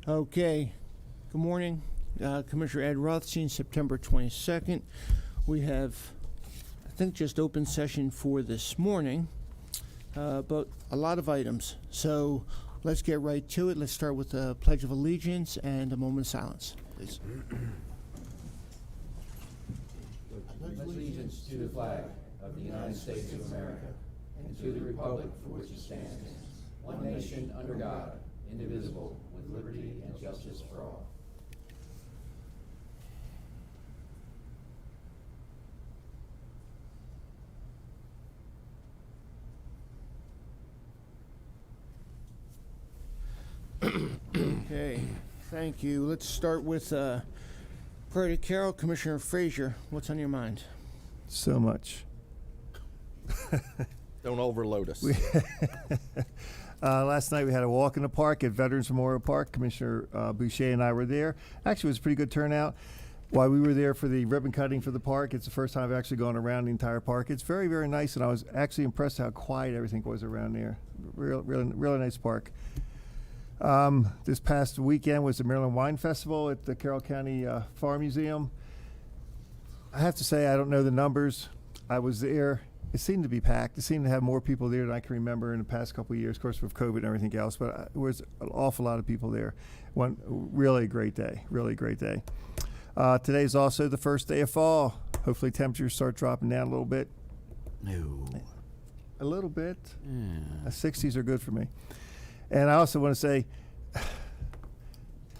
Okay. Good morning. Commissioner Ed Rothstein, September 22nd. We have, I think, just open session for this morning, but a lot of items. So let's get right to it. Let's start with the Pledge of Allegiance and a moment of silence, please. I pledge allegiance to the flag of the United States of America and to the republic for which it stands, one nation under God, indivisible, with liberty and justice for all. Okay, thank you. Let's start with Prairie Carroll. Commissioner Frazier, what's on your mind? So much. Don't overload us. Last night we had a walk in the park at Veterans Memorial Park. Commissioner Boucher and I were there. Actually, it was a pretty good turnout. While we were there for the ribbon cutting for the park, it's the first time I've actually gone around the entire park. It's very, very nice, and I was actually impressed how quiet everything was around there. Really nice park. This past weekend was the Maryland Wine Festival at the Carroll County Farm Museum. I have to say, I don't know the numbers. I was there. It seemed to be packed. It seemed to have more people there than I can remember in the past couple of years, of course, with COVID and everything else, but there was an awful lot of people there. One really great day, really great day. Today is also the first day of fall. Hopefully temperatures start dropping down a little bit. No. A little bit. Yeah. 60s are good for me. And I also want to say,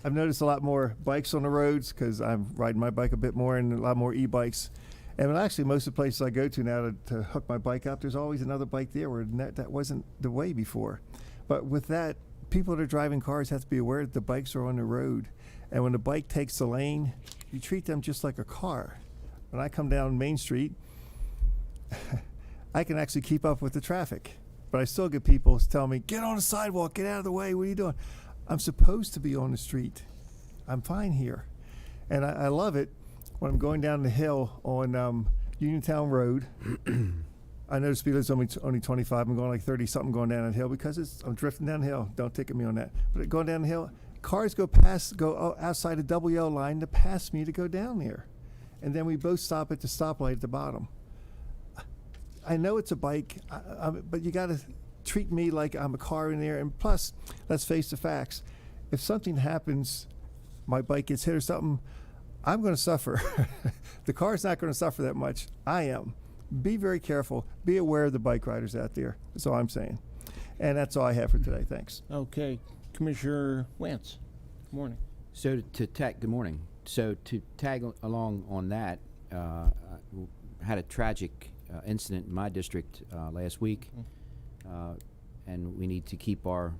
I've noticed a lot more bikes on the roads because I'm riding my bike a bit more, and a lot more e-bikes. And actually, most of the places I go to now to hook my bike up, there's always another bike there where that wasn't the way before. But with that, people that are driving cars have to be aware that the bikes are on the road. And when the bike takes the lane, you treat them just like a car. When I come down Main Street, I can actually keep up with the traffic. But I still get people telling me, get on the sidewalk, get out of the way, what are you doing? I'm supposed to be on the street. I'm fine here. And I love it when I'm going down the hill on Uniontown Road. I know the speed limit's only 25. I'm going like 30-something going down that hill because I'm drifting downhill. Don't ticket me on that. But going down the hill, cars go outside the double yellow line to pass me to go down there. And then we both stop at the stoplight at the bottom. I know it's a bike, but you got to treat me like I'm a car in there. And plus, let's face the facts. If something happens, my bike gets hit or something, I'm going to suffer. The car's not going to suffer that much. I am. Be very careful. Be aware of the bike riders out there. That's all I'm saying. And that's all I have for today. Thanks. Okay. Commissioner Wance, good morning. So good morning. So to tag along on that, had a tragic incident in my district last week, and we need to keep our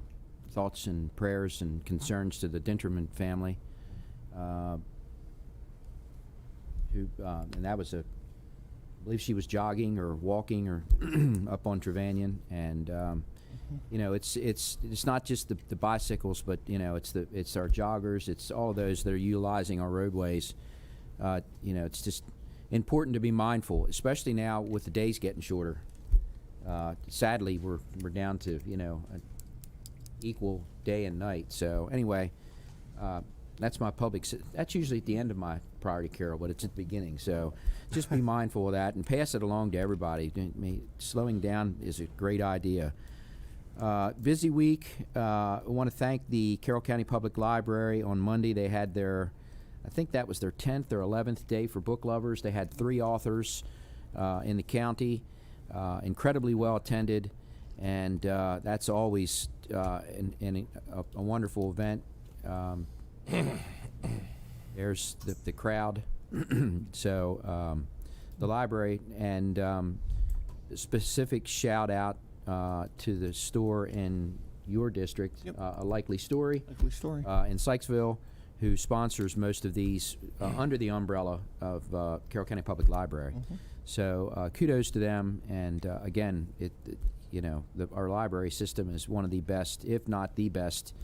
thoughts and prayers and concerns to the Dinterman family, and that was I believe she was jogging or walking or up on Trevanion, and you know, it's not just the bicycles, but you know, it's our joggers, it's all those that are utilizing our roadways. You know, it's just important to be mindful, especially now with the days getting shorter. Sadly, we're down to, you know, an equal day and night. So anyway, that's my that's usually at the end of my priority carol, but it's at the beginning. So just be mindful of that and pass it along to everybody. Slowing down is a great idea. Busy week. I want to thank the Carroll County Public Library. On Monday they had I think that was their 10th or 11th day for book lovers. They had 3 authors in the county, incredibly well attended, and that's always a wonderful event. There's the crowd. So the library, and specific shout out to the store in your district, Yep. A Likely Story, in Sykesville, who sponsors most of these under the umbrella of Carroll County Public Library. Mm-hmm. So kudos to them, and again, you know, our library system is one of the best, if not the best,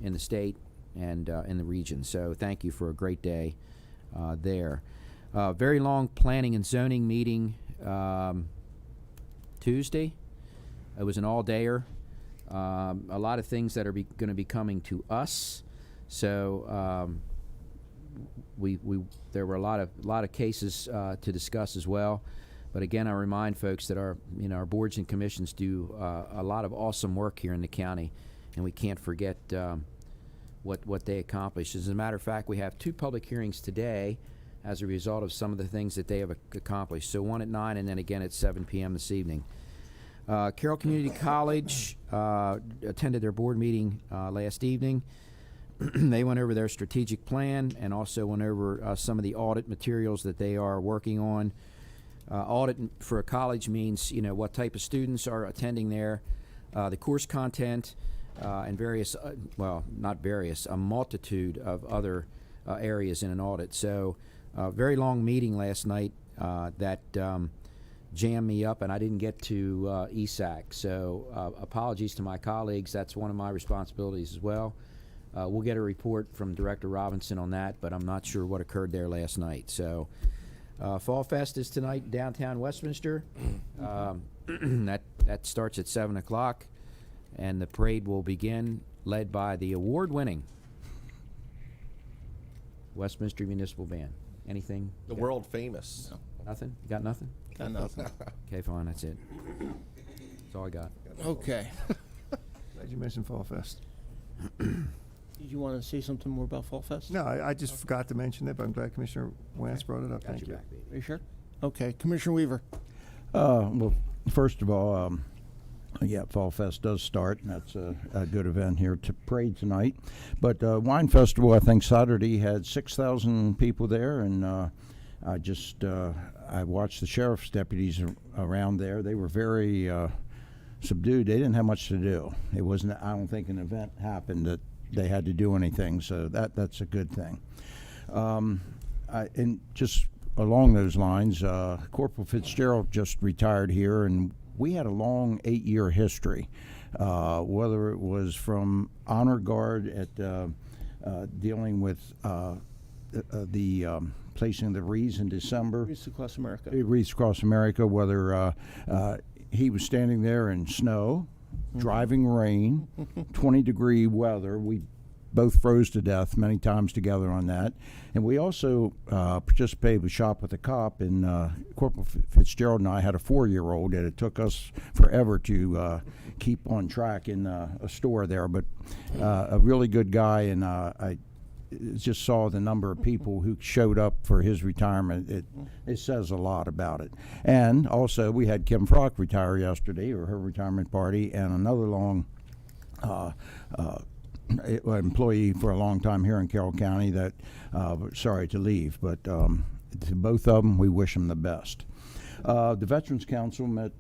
in the state and in the region. So thank you for a great day there. Very long planning and zoning meeting Tuesday. It was an all-dayer. A lot of things that are going to be coming to us. So there were a lot of cases to discuss as well. But again, I remind folks that our boards and commissions do a lot of awesome work here in the county, and we can't forget what they accomplish. As a matter of fact, we have 2 public hearings today as a result of some of the things that they have accomplished. So one at 9 and then again at 7 p.m. this evening. Carroll Community College attended their board meeting last evening. They went over their strategic plan and also went over some of the audit materials that they are working on. Audit for a college means, what type of students are attending there, the course content, and various, a multitude of other areas in an audit. So, very long meeting last night that jammed me up, and I didn't get to ESAC. So, apologies to my colleagues. That's one of my responsibilities as well. We'll get a report from Director Robinson on that, but I'm not sure what occurred there last night. So, Fall Fest is tonight in downtown Westminster. That starts at 7 o'clock, and the parade will begin, led by the award-winning Westminster Municipal Band. Anything? The world famous. Nothing? You got nothing? Got nothing. Okay, fine. That's it. That's all I got. Okay. Glad you mentioned Fall Fest. Did you want to say something more about Fall Fest? No, I just forgot to mention it, but I'm glad Commissioner Wance brought it up. Got Thank your you. back, baby. Are you sure? Okay. Commissioner Weaver. Well, first of all, yeah, Fall Fest does start, and that's a good event here to parade tonight. But Wine Festival, I think Saturday had 6,000 people there, and I watched the sheriff's deputies around there. They were very subdued. They didn't have much to do. It wasn't. I don't think an event happened that they had to do anything. So that's a good thing. And just along those lines, Corporal Fitzgerald just retired here, and we had a long 8-year history, whether it was from honor guard at dealing with the placing the wreaths in December. Wreaths Across America. Wreaths Across America, whether he was standing there in snow, driving rain, 20-degree weather. We both froze to death many times together on that. And we also participated with Shop with a Cop, and Corporal Fitzgerald and I had a 4-year-old that it took us forever to keep on track in a store there. But a really good guy, and I just saw the number of people who showed up for his retirement. It says a lot about it. And also, we had Kim Frock retire yesterday, or her retirement party, and another long employee for a long time here in Carroll County that sorry to leave, but to both of them, we wish them the best. The Veterans Council met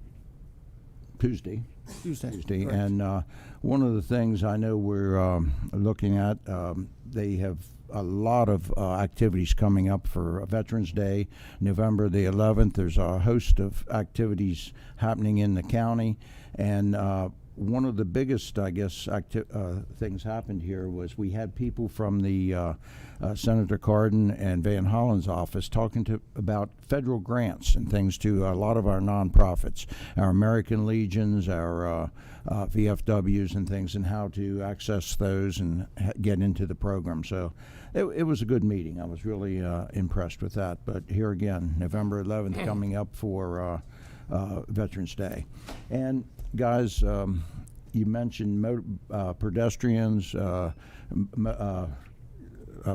Tuesday, Tuesday. and one of the things I know we're looking at, they have a lot of activities coming up for Veterans Day, November the 11th. There's a host of activities happening in the county, and one of the biggest, I guess, things happened here was we had people from the Senator Cardin and Van Hollen's office talking about federal grants and things to a lot of our nonprofits, our American Legions, our VFWs and things, and how to access those and get into the program. So it was a good meeting. I was really impressed with that. But here again, November 11th coming up for Veterans Day. And guys, you mentioned pedestrians,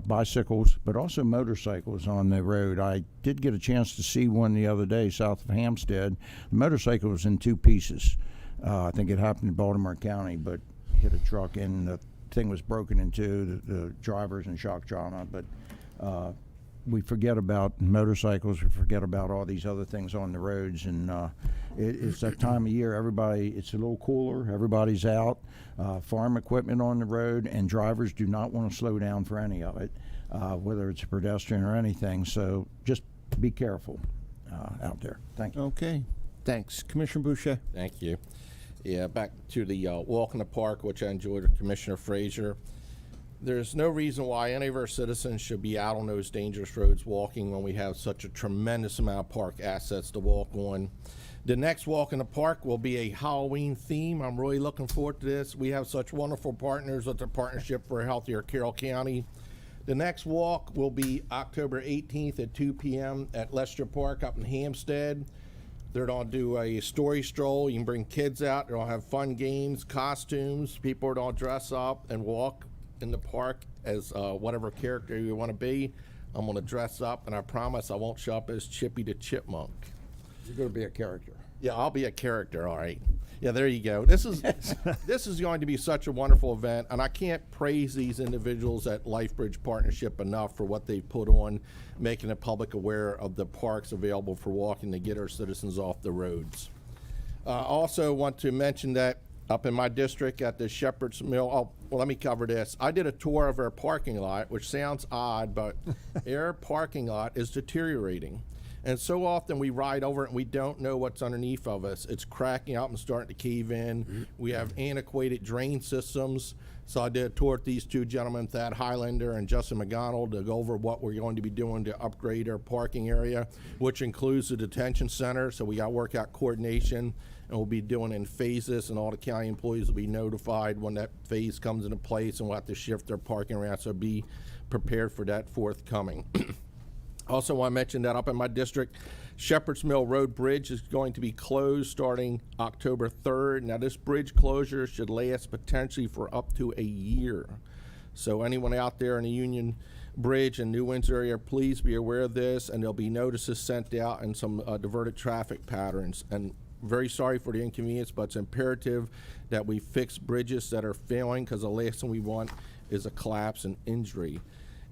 bicycles, but also motorcycles on the road. I did get a chance to see one the other day south of Hampstead. The motorcycle was in 2 pieces. I think it happened in Baltimore County, but hit a truck and the thing was broken in 2. The driver's in shock trauma, but we forget about motorcycles, we forget about all these other things on the roads, and it's that time of year. It's a little cooler, everybody's out, farm equipment on the road, and drivers do not want to slow down for any of it, whether it's a pedestrian or anything, so just be careful out there. Thank you. Okay. Thanks. Commissioner Boucher. Thank you. Yeah, back to the walk in the park, which I enjoyed with Commissioner Frazier. There's no reason why any of our citizens should be out on those dangerous roads walking when we have such a tremendous amount of park assets to walk on. The next walk in the park will be a Halloween theme. I'm really looking forward to this. We have such wonderful partners with the Partnership for a Healthier Carroll County. The next walk will be October 18th at 2 p.m. at Lester Park up in Hampstead. They're going to do a story stroll. You can bring kids out. They're going to have fun games, costumes. People are going to dress up and walk in the park as whatever character you want to be. I'm going to dress up, and I promise I won't show up as Chippy the Chipmunk. You're going to be a character. Yeah, I'll be a character, all right. Yeah, there you go. This is going to be such a wonderful event, and I can't praise these individuals at LifeBridge Partnership enough for what they put on, making the public aware of the parks available for walking to get our citizens off the roads. I also want to mention that up in my district at the Shepherd's Mill, well, let me cover this. I did a tour of our parking lot, which sounds odd, but our parking lot is deteriorating. And so often we ride over it and we don't know what's underneath of us. It's cracking up and starting to cave in. We have antiquated drain systems. So I did a tour with these two gentlemen, Thad Highlander and Justin McDonald, to go over what we're going to be doing to upgrade our parking area, which includes the detention center. So we got to work out coordination, and we'll be doing in phases, and all the county employees will be notified when that phase comes into place, and we'll have to shift their parking around. So be prepared for that forthcoming. Also want to mention that up in my district, Shepherd's Mill Road Bridge is going to be closed starting October 3rd. Now, this bridge closure should last potentially for up to a year. So anyone out there in the Union Bridge and New Windsor area, please be aware of this, and there'll be notices sent out and some diverted traffic patterns. And very sorry for the inconvenience, but it's imperative that we fix bridges that are failing, because the last thing we want is a collapse and injury.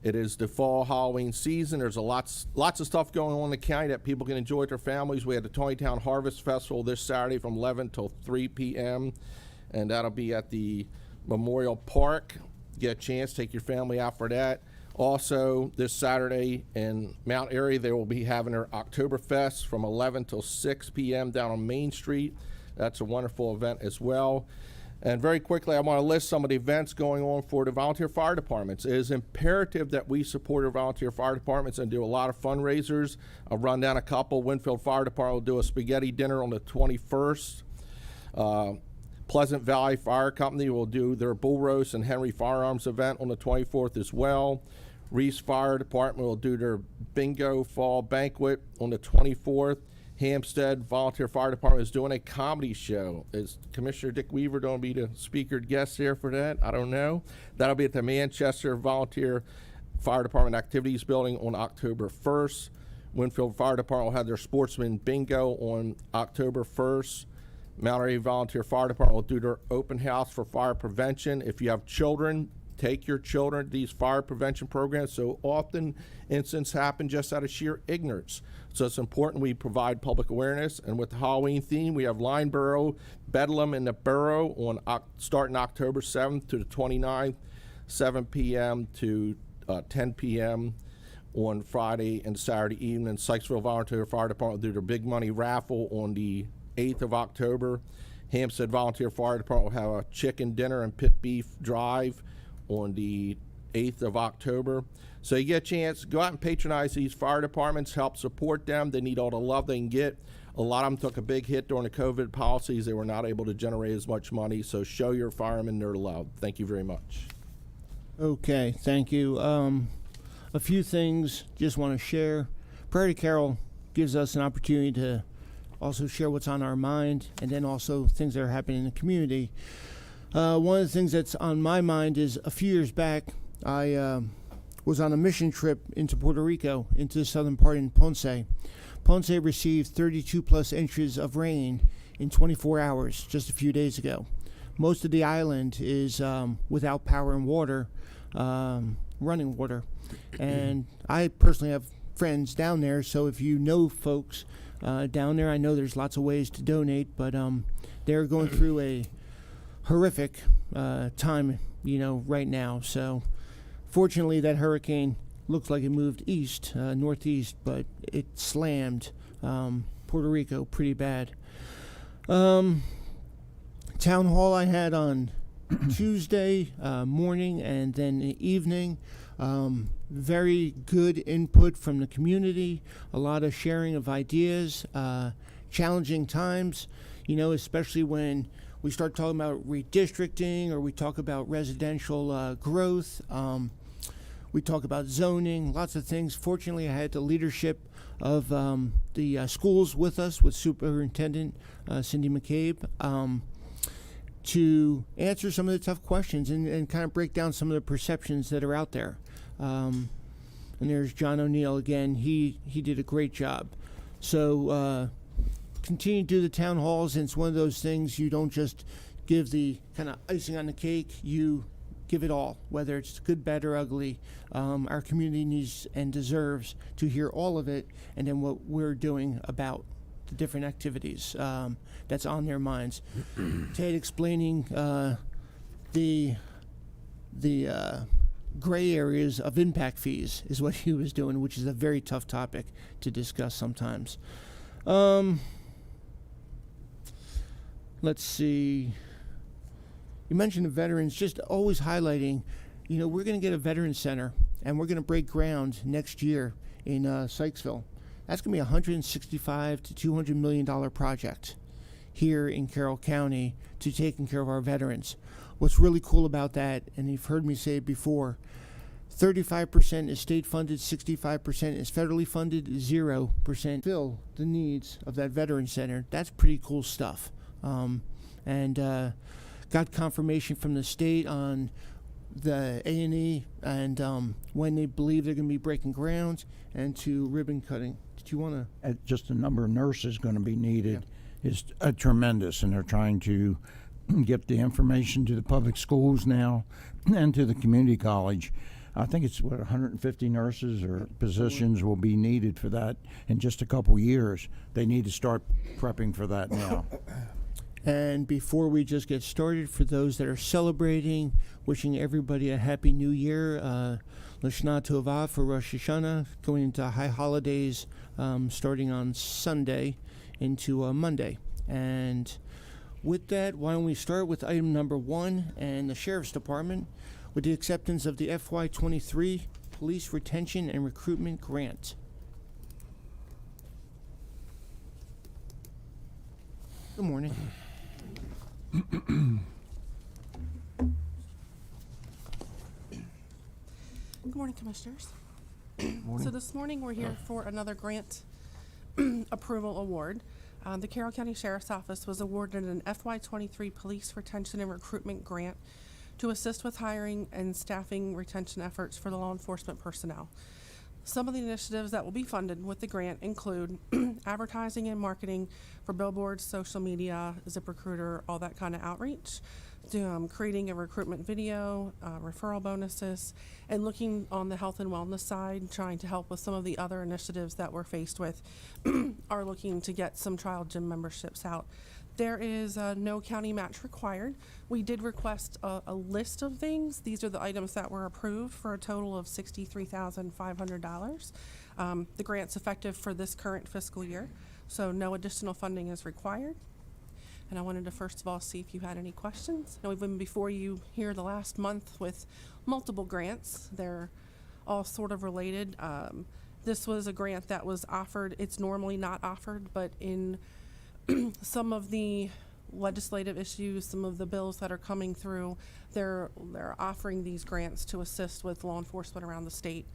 It is the fall Halloween season. There's lots of stuff going on in the county that people can enjoy with their families. We had the Tonytown Harvest Festival this Saturday from 11 till 3 p.m. and that'll be at the Memorial Park. Get a chance, take your family out for that. Also, this Saturday in Mount Airy, they will be having their Oktoberfest from 11 till 6 p.m. down on Main Street. That's a wonderful event as well. And very quickly, I want to list some of the events going on for the volunteer fire departments. It is imperative that we support our volunteer fire departments and do a lot of fundraisers. I'll run down a couple. Winfield Fire Department will do a spaghetti dinner on the 21st. Pleasant Valley Fire Company will do their bull roast and Henry Firearms event on the 24th as well. Reese Fire Department will do their bingo fall banquet on the 24th. Hampstead Volunteer Fire Department is doing a comedy show. Is Commissioner Dick Weaver going to be the speaker guest there for that? I don't know. That'll be at the Manchester Volunteer Fire Department Activities Building on October 1st. Winfield Fire Department will have their Sportsman Bingo on October 1st. Mount Airy Volunteer Fire Department will do their open house for fire prevention. If you have children, take your children to these fire prevention programs. So often incidents happen just out of sheer ignorance. So it's important we provide public awareness. And with the Halloween theme, we have Lineborough, Bedlam, and the Borough on starting October 7th to the 29th, 7 p.m. to 10 p.m. on Friday and Saturday evening. Sykesville Volunteer Fire Department will do their big money raffle on the 8th of October. Hampstead Volunteer Fire Department will have a chicken dinner and pit beef drive on the 8th of October. So you get a chance, go out and patronize these fire departments, help support them. They need all the love they can get. A lot of them took a big hit during the COVID policies. They were not able to generate as much money. So show your firemen their love. Thank you very much. Okay, thank you. A few things just want to share. Prairie Carol gives us an opportunity to also share what's on our mind, and then also things that are happening in the community. One of the things that's on my mind is a few years back, I was on a mission trip into Puerto Rico, into the southern part in Ponce. Ponce received 32 plus inches of rain in 24 hours just a few days ago. Most of the island is without power and water, running water. And I personally have friends down there, so if you know folks down there, I know there's lots of ways to donate, but they're going through a horrific time, right now. So fortunately, that hurricane looks like it moved east, northeast, but it slammed Puerto Rico pretty bad. Town hall I had on Tuesday morning and then evening. Very good input from the community, a lot of sharing of ideas. challenging times, especially when we start talking about redistricting or we talk about residential growth. We talk about zoning, lots of things. Fortunately, I had the leadership of the schools with us, with Superintendent Cindy McCabe, to answer some of the tough questions and kind of break down some of the perceptions that are out there. And there's John O'Neill again. He did a great job. So continue to do the town halls, and it's one of those things you don't just give the kind of icing on the cake. You give it all, whether it's good, bad, or ugly. Our community needs and deserves to hear all of it, and then what we're doing about the different activities that's on their minds. Ted explaining the gray areas of impact fees is what he was doing, which is a very tough topic to discuss sometimes. Let's see. You mentioned the veterans, just always highlighting, we're going to get a veteran center, and we're going to break ground next year in Sykesville. That's going to be a $165 to $200 million project here in Carroll County to taking care of our veterans. What's really cool about that, and you've heard me say it before, 35% is state funded, 65% is federally funded, 0% fill the needs of that veteran center. That's pretty cool stuff. And got confirmation from the state on the A&E and when they believe they're going to be breaking ground, and to ribbon cutting. Did you want to? Just the number of nurses going to be needed is tremendous, and they're trying to get the information to the public schools now and to the community college. I think it's 150 nurses or positions will be needed for that in just a couple years. They need to start prepping for that now. And before we just get started, for those that are celebrating, wishing everybody a happy new year. Lashna Tova for Rosh Hashanah, going into high holidays, starting on Sunday into Monday. And with that, why don't we start with item number 1 and the Sheriff's Department with the acceptance of the FY23 Police Retention and Recruitment Grant. Good morning. Good morning, Commissioners. So this morning we're here for another grant approval award. The Carroll County Sheriff's Office was awarded an FY23 Police Retention and Recruitment Grant to assist with hiring and staffing retention efforts for the law enforcement personnel. Some of the initiatives that will be funded with the grant include advertising and marketing for billboards, social media, ZipRecruiter, all that kind of outreach, creating a recruitment video, referral bonuses, and looking on the health and wellness side, trying to help with some of the other initiatives that we're faced with, are looking to get some trial gym memberships out. There is no county match required. We did request a list of things. These are the items that were approved for a total of $63,500. The grant's effective for this current fiscal year, so no additional funding is required. And I wanted to first of all see if you had any questions. Now, we've been before you here the last month with multiple grants. They're all sort of related. This was a grant that was offered. It's normally not offered, but in some of the legislative issues, some of the bills that are coming through, they're offering these grants to assist with law enforcement around the state,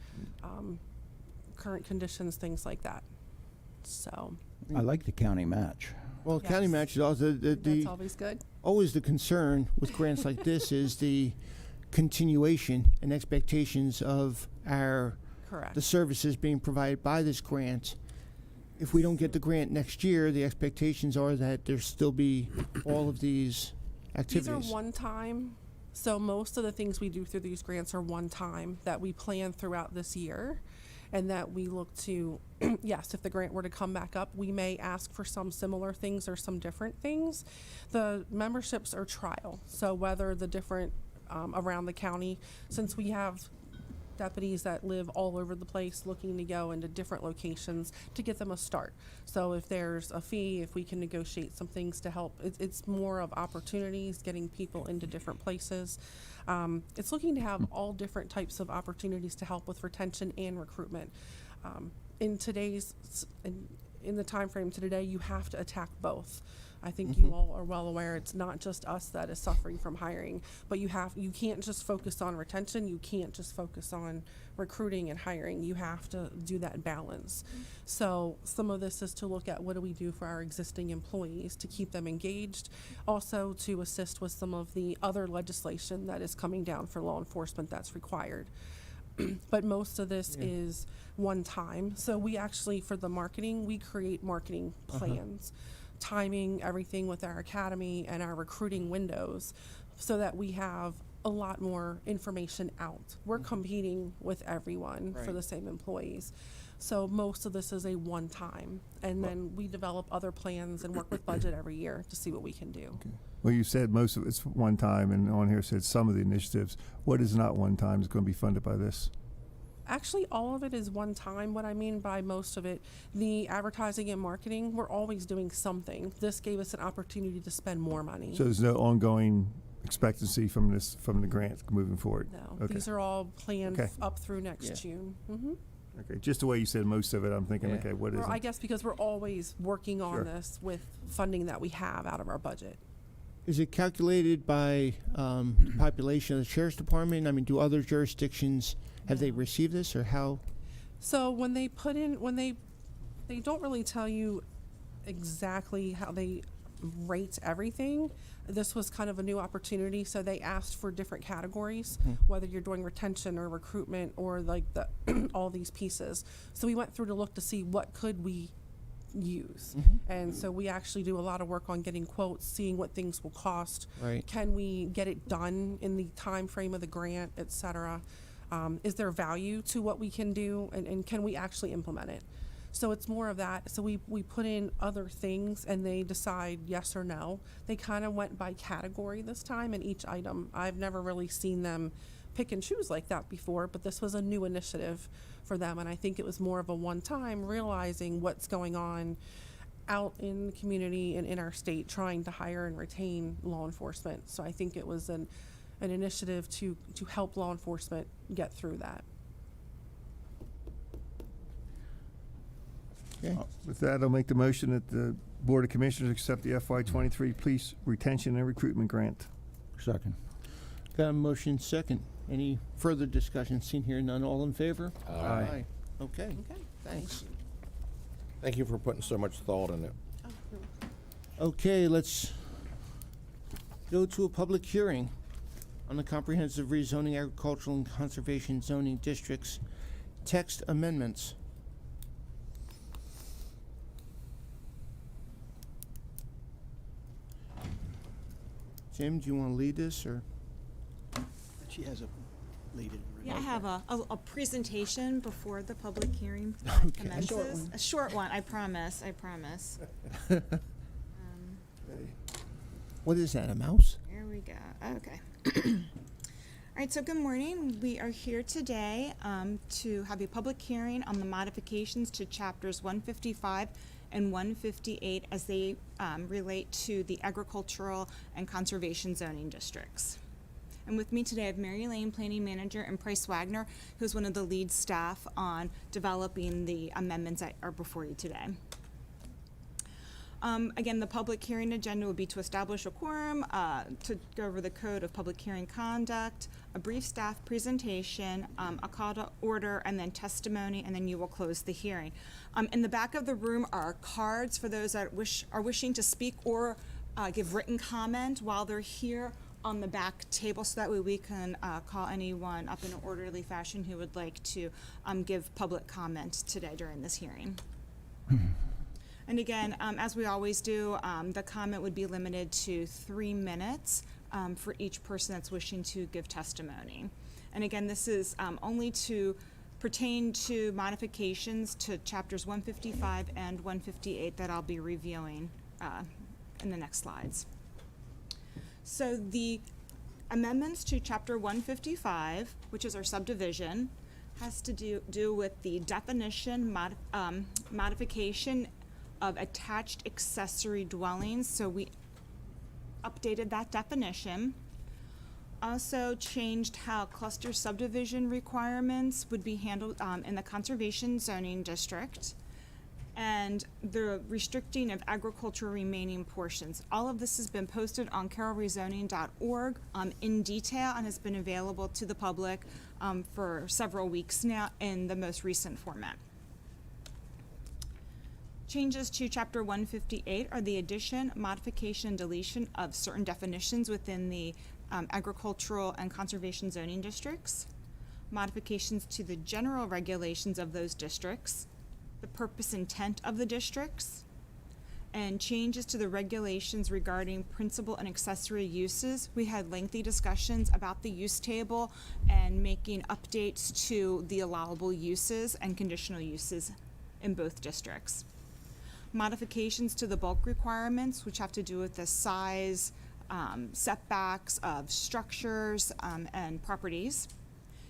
current conditions, things like that. So I like the county match. Well, Yes. county match is also that's always good. always the concern with grants like this is the continuation and expectations of Correct. the services being provided by this grant. If we don't get the grant next year, the expectations are that there still be all of these activities. These are one time. So most of the things we do through these grants are one time that we plan throughout this year, and that we look to, yes, if the grant were to come back up, we may ask for some similar things or some different things. The memberships are trial. So whether the different, around the county, since we have deputies that live all over the place looking to go into different locations to get them a start. So if there's a fee, if we can negotiate some things to help, it's more of opportunities, getting people into different places. It's looking to have all different types of opportunities to help with retention and recruitment. In today's in the time frame to today, you have to attack both. I think you all are well aware it's not just us that is suffering from hiring, but you can't just focus on retention. You can't just focus on recruiting and hiring. You have to do that balance. So some of this is to look at what do we do for our existing employees to keep them engaged, also to assist with some of the other legislation that is coming down for law enforcement that's required. But most of this is one time. So we actually, for the marketing, we create marketing plans, timing everything with our academy and our recruiting windows so that we have a lot more information out. We're competing with everyone for Right. the same employees. So most of this is a one time. And then we develop other plans and work with budget every year to see what we can do. Well, you said most of it's one time, and on here said some of the initiatives. What is not one time is going to be funded by this? Actually, all of it is one time. What I mean by most of it, the advertising and marketing, we're always doing something. This gave us an opportunity to spend more money. So there's no ongoing expectancy from the grant moving forward? No, Okay. these are all planned Okay. up through next Yeah. June. Okay, just the way you said most of it, I'm thinking, Yeah. okay, what is Well, I it? guess because we're always working on Sure. this with funding that we have out of our budget. Is it calculated by population of the sheriff's department? I mean, do other jurisdictions, have they No. received this, or how? So when they put in, they don't really tell you exactly how they rate everything. This was kind of a new opportunity, so they asked for different categories, whether you're doing retention or recruitment or like the all these pieces. So we went through to look to see what could we use. And so we actually do a lot of work on getting quotes, seeing what things will cost. Right. Can we get it done in the time frame of the grant, et cetera? Is there value to what we can do, and can we actually implement it? So it's more of that. So we put in other things and they decide yes or no. They kind of went by category this time in each item. I've never really seen them pick and choose like that before, but this was a new initiative for them. And I think it was more of a one-time realizing what's going on out in the community and in our state, trying to hire and retain law enforcement. So I think it was an initiative to help law enforcement get through that. Okay. With that, I'll make the motion that the Board of Commissioners accept the FY23 Police Retention and Recruitment Grant. Second. Got a motion second. Any further discussion? Seen here, none. All in favor? Aye. Okay, Okay. thanks. Thank you for putting so much thought in it. Oh, you're welcome. Okay, let's go to a public hearing on the comprehensive rezoning agricultural and conservation zoning districts text amendments. Jim, do you want to lead this, or? She has a lead in. Yeah, I have a presentation before the public hearing commences. short one. A short one, I promise, I promise. What is that, a mouse? Here we go, okay. All right, so good morning. We are here today to have a public hearing on the modifications to chapters 155 and 158 as they relate to the agricultural and conservation zoning districts. And with me today, I have Mary Lane, Planning Manager, and Price Wagner, who's one of the lead staff on developing the amendments that are before you today. Again, the public hearing agenda would be to establish a quorum, to go over the code of public hearing conduct, a brief staff presentation, a call to order, and then testimony, and then you will close the hearing. In the back of the room are cards for those that are wishing to speak or give written comment while they're here on the back table, so that way we can call anyone up in an orderly fashion who would like to give public comment today during this hearing. And again, as we always do, the comment would be limited to 3 minutes for each person that's wishing to give testimony. And again, this is only to pertain to modifications to chapters 155 and 158 that I'll be reviewing in the next slides. So the amendments to chapter 155, which is our subdivision, has to do with the definition modification of attached accessory dwellings. So we updated that definition. Also changed how cluster subdivision requirements would be handled in the conservation zoning district. and the restricting of agricultural remaining portions. All of this has been posted on carrollrezoning.org in detail and has been available to the public for several weeks now in the most recent format. Changes to Chapter 158 are the addition, modification, and deletion of certain definitions within the agricultural and conservation zoning districts, modifications to the general regulations of those districts, the purpose intent of the districts, and changes to the regulations regarding principal and accessory uses. We had lengthy discussions about the use table and making updates to the allowable uses and conditional uses in both districts. Modifications to the bulk requirements, which have to do with the size, setbacks of structures and properties,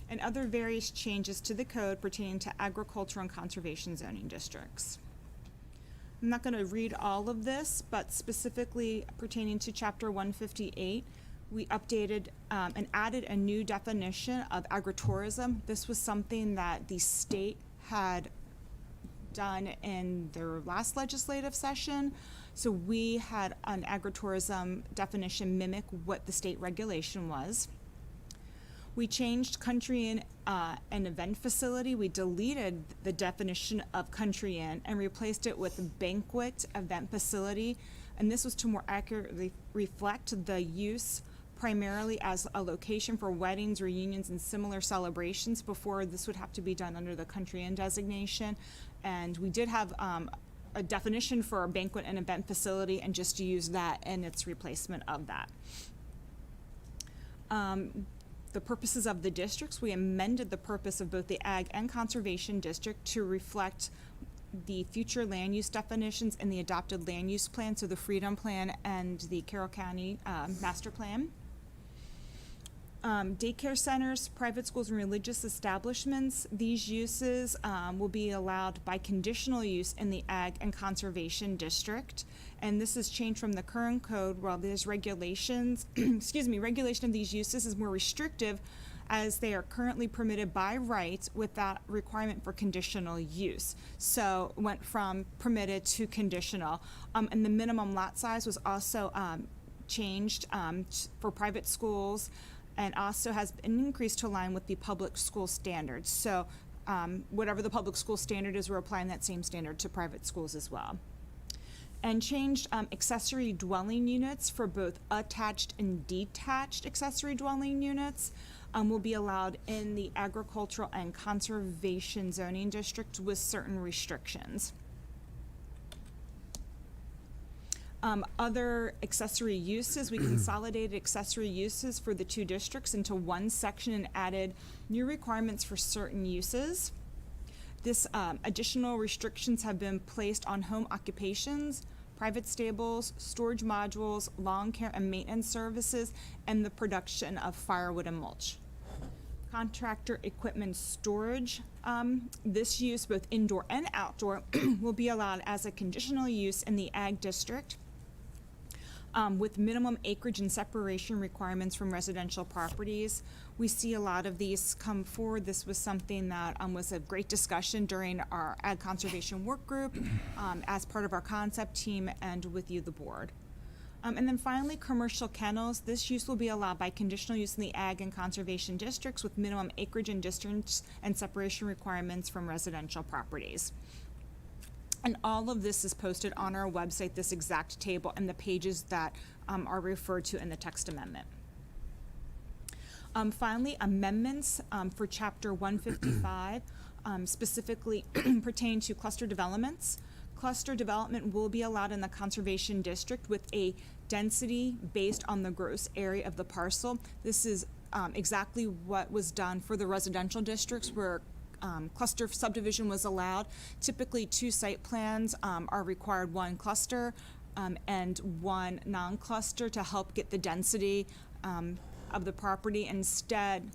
and other various changes to the code pertaining to agricultural and conservation zoning districts. I'm not going to read all of this, but specifically pertaining to Chapter 158, we updated and added a new definition of agritourism. This was something that the state had done in their last legislative session. So we had an agritourism definition mimic what the state regulation was. We changed country inn an event facility. We deleted the definition of country inn and replaced it with banquet event facility. And this was to more accurately reflect the use primarily as a location for weddings, reunions, and similar celebrations. Before, this would have to be done under the country inn designation. And we did have a definition for a banquet and event facility, and just to use that in its replacement of that. The purposes of the districts, we amended the purpose of both the Ag and Conservation District to reflect the future land use definitions in the adopted land use plan, so the Freedom Plan and the Carroll County Master Plan. Daycare centers, private schools, and religious establishments, these uses will be allowed by conditional use in the Ag and Conservation District. And this has changed from the current code where there's regulations, regulation of these uses is more restrictive as they are currently permitted by right without requirement for conditional use. So went from permitted to conditional. And the minimum lot size was also changed for private schools, and also has been increased to align with the public school standards. So whatever the public school standard is, we're applying that same standard to private schools as well. And changed accessory dwelling units for both attached and detached accessory dwelling units will be allowed in the agricultural and conservation zoning district with certain restrictions. Other accessory uses, we consolidated accessory uses for the two districts into one section and added new requirements for certain uses. This additional restrictions have been placed on home occupations, private stables, storage modules, lawn care and maintenance services, and the production of firewood and mulch. Contractor equipment storage, this use, both indoor and outdoor, will be allowed as a conditional use in the Ag District. With minimum acreage and separation requirements from residential properties. We see a lot of these come forward. This was something that was a great discussion during our Ag Conservation Work Group as part of our concept team and with you, the board. And then finally, commercial kennels. This use will be allowed by conditional use in the Ag and Conservation Districts with minimum acreage and distance and separation requirements from residential properties. And all of this is posted on our website, this exact table and the pages that are referred to in the text amendment. Finally, amendments for Chapter 155 specifically pertain to cluster developments. Cluster development will be allowed in the Conservation District with a density based on the gross area of the parcel. This is exactly what was done for the residential districts where cluster subdivision was allowed. Typically, 2 site plans are required, 1 cluster and 1 non-cluster to help get the density of the property. Instead,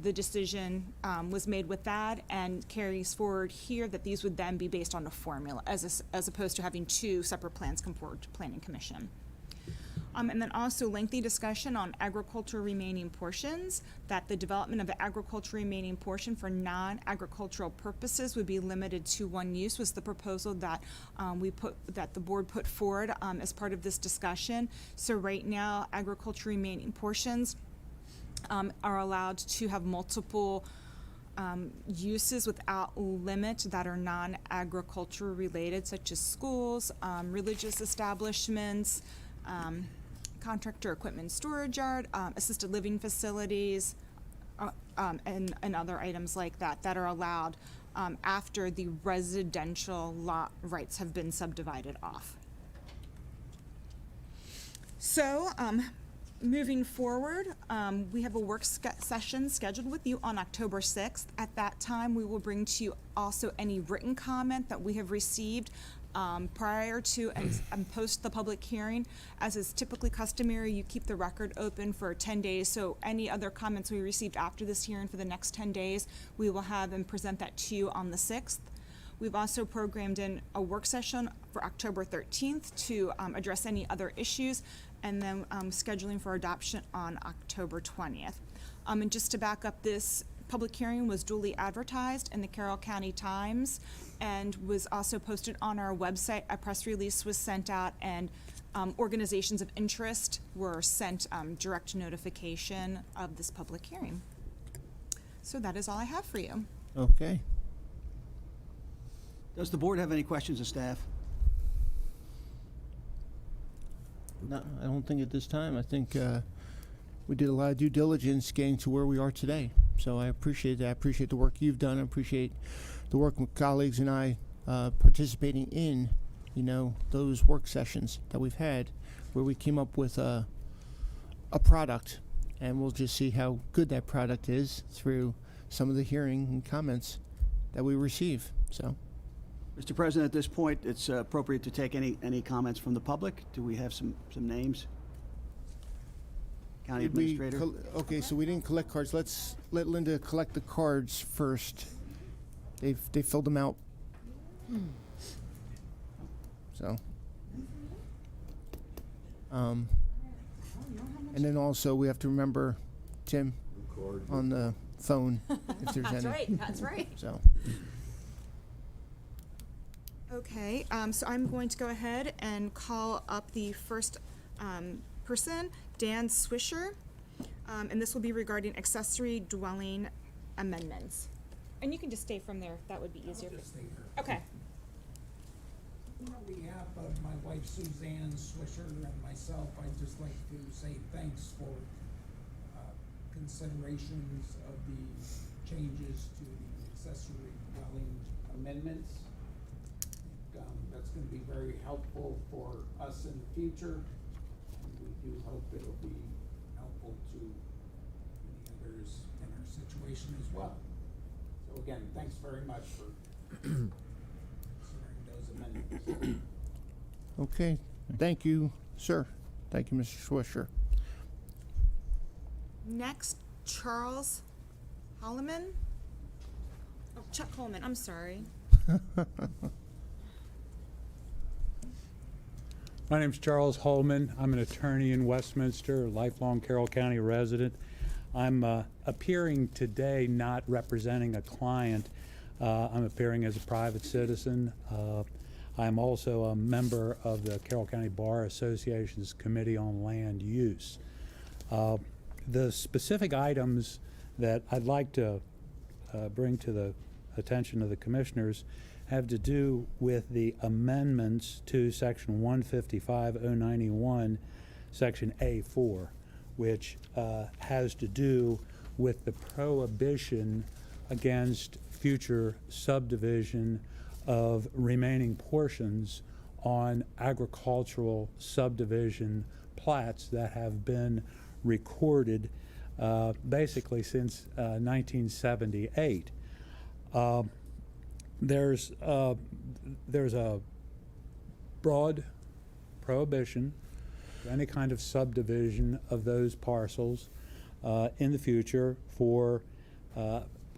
the decision was made with that and carries forward here that these would then be based on a formula as opposed to having 2 separate plans come forward to Planning Commission. And then also lengthy discussion on agricultural remaining portions, that the development of the agricultural remaining portion for non-agricultural purposes would be limited to one use, was the proposal that the board put forward as part of this discussion. So right now, agricultural remaining portions are allowed to have multiple uses without limit that are non-agricultural related, such as schools, religious establishments, contractor equipment storage yard, assisted living facilities, and other items like that that are allowed after the residential lot rights have been subdivided off. So, moving forward, we have a work session scheduled with you on October 6th. At that time, we will bring to you also any written comment that we have received prior to and post the public hearing. As is typically customary, you keep the record open for 10 days, so any other comments we received after this hearing for the next 10 days, we will have and present that to you on the 6th. We've also programmed in a work session for October 13th to address any other issues, and then scheduling for adoption on October 20th. And just to back up, this public hearing was duly advertised in the Carroll County Times and was also posted on our website. A press release was sent out, and organizations of interest were sent direct notification of this public hearing. So that is all I have for you. Okay. Does the board have any questions of staff? No, I don't think at this time. I think we did a lot of due diligence getting to where we are today. So I appreciate that. I appreciate the work you've done. I appreciate the work with colleagues and I participating in, those work sessions that we've had where we came up with a product, and we'll just see how good that product is through some of the hearing and comments that we receive. So. Mr. President, at this point, it's appropriate to take any comments from the public. Do we have some names? County Did we Administrator? okay, so we didn't collect cards. Let's let Linda collect the cards first. They filled them out. So. And then also we have to remember Tim on the phone if there's any. That's right. So. Okay, so I'm going to go ahead and call up the first person, Dan Swisher, and this will be regarding accessory dwelling amendments. And you can just stay from there, that would be easier. Okay. On behalf of my wife Suzanne Swisher and myself, I'd just like to say thanks for considerations of the changes to the accessory dwelling amendments. That's going to be very helpful for us in the future, and we do hope it'll be helpful to many others in our situation as well. So again, thanks very much for considering those amendments. Okay. Thank you, sir. Thank you, Mr. Swisher. Next, Charles Holloman. Oh, Chuck Holman, I'm sorry. My name's Charles Holman. I'm an attorney in Westminster, a lifelong Carroll County resident. I'm appearing today not representing a client. I'm appearing as a private citizen. I'm also a member of the Carroll County Bar Association's Committee on Land Use. The specific items that I'd like to bring to the attention of the commissioners have to do with the amendments to Section 155.091, Section A4, which has to do with the prohibition against future subdivision of remaining portions on agricultural subdivision plats that have been recorded basically since 1978. There's a broad prohibition for any kind of subdivision of those parcels in the future for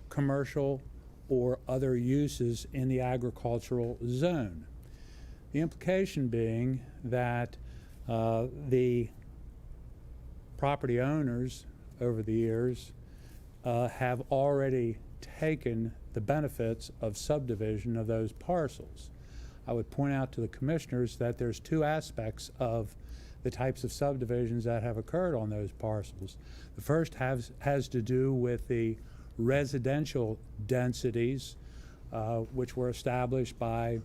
commercial or other uses in the agricultural zone. The implication being that the property owners over the years have already taken the benefits of subdivision of those parcels. I would point out to the commissioners that there's two aspects of the types of subdivisions that have occurred on those parcels. The first has to do with the residential densities, which were established by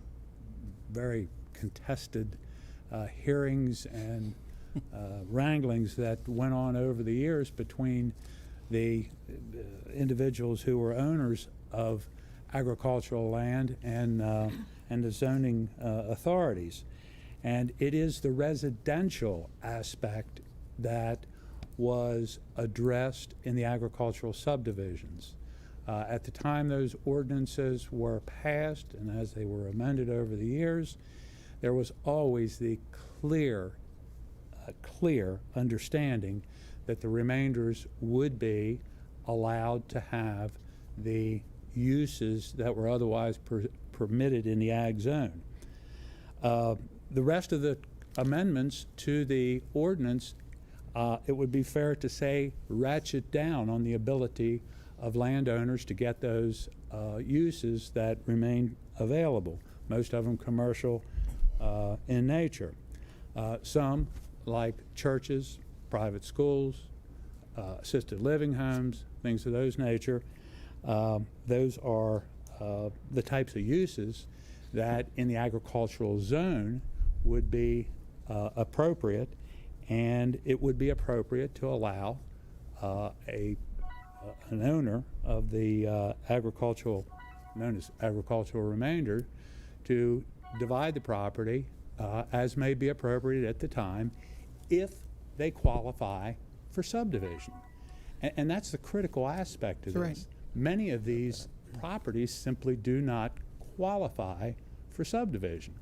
very contested hearings and wranglings that went on over the years between the individuals who were owners of agricultural land and the zoning authorities. And it is the residential aspect that was addressed in the agricultural subdivisions. At the time those ordinances were passed and as they were amended over the years, there was always the clear understanding that the remainders would be allowed to have the uses that were otherwise permitted in the ag zone. The rest of the amendments to the ordinance, it would be fair to say, ratchet down on the ability of landowners to get those uses that remain available, most of them commercial in nature. Some, like churches, private schools, assisted living homes, things of those nature, those are the types of uses that in the agricultural zone would be appropriate, and it would be appropriate to allow an owner of the agricultural, known as agricultural remainder, to divide the property as may be appropriate at the time if they qualify for subdivision. And that's the critical aspect of this. Right. Many of these properties simply do not qualify for subdivision.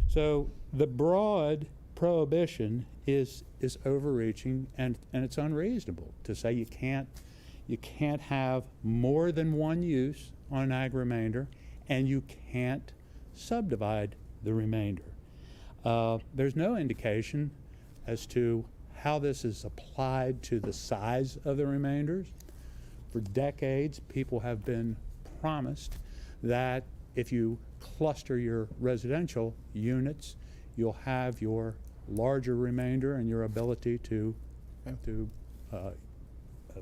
So the broad prohibition is overreaching, and it's unreasonable to say you can't have more than one use on an ag remainder, and you can't subdivide the remainder. There's no indication as to how this is applied to the size of the remainders. For decades, people have been promised that if you cluster your residential units, you'll have your larger remainder and your ability to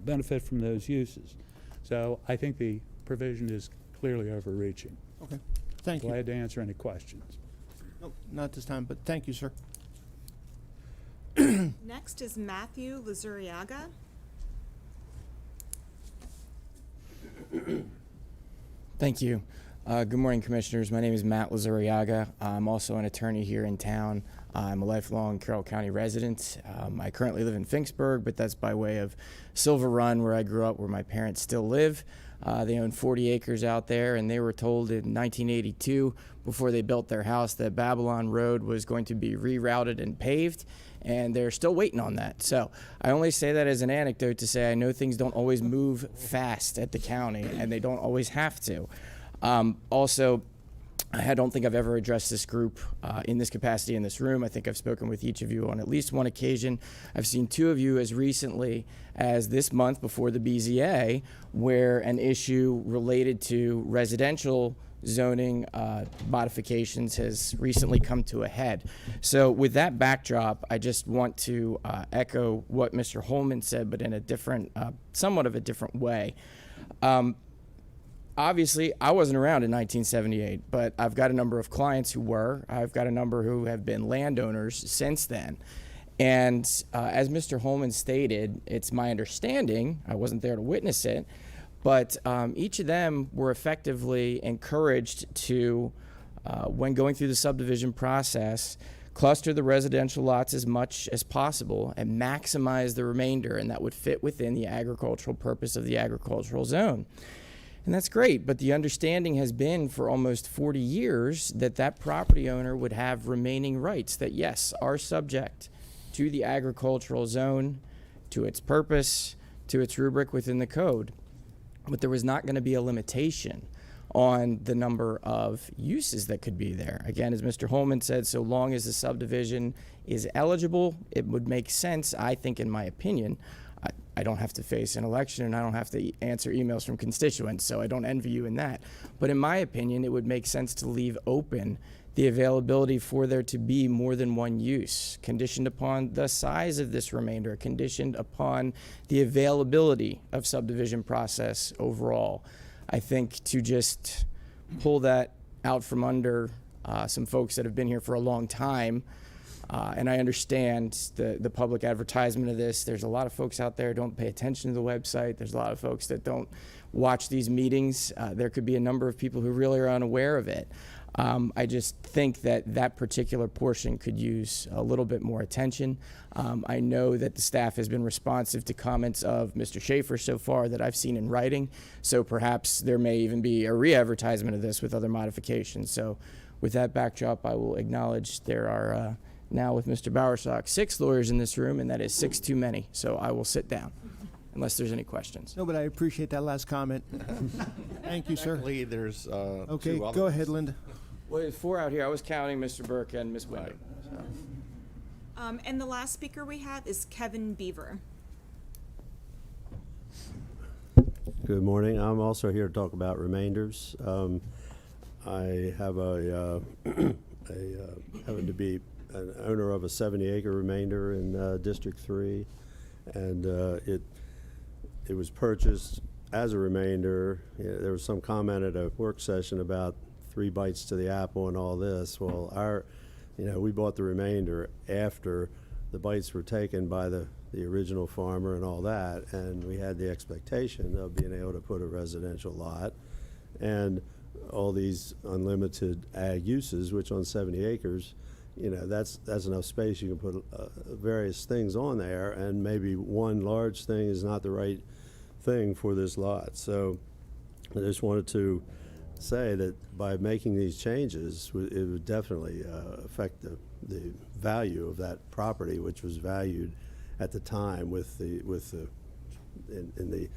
benefit from those uses. So I think the provision is clearly overreaching. Okay, thank you. Glad to answer any questions. Nope, not this time, but thank you, sir. Next is Matthew Lazuriaga. Thank you. Good morning, Commissioners. My name is Matt Lazuriaga. I'm also an attorney here in town. I'm a lifelong Carroll County resident. I currently live in Finksburg, but that's by way of Silver Run, where I grew up, where my parents still live. They own 40 acres out there, and they were told in 1982, before they built their house, that Babylon Road was going to be rerouted and paved, and they're still waiting on that. So I only say that as an anecdote to say I know things don't always move fast at the county, and they don't always have to. Also, I don't think I've ever addressed this group in this capacity in this room. I think I've spoken with each of you on at least one occasion. I've seen two of you as recently as this month before the BZA, where an issue related to residential zoning modifications has recently come to a head. So with that backdrop, I just want to echo what Mr. Holman said, but in a different, somewhat of a different way. Obviously, I wasn't around in 1978, but I've got a number of clients who were. I've got a number who have been landowners since then. And as Mr. Holman stated, it's my understanding, I wasn't there to witness it, but each of them were effectively encouraged to, when going through the subdivision process, cluster the residential lots as much as possible and maximize the remainder, and that would fit within the agricultural purpose of the agricultural zone. And that's great, but the understanding has been for almost 40 years that that property owner would have remaining rights that, yes, are subject to the agricultural zone, to its purpose, to its rubric within the code. But there was not going to be a limitation on the number of uses that could be there. Again, as Mr. Holman said, so long as the subdivision is eligible, it would make sense, I think, in my opinion. I don't have to face an election and I don't have to answer emails from constituents, so I don't envy you in that. But in my opinion, it would make sense to leave open the availability for there to be more than one use, conditioned upon the size of this remainder, conditioned upon the availability of subdivision process overall. I think to just pull that out from under some folks that have been here for a long time, and I understand the public advertisement of this. There's a lot of folks out there who don't pay attention to the website. There's a lot of folks that don't watch these meetings. There could be a number of people who really are unaware of it. I just think that that particular portion could use a little bit more attention. I know that the staff has been responsive to comments of Mr. Schaefer so far that I've seen in writing, so perhaps there may even be a re-advertisement of this with other modifications. So with that backdrop, I will acknowledge there are now with Mr. Bowersock 6 lawyers in this room, and that is 6 too many, so I will sit down unless there's any questions. No, but I appreciate that last comment. Thank you, sir. Technically, there's Okay, two other go ones. ahead, Linda. Well, there's 4 out here. I was counting Mr. Burke and Ms. Wyndham. So. And the last speaker we have is Kevin Beaver. Good morning. I'm also here to talk about remainders. I have happen to be an owner of a 70-acre remainder in District 3, and it was purchased as a remainder. There was some comment at a work session about 3 bites to the apple and all this. Well, we bought the remainder after the bites were taken by the original farmer and all that, and we had the expectation of being able to put a residential lot and all these unlimited ag uses, which on 70 acres, that's enough space. You can put various things on there, and maybe one large thing is not the right thing for this lot. So I just wanted to say that by making these changes, it would definitely affect the value of that property, which was valued at the time in the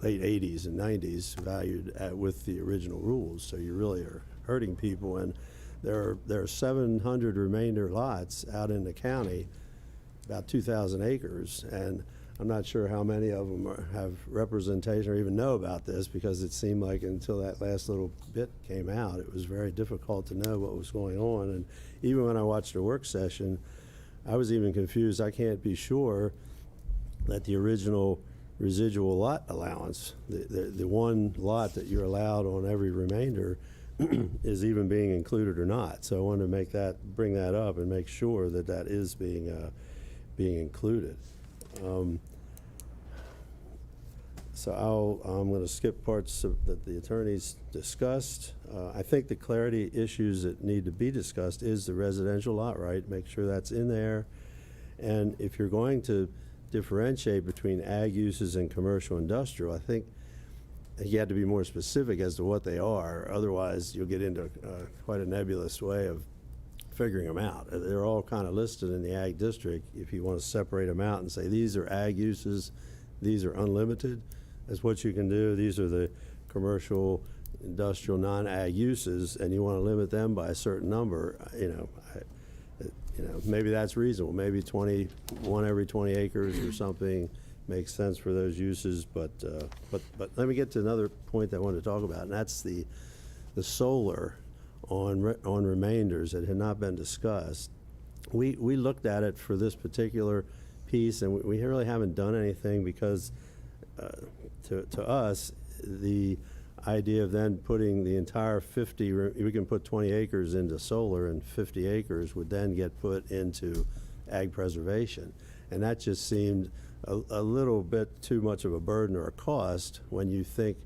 late 80s and 90s, valued with the original rules. So you really are hurting people, and there are 700 remainder lots out in the county, about 2,000 acres, and I'm not sure how many of them have representation or even know about this, because it seemed like until that last little bit came out, it was very difficult to know what was going on. And even when I watched a work session, I was even confused. I can't be sure that the original residual lot allowance, the one lot that you're allowed on every remainder, is even being included or not. So I wanted to bring that up and make sure that that is being included. So I'm going to skip parts that the attorneys discussed. I think the clarity issues that need to be discussed is the residential lot right. Make sure that's in there. And if you're going to differentiate between ag uses and commercial industrial, I think you have to be more specific as to what they are. Otherwise, you'll get into quite a nebulous way of figuring them out. They're all kind of listed in the ag district. If you want to separate them out and say these are ag uses, these are unlimited, that's what you can do. These are the commercial, industrial, non-ag uses, and you want to limit them by a certain number. Maybe that's reasonable. Maybe 21 every 20 acres or something makes sense for those uses. But let me get to another point that I wanted to talk about, and that's the solar on remainders that had not been discussed. We looked at it for this particular piece, and we really haven't done anything because to us, the idea of then putting the entire 50, we can put 20 acres into solar, and 50 acres would then get put into ag preservation. And that just seemed a little bit too much of a burden or a cost when you think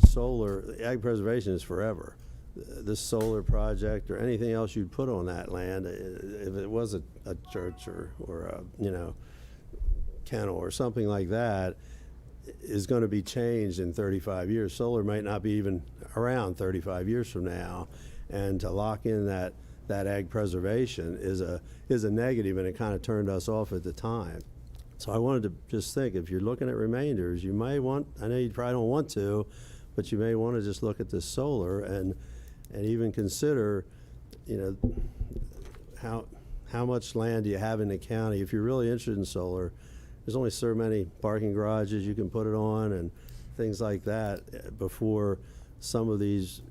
solar, ag preservation is forever. This solar project or anything else you'd put on that land, if it was a church or a kennel or something like that, is going to be changed in 35 years. Solar might not be even around 35 years from now, and to lock in that ag preservation is a negative, and it kind of turned us off at the time. So I wanted to just think, if you're looking at remainders, you may want, I know you probably don't want to, but you may want to just look at this solar and even consider, how much land do you have in the county. If you're really interested in solar, there's only so many parking garages you can put it on and things like that before some of these,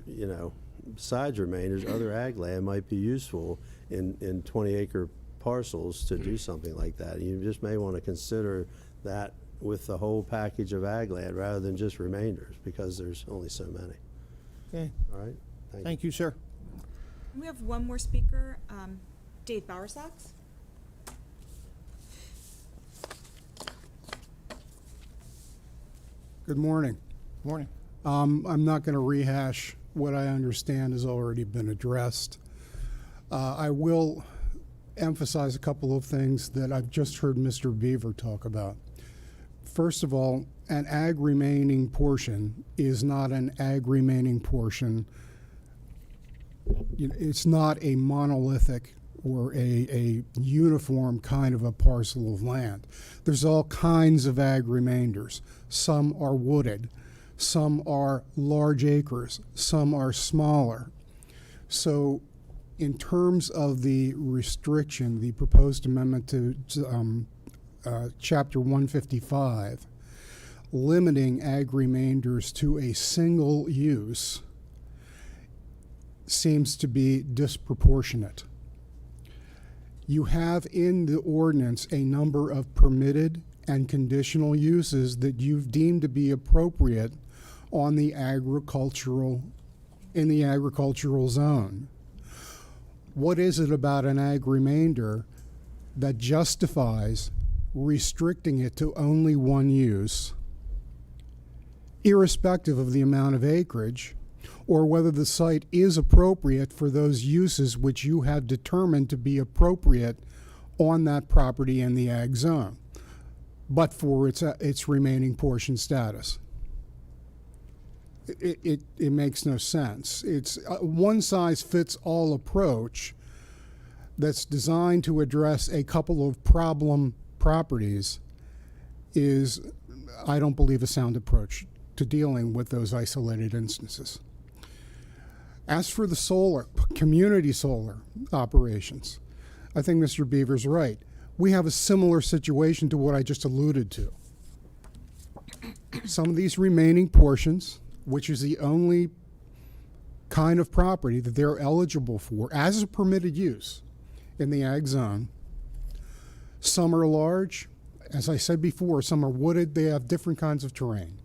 besides remainders, other ag land might be useful in 20-acre parcels to do something like that. You just may want to consider that with the whole package of ag land rather than just remainders, because there's only so many. Okay, All right? thank you, sir. We have one more speaker, Dave Bowersox. Good morning. Morning. I'm not going to rehash what I understand has already been addressed. I will emphasize a couple of things that I've just heard Mr. Beaver talk about. First of all, an ag remaining portion is not an ag remaining portion. It's not a monolithic or a uniform kind of a parcel of land. There's all kinds of ag remainders. Some are wooded, some are large acres, some are smaller. So in terms of the restriction, the proposed amendment to Chapter 155, limiting ag remainders to a single use seems to be disproportionate. You have in the ordinance a number of permitted and conditional uses that you've deemed to be appropriate on the in the agricultural zone. What is it about an ag remainder that justifies restricting it to only one use, irrespective of the amount of acreage, or whether the site is appropriate for those uses which you have determined to be appropriate on that property in the ag zone, but for its remaining portion status? It makes no sense. It's a one-size-fits-all approach that's designed to address a couple of problem properties is, I don't believe, a sound approach to dealing with those isolated instances. As for the solar, community solar operations, I think Mr. Beaver's right. We have a similar situation to what I just alluded to. Some of these remaining portions, which is the only kind of property that they're eligible for as a permitted use in the ag zone, some are large. As I said before, some are wooded. They have different kinds of terrain,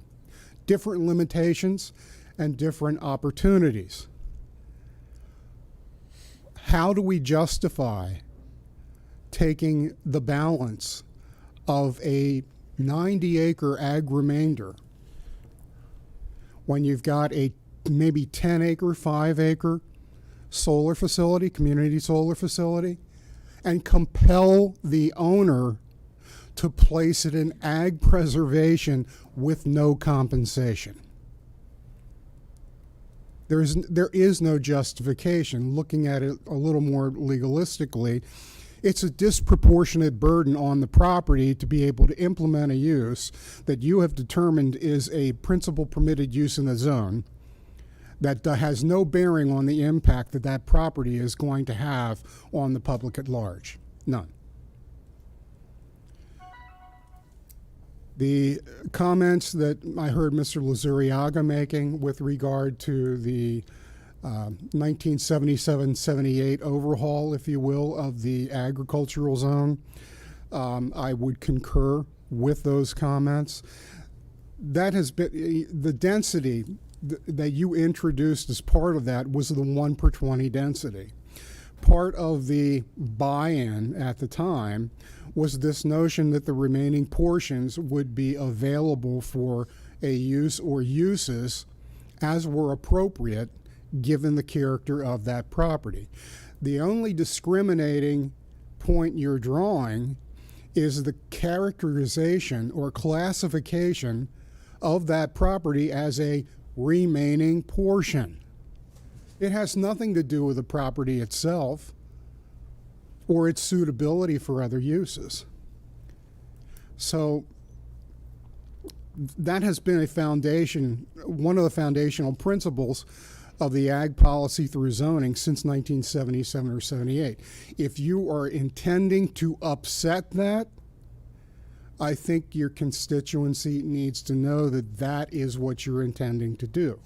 different limitations, and different opportunities. How do we justify taking the balance of a 90-acre ag remainder when you've got a maybe 10-acre, 5-acre solar facility, community solar facility, and compel the owner to place it in ag preservation with no compensation? There is no justification. Looking at it a little more legalistically, it's a disproportionate burden on the property to be able to implement a use that you have determined is a principal permitted use in the zone that has no bearing on the impact that that property is going to have on the public at large. None. The comments that I heard Mr. Luzuriaga making with regard to the 1977-78 overhaul, if you will, of the agricultural zone, I would concur with those comments. That has been the density that you introduced as part of that was the 1 per 20 density. Part of the buy-in at the time was this notion that the remaining portions would be available for a use or uses as were appropriate given the character of that property. The only discriminating point you're drawing is the characterization or classification of that property as a remaining portion. It has nothing to do with the property itself or its suitability for other uses. So that has been a foundation, one of the foundational principles of the ag policy through zoning since 1977 or 78. If you are intending to upset that, I think your constituency needs to know that that is what you're intending to do.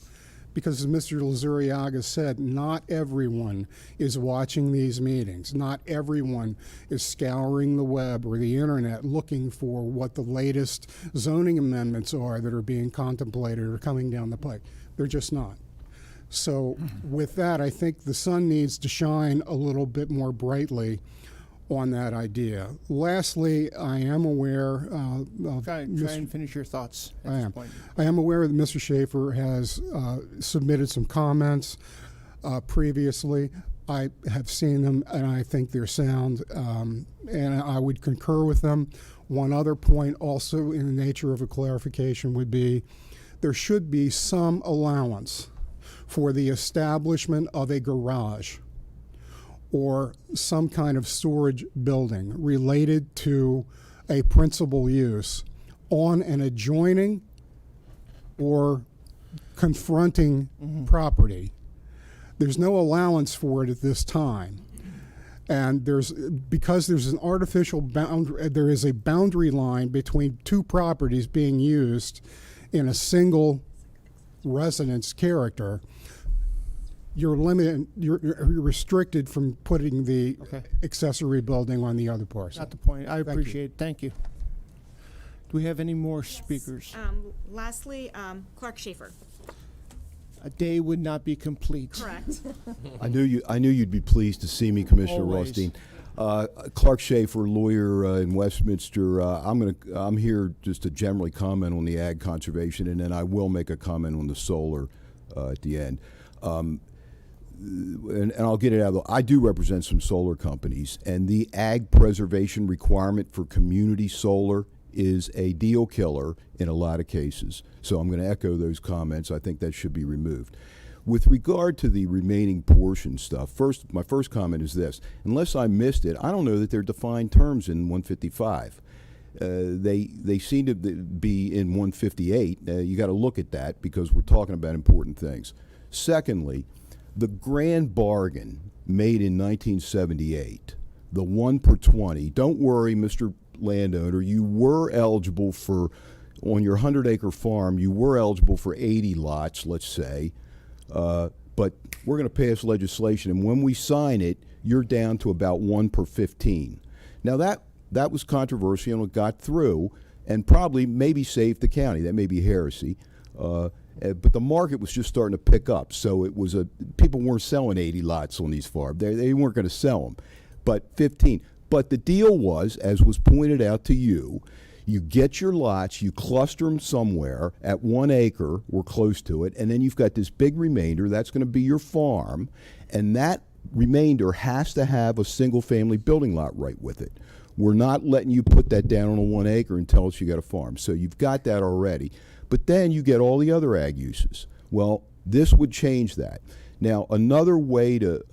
Because as Mr. Lazuriaga said, not everyone is watching these meetings. Not everyone is scouring the web or the internet looking for what the latest zoning amendments are that are being contemplated or coming down the pike. They're just not. So with that, I think the sun needs to shine a little bit more brightly on that idea. Lastly, I am aware of Try and finish your thoughts at this point. I am aware that Mr. Schaefer has submitted some comments previously. I have seen them, and I think they're sound, and I would concur with them. One other point, also in the nature of a clarification, would be there should be some allowance for the establishment of a garage or some kind of storage building related to a principal use on an adjoining or confronting property. There's no allowance for it at this time. And because there's an artificial boundary, there is a boundary line between two properties being used in a single residence character. You're limited. You're restricted from putting the accessory building on the other parcel. Not the point. I appreciate it. Thank you. Do we have any more speakers? Lastly, Clark Schaefer. A day would not be complete. Correct. I knew you'd be pleased to see me, Commissioner Always. Rothstein. Clark Schaefer, lawyer in Westminster. I'm here just to generally comment on the ag conservation, and then I will make a comment on the solar at the end. And I'll get it out of the, I do represent some solar companies, and the ag preservation requirement for community solar is a deal killer in a lot of cases. So I'm going to echo those comments. I think that should be removed. With regard to the remaining portion stuff, my first comment is this. Unless I missed it, I don't know that they're defined terms in 155. They seem to be in 158. You got to look at that because we're talking about important things. Secondly, the grand bargain made in 1978, the 1 per 20, don't worry, Mr. Landowner, you were eligible for, on your 100-acre farm, you were eligible for 80 lots, let's say, but we're going to pass legislation, and when we sign it, you're down to about 1 per 15. Now, that was controversial, and it got through, and probably maybe saved the county. That may be heresy. But the market was just starting to pick up, so it was people weren't selling 80 lots on these farms. They weren't going to sell them, but 15. But the deal was, as was pointed out to you, you get your lots, you cluster them somewhere at 1 acre or close to it, and then you've got this big remainder. That's going to be your farm, and that remainder has to have a single-family building lot right with it. We're not letting you put that down on a 1 acre and tell us you got a farm. So you've got that already. But then you get all the other ag uses. Well, this would change that. Now, another way to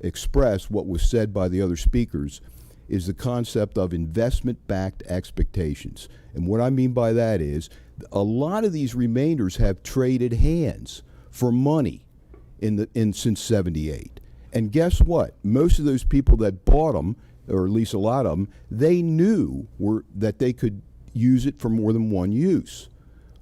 express what was said by the other speakers is the concept of investment-backed expectations. And what I mean by that is a lot of these remainders have traded hands for money since 78. And guess what? Most of those people that bought them, or at least a lot of them, they knew that they could use it for more than one use.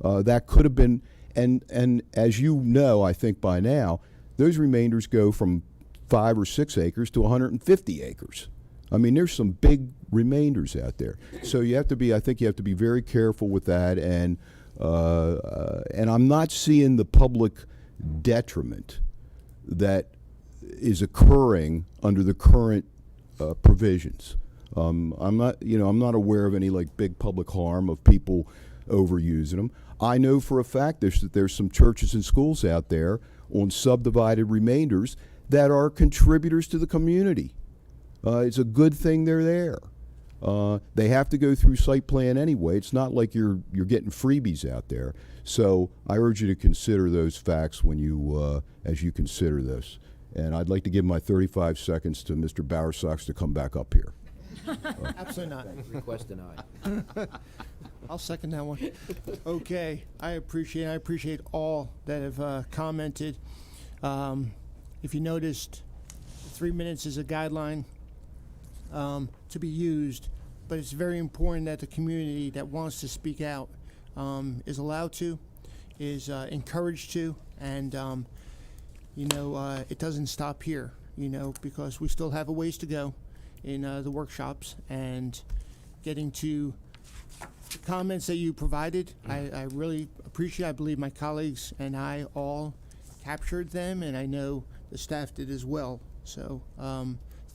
That could have been, and as you know, I think by now, those remainders go from 5 or 6 acres to 150 acres. I mean, there's some big remainders out there. So I think you have to be very careful with that, and I'm not seeing the public detriment that is occurring under the current provisions. I'm not aware of any big public harm of people overusing them. I know for a fact there's some churches and schools out there on subdivided remainders that are contributors to the community. It's a good thing they're there. They have to go through site plan anyway. It's not like you're getting freebies out there. So I urge you to consider those facts when as you consider this. And I'd like to give my 35 seconds to Mr. Bowersox to come back up here. Absolutely not. Request denied. I'll second that one. Okay, I appreciate all that have commented. If you noticed, 3 minutes is a guideline to be used, but it's very important that the community that wants to speak out is allowed to, is encouraged to, and it doesn't stop here, because we still have a ways to go in the workshops and getting to the comments that you provided. I really appreciate. I believe my colleagues and I all captured them, and I know the staff did as well. So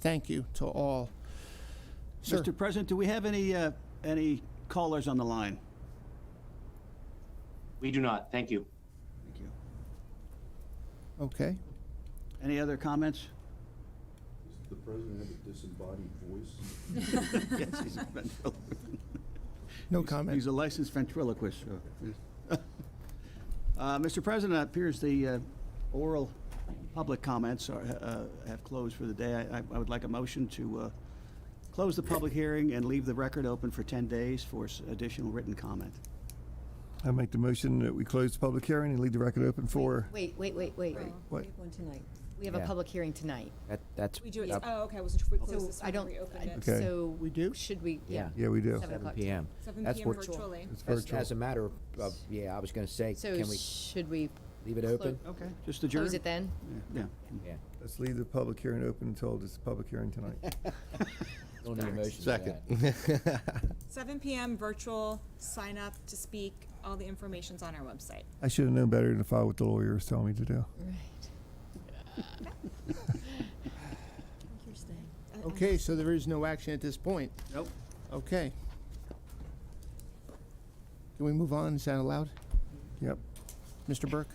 thank you to all. Sir. Mr. President, do we have any callers on the line? We do not. Thank you. Thank you. Okay. Any other comments? Does the president have a disembodied voice? Yes, he's a ventriloquist. No comment. He's a licensed ventriloquist. Mr. President, it appears the oral public comments have closed for the day. I would like a motion to close the public hearing and leave the record open for 10 days for additional written comment. I make the motion that we close the public hearing and leave the record open for. Wait. What? We have one tonight. We have Yeah. a public hearing tonight. That's We do it, up oh, okay, I wasn't sure if we closed So this I one or don't, reopened it. Okay. so. We do? Should we? Yeah. Yeah, we do. 7 o'clock. PM. 7 That's PM what- virtually. It's As, virtual. as a matter of, I was going to say, So can we should we leave it open? Okay, just adjourn? close it then? Yeah. Yeah. Let's leave the public hearing open until this public hearing tonight. Don't need a motion for Second. that. 7 PM virtual, sign up to speak, all the information's on our website. I should have known better than to follow what the lawyer was telling me to do. Right. Interesting. Okay, so there is no action at this point. Nope. Okay. Can we move on? Is that allowed? Yep. Mr. Burke?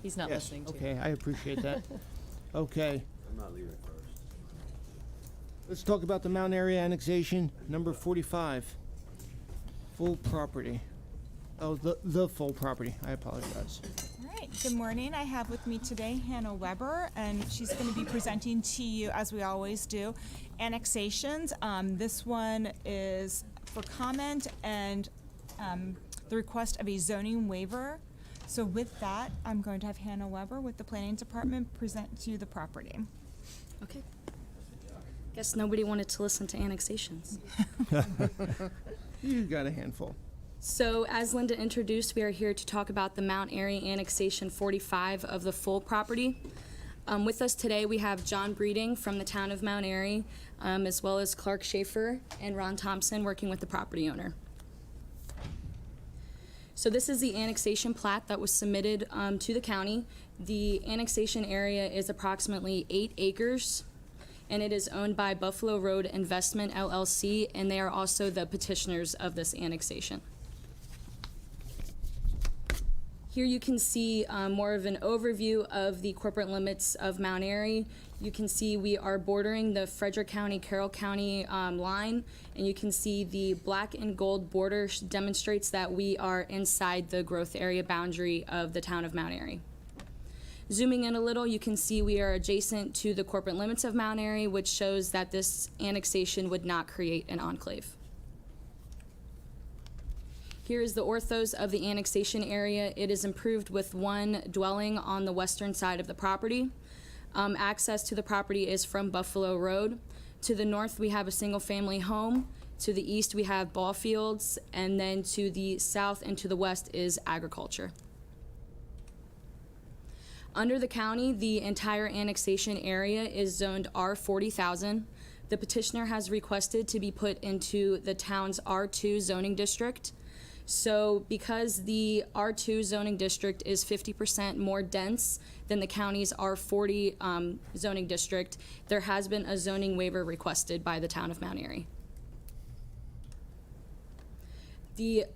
He's not Yes. listening to. Okay, I appreciate that. Okay, I'm not leaving first. let's talk about the Mount Airy annexation, number 45. Full property. Oh, the full property. I apologize. All right, good morning. I have with me today Hannah Weber, and she's going to be presenting to you, as we always do, annexations. This one is for comment and the request of a zoning waiver. So with that, I'm going to have Hannah Weber with the Planning Department present to you the property. Okay. Guess nobody wanted to listen to annexations. You got a handful. So, as Linda introduced, we are here to talk about the Mount Airy Annexation 45 of the full property. With us today, we have John Breeding from the town of Mount Airy, as well as Clark Schaefer and Ron Thompson working with the property owner. So this is the annexation plat that was submitted to the county. The annexation area is approximately 8 acres, and it is owned by Buffalo Road Investment LLC, and they are also the petitioners of this annexation. Here you can see more of an overview of the corporate limits of Mount Airy. You can see we are bordering the Frederick County, Carroll County line, and you can see the black and gold border demonstrates that we are inside the growth area boundary of the town of Mount Airy. Zooming in a little, you can see we are adjacent to the corporate limits of Mount Airy, which shows that this annexation would not create an enclave. Here is the orthos of the annexation area. It is improved with one dwelling on the western side of the property. Access to the property is from Buffalo Road. To the north, we have a single-family home. To the east, we have ball fields. And then to the south and to the west is agriculture. Under the county, the entire annexation area is zoned R40,000. The petitioner has requested to be put into the town's R2 zoning district. So because the R2 zoning district is 50% more dense than the county's R40 zoning district, there has been a zoning waiver requested by the town of Mount Airy. The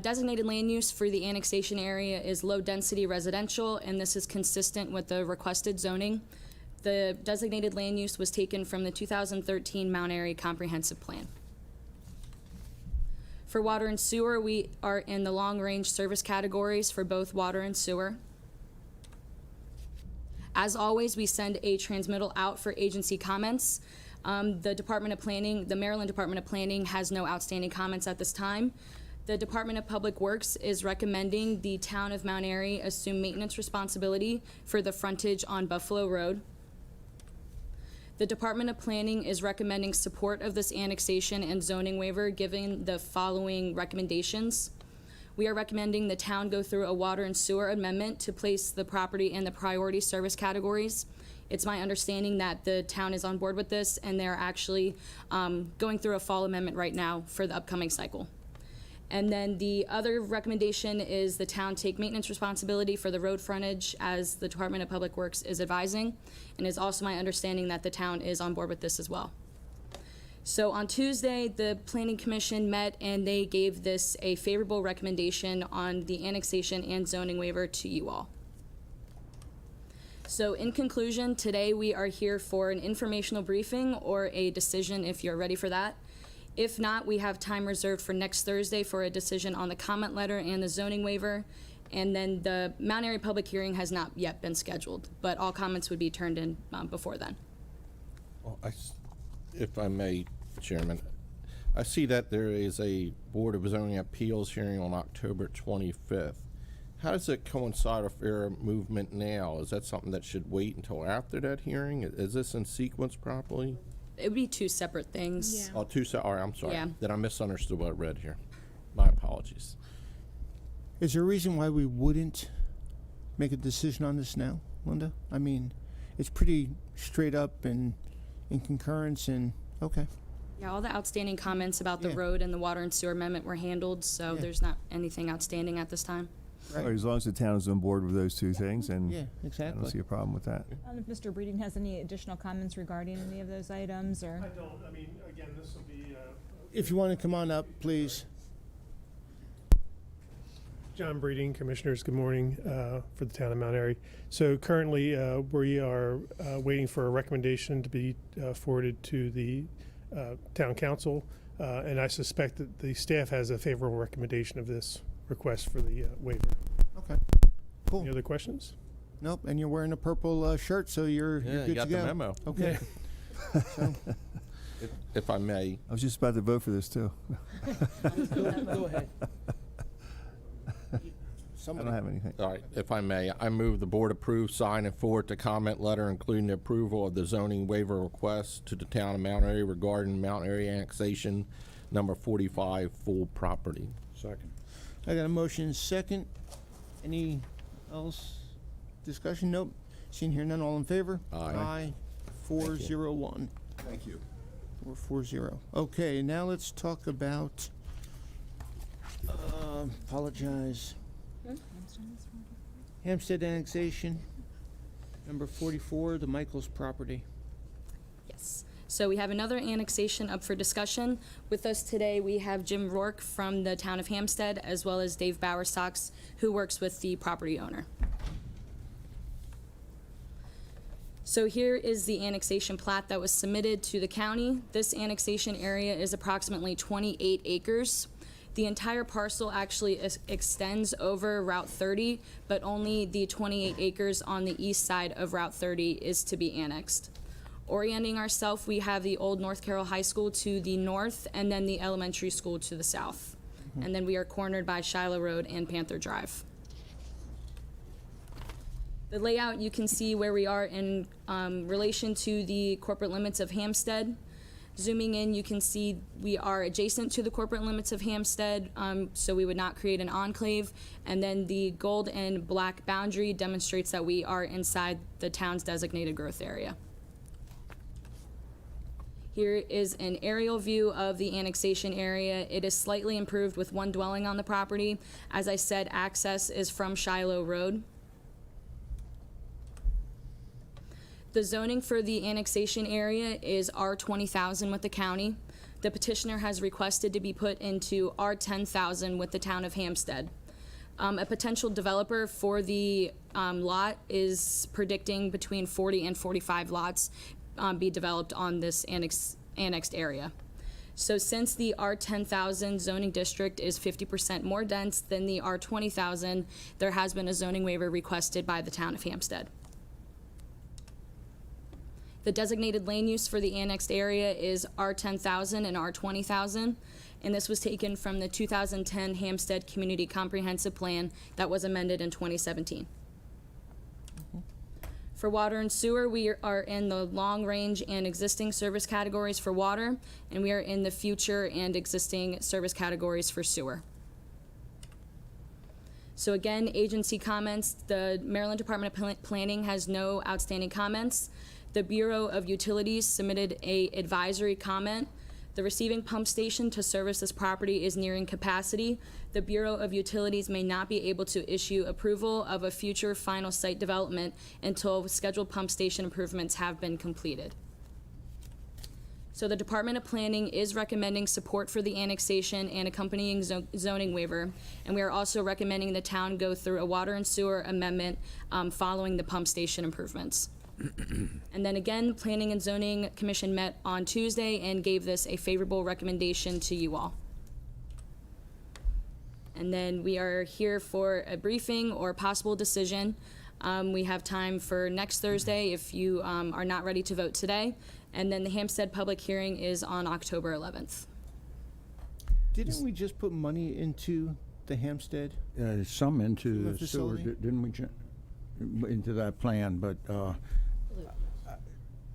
designated land use for the annexation area is low-density residential, and this is consistent with the requested zoning. The designated land use was taken from the 2013 Mount Airy Comprehensive Plan. For water and sewer, we are in the long-range service categories for both water and sewer. As always, we send a transmittal out for agency comments. The Department of Planning, the Maryland Department of Planning, has no outstanding comments at this time. The Department of Public Works is recommending the town of Mount Airy assume maintenance responsibility for the frontage on Buffalo Road. The Department of Planning is recommending support of this annexation and zoning waiver, given the following recommendations. We are recommending the town go through a water and sewer amendment to place the property in the priority service categories. It's my understanding that the town is on board with this, and they're actually going through a fall amendment right now for the upcoming cycle. And then the other recommendation is the town take maintenance responsibility for the road frontage, as the Department of Public Works is advising, and it's also my understanding that the town is on board with this as well. So on Tuesday, the Planning Commission met and they gave this a favorable recommendation on the annexation and zoning waiver to you all. So in conclusion, today we are here for an informational briefing or a decision if you're ready for that. If not, we have time reserved for next Thursday for a decision on the comment letter and the zoning waiver. And then the Mount Airy public hearing has not yet been scheduled, but all comments would be turned in before then. Well, if I may, Chairman, I see that there is a Board of Zoning Appeals hearing on October 25th. How does it coincide with their movement now? Is that something that should wait until after that hearing? Is this in sequence properly? It would be two separate things. Oh, all right, I'm sorry. Yeah. Then I misunderstood what I read here. My apologies. Is there a reason why we wouldn't make a decision on this now, Linda? I mean, it's pretty straight up and in concurrence and, okay. Yeah, all the outstanding comments about the Yeah. road and the water and sewer amendment were handled, so Yeah. there's not anything outstanding at this time. Right. As long as the town is on board with those two things, and Yeah, I don't exactly. see a problem with that. I don't know if Mr. Breeding has any additional comments regarding any of those items, or? I don't, I mean, again, this will be, If you want to come on up, please. John Breeding, Commissioners, good morning, for the town of Mount Airy. So currently, we are waiting for a recommendation to be forwarded to the town council, and I suspect that the staff has a favorable recommendation of this request for the waiver. Okay, cool. Any other questions? Nope, and you're wearing a purple shirt, so you're Yeah, good you got to go. the memo. Okay. So, If I may. I was just about to vote for this, too. go ahead. I don't have anything. All right, if I may, I move the board approve, sign, and forward the comment letter, including the approval of the zoning waiver request to the town of Mount Airy regarding Mount Airy annexation number 45 full property. Second. I got a motion second. Any else discussion? Nope. Seeing here none, all in favor? Aye. 401. Thank you. 440. Okay, now let's talk about, apologize. Hampstead annexation, number 44, the Michaels property. Yes. So we have another annexation up for discussion. With us today, we have Jim Rourke from the town of Hampstead, as well as Dave Bowerstocks, who works with the property owner. So here is the annexation plat that was submitted to the county. This annexation area is approximately 28 acres. The entire parcel actually extends over Route 30, but only the 28 acres on the east side of Route 30 is to be annexed. Orienting ourselves, we have the old North Carroll High School to the north, and then the elementary school to the south. And then we are cornered by Shiloh Road and Panther Drive. The layout, you can see where we are in relation to the corporate limits of Hampstead. Zooming in, you can see we are adjacent to the corporate limits of Hampstead, so we would not create an enclave. And then the gold and black boundary demonstrates that we are inside the town's designated growth area. Here is an aerial view of the annexation area. It is slightly improved with one dwelling on the property. As I said, access is from Shiloh Road. The zoning for the annexation area is R20,000 with the county. The petitioner has requested to be put into R10,000 with the town of Hampstead. A potential developer for the lot is predicting between 40 and 45 lots be developed on this annexed area. So since the R10,000 zoning district is 50% more dense than the R20,000, there has been a zoning waiver requested by the town of Hampstead. The designated land use for the annexed area is R10,000 and R20,000. and this was taken from the 2010 Hampstead Community Comprehensive Plan that was amended in 2017. For water and sewer, we are in the long range and existing service categories for water, and we are in the future and existing service categories for sewer. So again, agency comments, the Maryland Department of Planning has no outstanding comments. The Bureau of Utilities submitted a advisory comment. The receiving pump station to service this property is nearing capacity. The Bureau of Utilities may not be able to issue approval of a future final site development until scheduled pump station improvements have been completed. So the Department of Planning is recommending support for the annexation and accompanying zoning waiver, and we are also recommending the town go through a water and sewer amendment following the pump station improvements. And then again, Planning and Zoning Commission met on Tuesday and gave this a favorable recommendation to you all. And then we are here for a briefing or possible decision. We have time for next Thursday if you are not ready to vote today. And then the Hampstead public hearing is on October 11th. Didn't we just put money into the Hampstead? Some into Sewer the sewer, facility? didn't we, into that plan, but, I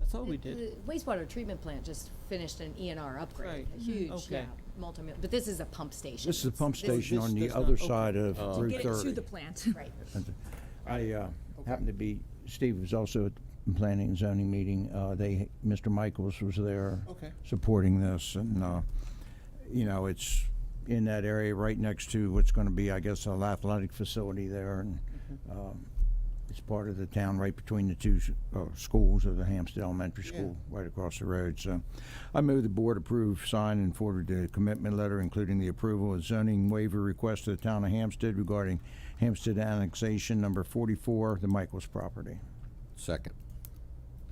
thought we did. The wastewater treatment plant just finished an ENR upgrade, Right. a huge, Okay. yeah, multi-million, but this is a pump station. this is a pump station on the does not- other okay. side of Route Get it to 30. the plant. Right. I happened to be, Steve was also at the planning and zoning meeting. Mr. Michaels was there Okay. supporting this, and, you know, it's in that area right next to what's going to be, I guess, an athletic facility there, and it's part of the town right between the two schools of the Hampstead Elementary School, right across the road. So I move the board approve, sign, and forward the commitment letter, including the approval of zoning waiver request to the town of Hampstead regarding Hampstead annexation number 44, the Michaels property. Second.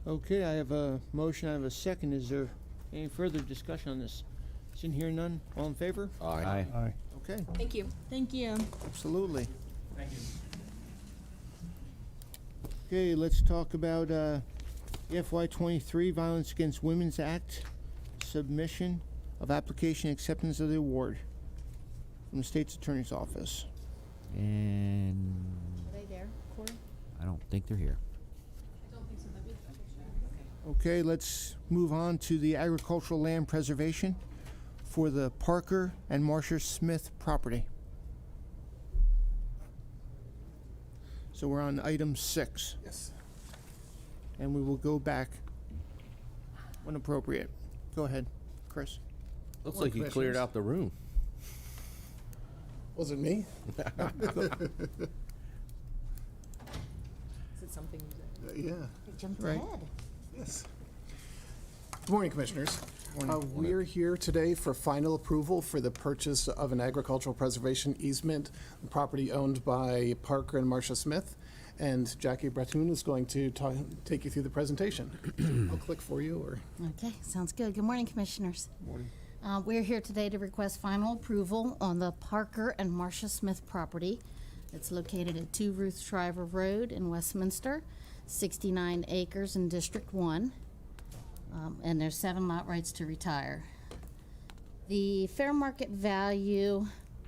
Okay, I have a motion, I have a second. Is there any further discussion on this? Seeing here none, all in favor? Aye. Aye. Okay, Thank you. Thank you. absolutely. Thank you. Okay, let's talk about the FY23 Violence Against Women's Act submission of application acceptance of the award from the State's Attorney's Office. And Are they there, Corey? I don't think they're here. Okay, let's move on to the agricultural land preservation for the Parker and Marcia Smith property. So we're on item 6. Yes. And we will go back when appropriate. Go ahead, Chris. Looks like you cleared out the room. Was it me? Is it something? Yeah. Jumped Right. ahead. Yes. Good morning, Commissioners. We're here today for final approval for the purchase of an agricultural preservation easement, property owned by Parker and Marcia Smith. And Jackie Bretoon is going to take you through the presentation. I'll click for you, or... Okay, sounds good. Good morning, Commissioners. Morning. We're here today to request final approval on the Parker and Marcia Smith property. It's located at 2 Ruth Shriver Road in Westminster, 69 acres in District 1, and there's 7 lot rights to retire. The fair market value,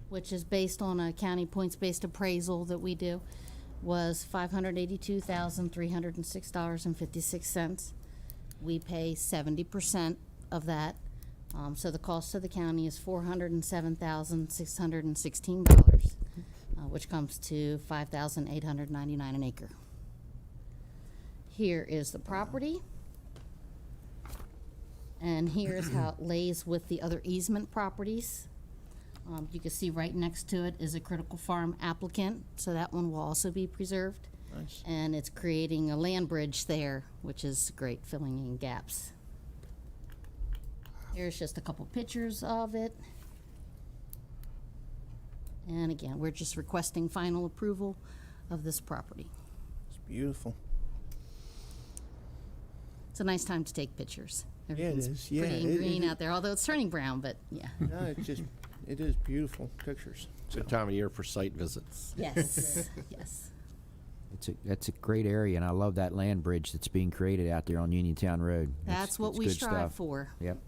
which is based on a county points-based appraisal that we do, was $582,306.56. We pay 70% of that. So the cost to the county is $407,616, which comes to $5,899 an acre. Here is the property. And here is how it lays with the other easement properties. You can see right next to it is a critical farm applicant, so that one will also be preserved. Nice. And it's creating a land bridge there, which is great, filling in gaps. Here's just a couple pictures of it. And again, we're just requesting final approval of this property. It's beautiful. It's a nice time to take pictures. Yeah, it Everything's is. Yeah, pretty and it green is. out there, although it's turning brown, but yeah. No, it's just, it is beautiful pictures. Good time of year for site visits. Yes, yes. That's a great area, and I love that land bridge that's being created out there on Uniontown Road. That's what it's we good strive stuff. for. Yep.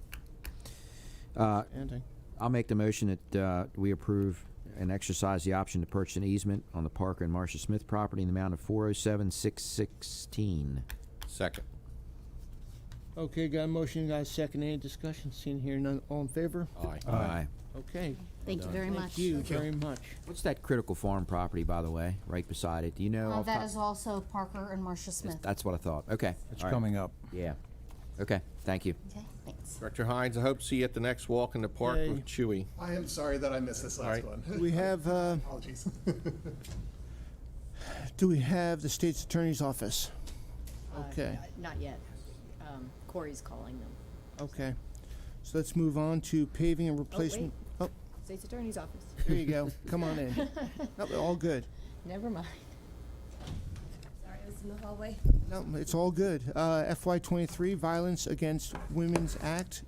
Ending. I'll make the motion that we approve and exercise the option to purchase an easement on the Parker and Marcia Smith property in the amount of $407,616. Second. Okay, got a motion, got a second. Any discussion? Seeing here none. All in favor? Aye. Aye. Okay. Thank you very much. Thank you very much. What's that Critical Farm property, by the way, right beside it? Do you know? off That top- is also Parker and Marcia Smith. That's what I thought. Okay. It's all right. coming up. Yeah. Okay. Thank you. Okay, thanks. Director Hines, I hope to see you at the next walk in the park Yay. with Chewy. I am sorry that I missed this last right. one. Do we have, Apologies. do we have the state's attorney's office? Okay, Not yet. Corey's calling them. okay. So let's move on to paving and replacement. Oh, State's Attorney's Office. there you go. Come on in. Oh, all good. Never mind. Sorry, I was in the hallway. No, it's all good. FY23 Violence Against Women's Act.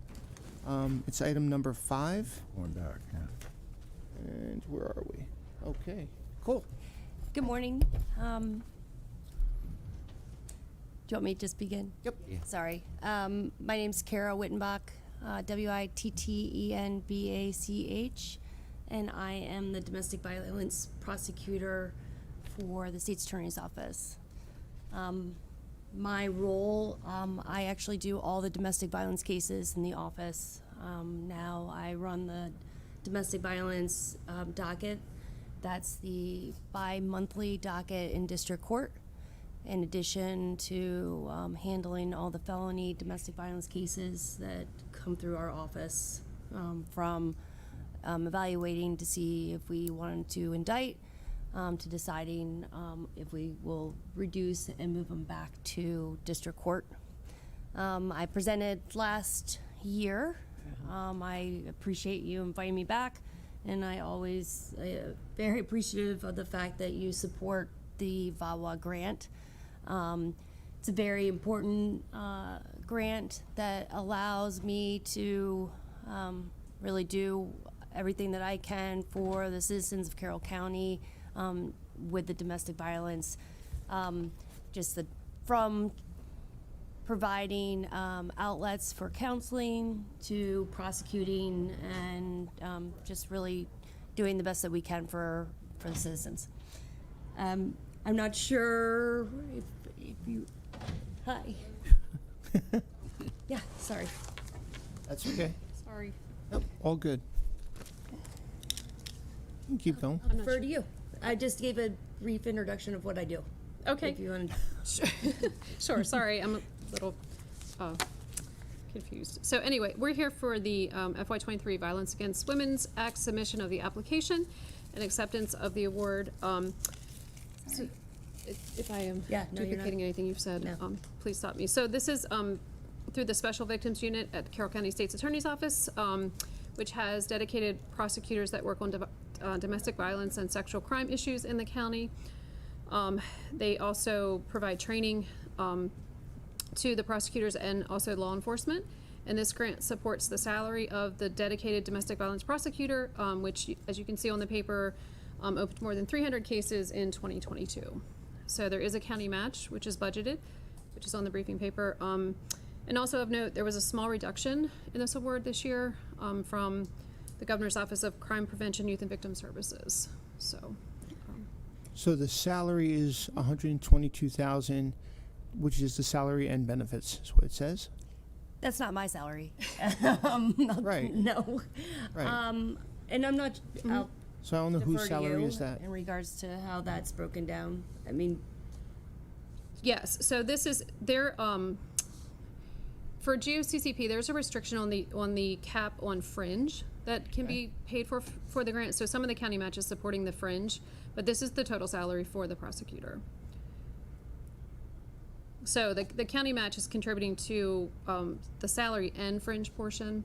It's item number 5. Going back, yeah. And where are we? Okay, cool. Good morning. Do you want me to just begin? Yep. Yeah. Sorry. My name's Kara Wittenbach, Wittenbach, and I am the domestic violence prosecutor for the State's Attorney's Office. My role, I actually do all the domestic violence cases in the office. Now I run the domestic violence docket. That's the bi-monthly docket in district court, in addition to handling all the felony domestic violence cases that come through our office, from evaluating to see if we wanted to indict, to deciding if we will reduce and move them back to district court. I presented last year. I appreciate you inviting me back, and I always very appreciative of the fact that you support the VAWA grant. It's a very important grant that allows me to really do everything that I can for the citizens of Carroll County with the domestic violence. From providing outlets for counseling to prosecuting and just really doing the best that we can for the citizens. I'm not sure if you, hi. Yeah, sorry. That's okay. Sorry. Nope, all good. You can keep going. I'll defer to you. I just gave a brief introduction of what I do. Okay. If you want. Sure, sorry, I'm a little confused. So anyway, we're here for the FY23 Violence Against Women's Act submission of the application and acceptance of the award. So if I am Yeah, no, you're not. duplicating anything you've said, No. please stop me. So this is through the Special Victims Unit at the Carroll County State's Attorney's Office, which has dedicated prosecutors that work on domestic violence and sexual crime issues in the county. They also provide training to the prosecutors and also law enforcement. And this grant supports the salary of the dedicated domestic violence prosecutor, which, as you can see on the paper, opened more than 300 cases in 2022. So there is a county match, which is budgeted, which is on the briefing paper. And also of note, there was a small reduction in this award this year from the Governor's Office of Crime Prevention, Youth and Victim Services. So. So the salary is $122,000, which is the salary and benefits, is what it says? That's not my salary. Right. No. Right. And I'm not, I'll So I don't know whose defer to salary you is that. in regards to how that's broken down. I mean, Yes, so this is, there, for GOCCP, there's a restriction on the cap on fringe that can be paid for the grant. So some of the county matches supporting the fringe, but this is the total salary for the prosecutor. So the county match is contributing to the salary and fringe portion,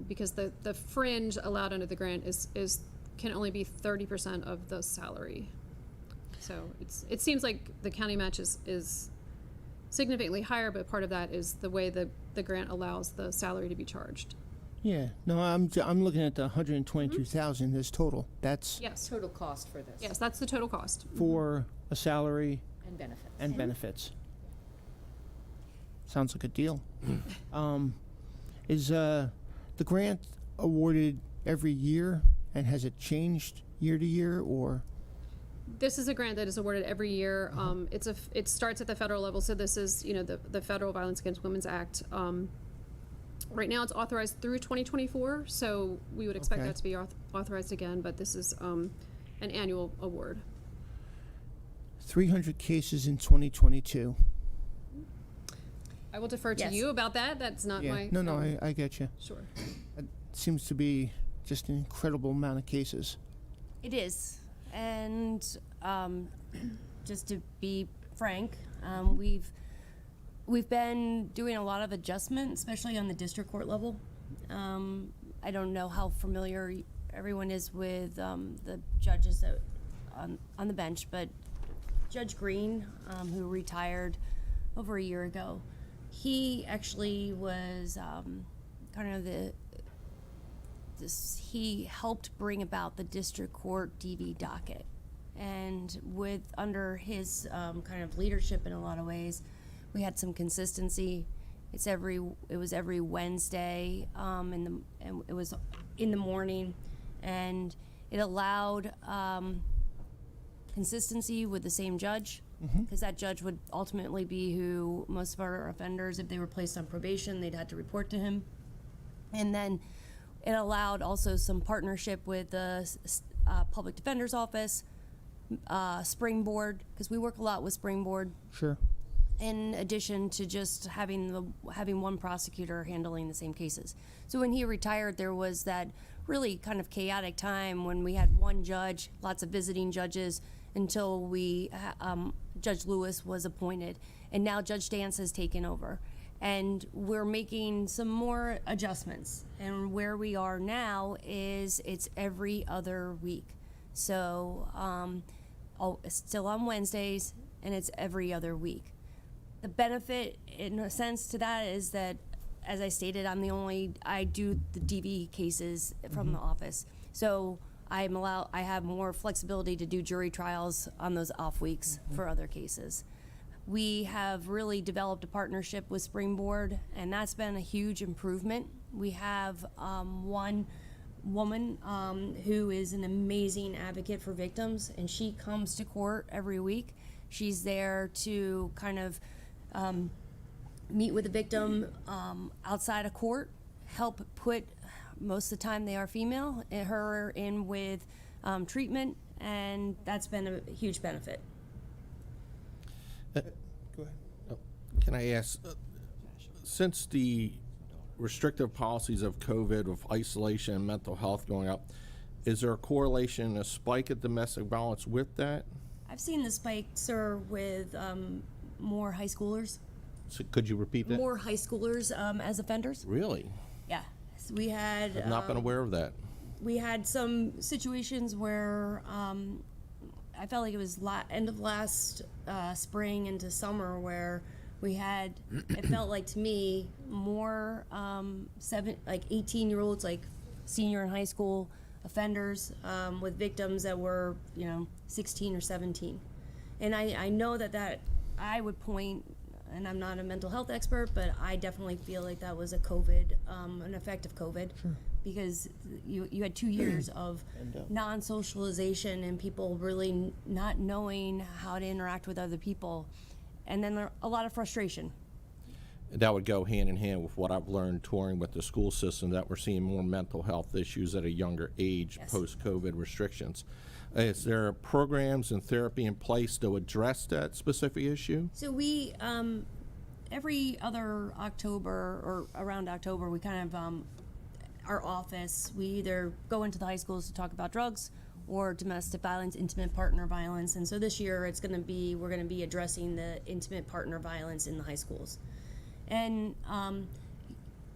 because the fringe allowed under the grant can only be 30% of the salary. So it seems like the county match is significantly higher, but part of that is the way the grant allows the salary to be charged. Yeah, no, I'm looking at the 122,000 as total. That's Yes. Total cost for this. Yes, that's the total cost. for a salary And benefits. and benefits. Sounds like a deal. Is the grant awarded every year, and has it changed year to year, or? This is a grant that is awarded every year. It starts at the federal level, so this is, the Federal Violence Against Women's Act. Right now, it's authorized through 2024, so we would expect Okay. that to be authorized again, but this is an annual award. 300 cases in 2022. I will defer to Yes. you about that. That's not Yeah. my. No, I get you. Sure. It seems to be just an incredible amount of cases. It is, and just to be frank, we've been doing a lot of adjustment, especially on the district court level. I don't know how familiar everyone is with the judges that on the bench, but Judge Green, who retired over a year ago, he actually was kind of he helped bring about the district court DV docket, and under his kind of leadership in a lot of ways, we had some consistency. It was every Wednesday, and it was in the morning, and it allowed consistency with the same judge, because that judge would ultimately be who most of our offenders, if they were placed on probation, they'd had to report to him. And then it allowed also some partnership with the Public Defender's Office, Springboard, because we work a lot with Springboard, Sure. in addition to just having one prosecutor handling the same cases. So when he retired, there was that really kind of chaotic time when we had one judge, lots of visiting judges, until Judge Lewis was appointed, and now Judge Dance has taken over. And we're making some more adjustments, and where we are now is it's every other week. So it's still on Wednesdays, and it's every other week. The benefit, in a sense, to that is that, as I stated, I do the DV cases from the office. So I have more flexibility to do jury trials on those off weeks for other cases. We have really developed a partnership with Springboard, and that's been a huge improvement. We have one woman who is an amazing advocate for victims, and she comes to court every week. She's there to kind of meet with the victim outside of court, help put, most of the time they are female, her in with treatment, and that's been a huge benefit. Go ahead. Can I ask, since the restrictive policies of COVID, with isolation and mental health going up, is there a correlation, a spike of domestic violence with that? I've seen the spike, sir, with more high schoolers. So could you repeat that? More high schoolers as offenders. Really? Yeah. So we had. I've not been aware of that. We had some situations where I felt like it was end of last spring into summer where we had, it felt like to me, more 18-year-olds, like senior in high school offenders with victims that were 16 or 17. And I know that I would point, and I'm not a mental health expert, but I definitely feel like that was a COVID, an effect of COVID. Sure. Because you had 2 years of non-socialization and people really not knowing how to interact with other people, and then a lot of frustration. That would go hand in hand with what I've learned touring with the school system, that we're seeing more mental health issues at a younger age. Yes. Post-COVID restrictions. Is there programs and therapy in place to address that specific issue? So we, every other October or around October, we kind of, our office, we either go into the high schools to talk about drugs or domestic violence, intimate partner violence. And so this year we're going to be addressing the intimate partner violence in the high schools. And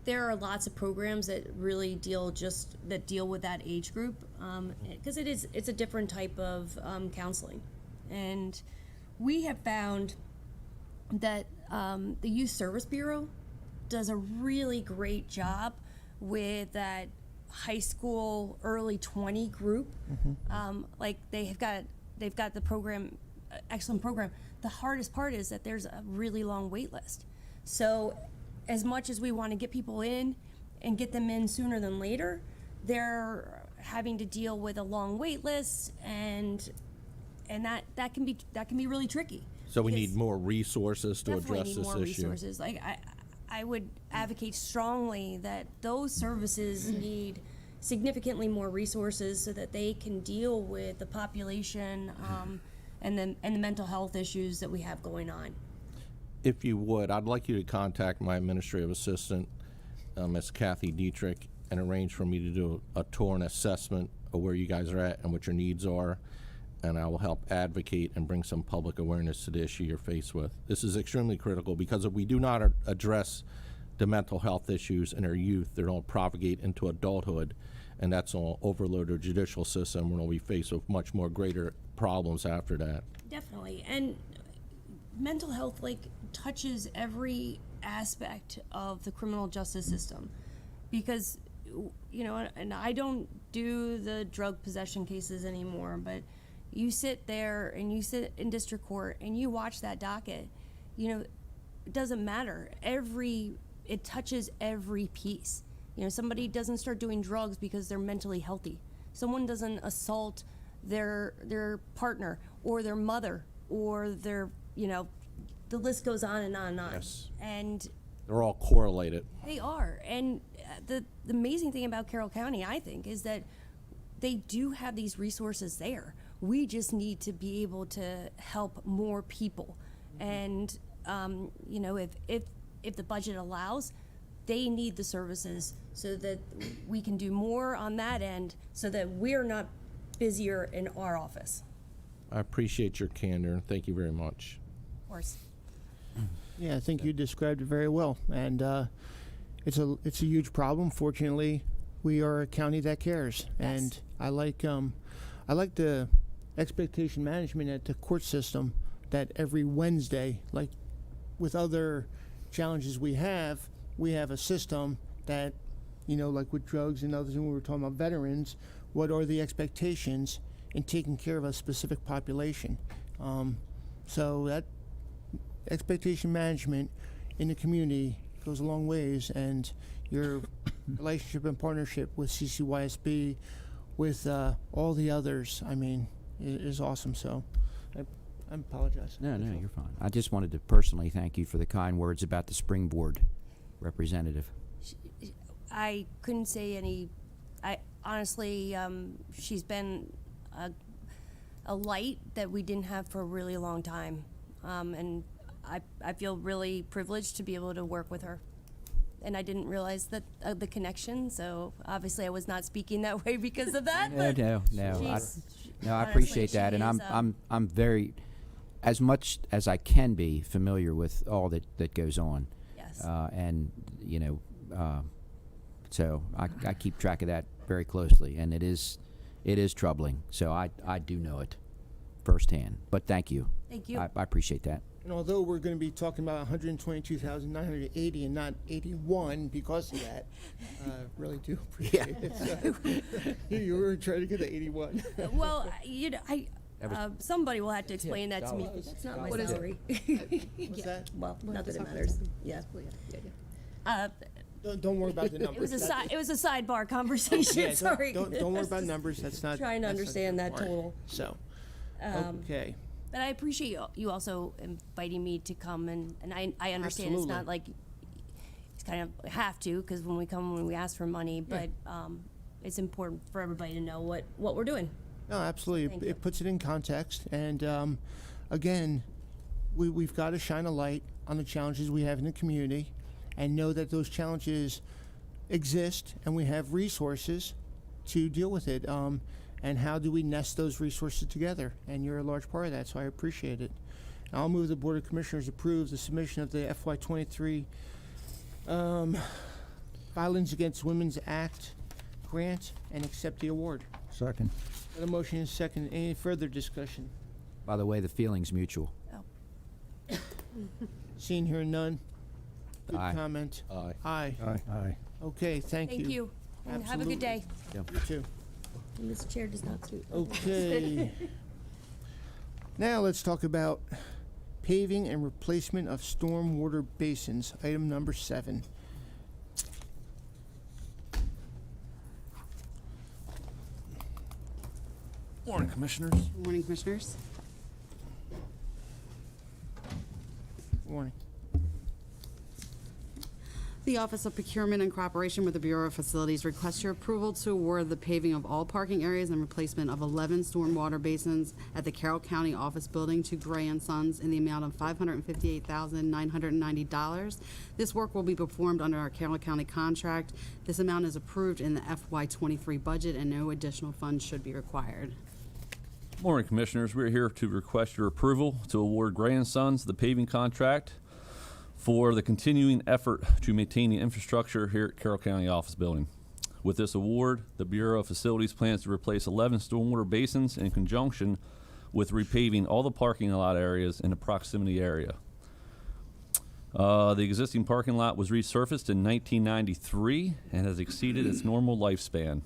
there are lots of programs that really deal with that age group, because it's a different type of counseling. And we have found that the Youth Service Bureau does a really great job with that high school early 20 group. Like they've got the program, excellent program. The hardest part is that there's a really long wait list. So as much as we want to get people in and get them in sooner than later, they're having to deal with a long wait list, and that can be really tricky. So we because need more resources to definitely address need this more issue. resources. Like I would advocate strongly that those services need significantly more resources so that they can deal with the population and the mental health issues that we have going on. If you would, I'd like you to contact my administrative assistant, Ms. Kathy Dietrich, and arrange for me to do a tour and assessment of where you guys are at and what your needs are, and I will help advocate and bring some public awareness to the issue you're faced with. This is extremely critical because if we do not address the mental health issues in our youth, they're going to propagate into adulthood, and that's going to overload our judicial system. We're going to be faced with much more greater problems after that. Definitely. And mental health touches every aspect of the criminal justice system, because and I don't do the drug possession cases anymore, but you sit there and you sit in district court and you watch that docket, it doesn't matter. It touches every piece. Somebody doesn't start doing drugs because they're mentally healthy. Someone doesn't assault their partner or their mother or their, the list goes on and on and on. Yes. And They're all correlated. they are. And the amazing thing about Carroll County, I think, is that they do have these resources there. We just need to be able to help more people. And, if the budget allows, they need the services so that we can do more on that end so that we're not busier in our office. I appreciate your candor. Thank you very much. Of course. Yeah, I think you described it very well, and it's a huge problem. Fortunately, we are a county that cares, and I like the expectation management at the court system that every Wednesday, like with other challenges we have a system that, like with drugs and others, and we were talking about veterans, what are the expectations in taking care of a specific population? So that expectation management in the community goes a long ways, and your relationship and partnership with CCYSB, with all the others, is awesome. So I apologize. No, you're fine. I just wanted to personally thank you for the kind words about the Springboard representative. I couldn't say any. I honestly, she's been a light that we didn't have for a really long time, and I feel really privileged to be able to work with her. And I didn't realize that the connection. So obviously, I was not speaking that way because of that. but No. I honestly, appreciate that, she and is, I'm very, as much as I can be, familiar with all that goes on. Yes. And so I keep track of that very closely, and it is troubling. So I do know it firsthand. But thank you. Thank you. I appreciate that. And although we're going to be talking about 122,980 and not 81 because of that, really do appreciate it. So, you were trying to get to 81. Well, somebody will have to explain that to me. That's not my What is it? salary. What's that? Well, not that it matters. Yeah. Don't worry about the numbers. It was a sidebar conversation. Yeah, Sorry. Don't worry about numbers. That's not. Trying to that's not understand that important. total. So, okay. But I appreciate you also inviting me to come, and I understand it's Absolutely. not like it's kind of have to, because when we ask for money, but it's important for everybody to know what we're doing. No, absolutely. Thank It you. puts it in context. And again, we've got to shine a light on the challenges we have in the community and know that those challenges exist and we have resources to deal with it. And how do we nest those resources together? And you're a large part of that, so I appreciate it. I'll move the Board of Commissioners approve the submission of the FY23 Violence Against Women's Act grant and accept the award. Second. Got a motion and a second. Any further discussion? By the way, the feeling's mutual. Seeing here none. Good Aye. comment. Aye. Aye. Aye. Okay, thank you. Thank you. And have a good day. You too. And this chair does not suit. Okay. Now let's talk about paving and replacement of stormwater basins, item number 7. Morning, Commissioners. Good morning, Commissioners. Morning. The Office of Procurement and Cooperation with the Bureau of Facilities requests your approval to award the paving of all parking areas and replacement of 11 stormwater basins at the Carroll County Office Building to Gray and Sons in the amount of $558,990. This work will be performed under our Carroll County contract. This amount is approved in the FY23 budget and no additional funds should be required. Morning, Commissioners. We're here to request your approval to award Gray and Sons the paving contract for the continuing effort to maintain the infrastructure here at Carroll County Office Building. With this award, the Bureau of Facilities plans to replace 11 stormwater basins in conjunction with repaving all the parking lot areas in the proximity area. The existing parking lot was resurfaced in 1993 and has exceeded its normal lifespan.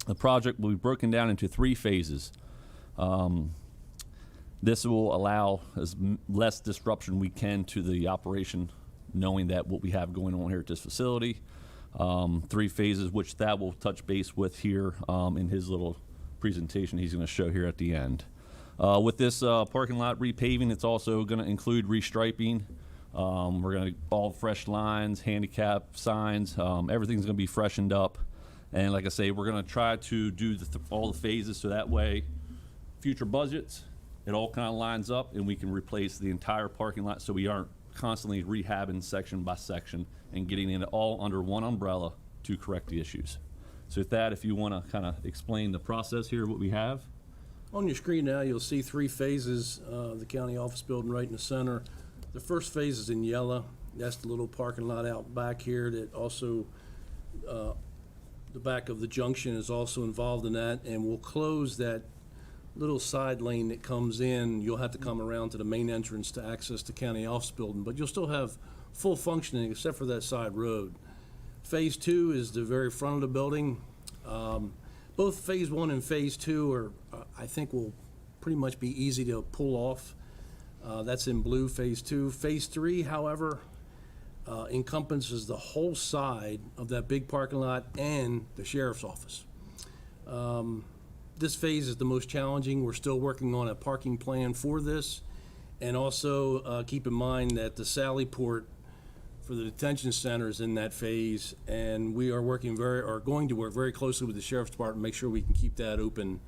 The project will be broken down into 3 phases. This will allow as less disruption we can to the operation, knowing that what we have going on here at this facility. 3 phases, which that will touch base with here in his little presentation he's going to show here at the end. With this parking lot repaving, it's also going to include restriping. We're going to all fresh lines, handicap signs, everything's going to be freshened up. And like I say, we're going to try to do all the phases so that way future budgets, it all kind of lines up and we can replace the entire parking lot so we aren't constantly rehabbing section by section and getting it all under one umbrella to correct the issues. So with that, if you want to kind of explain the process here, what we have. On your screen now, you'll see 3 phases of the county office building right in the center. The first phase is in yellow. That's the little parking lot out back here that also, the back of the junction is also involved in that, and we'll close that little side lane that comes in. You'll have to come around to the main entrance to access the county office building, but you'll still have full functioning except for that side road. Phase 2 is the very front of the building. Both Phase 1 and Phase 2 are, I think, will pretty much be easy to pull off. That's in blue, Phase 2. Phase 3, however, encompasses the whole side of that big parking lot and the sheriff's office. This phase is the most challenging. We're still working on a parking plan for this. And also keep in mind that the Sally Port for the detention center is in that phase. And we are going to work very closely with the Sheriff's Department to make sure we can keep that open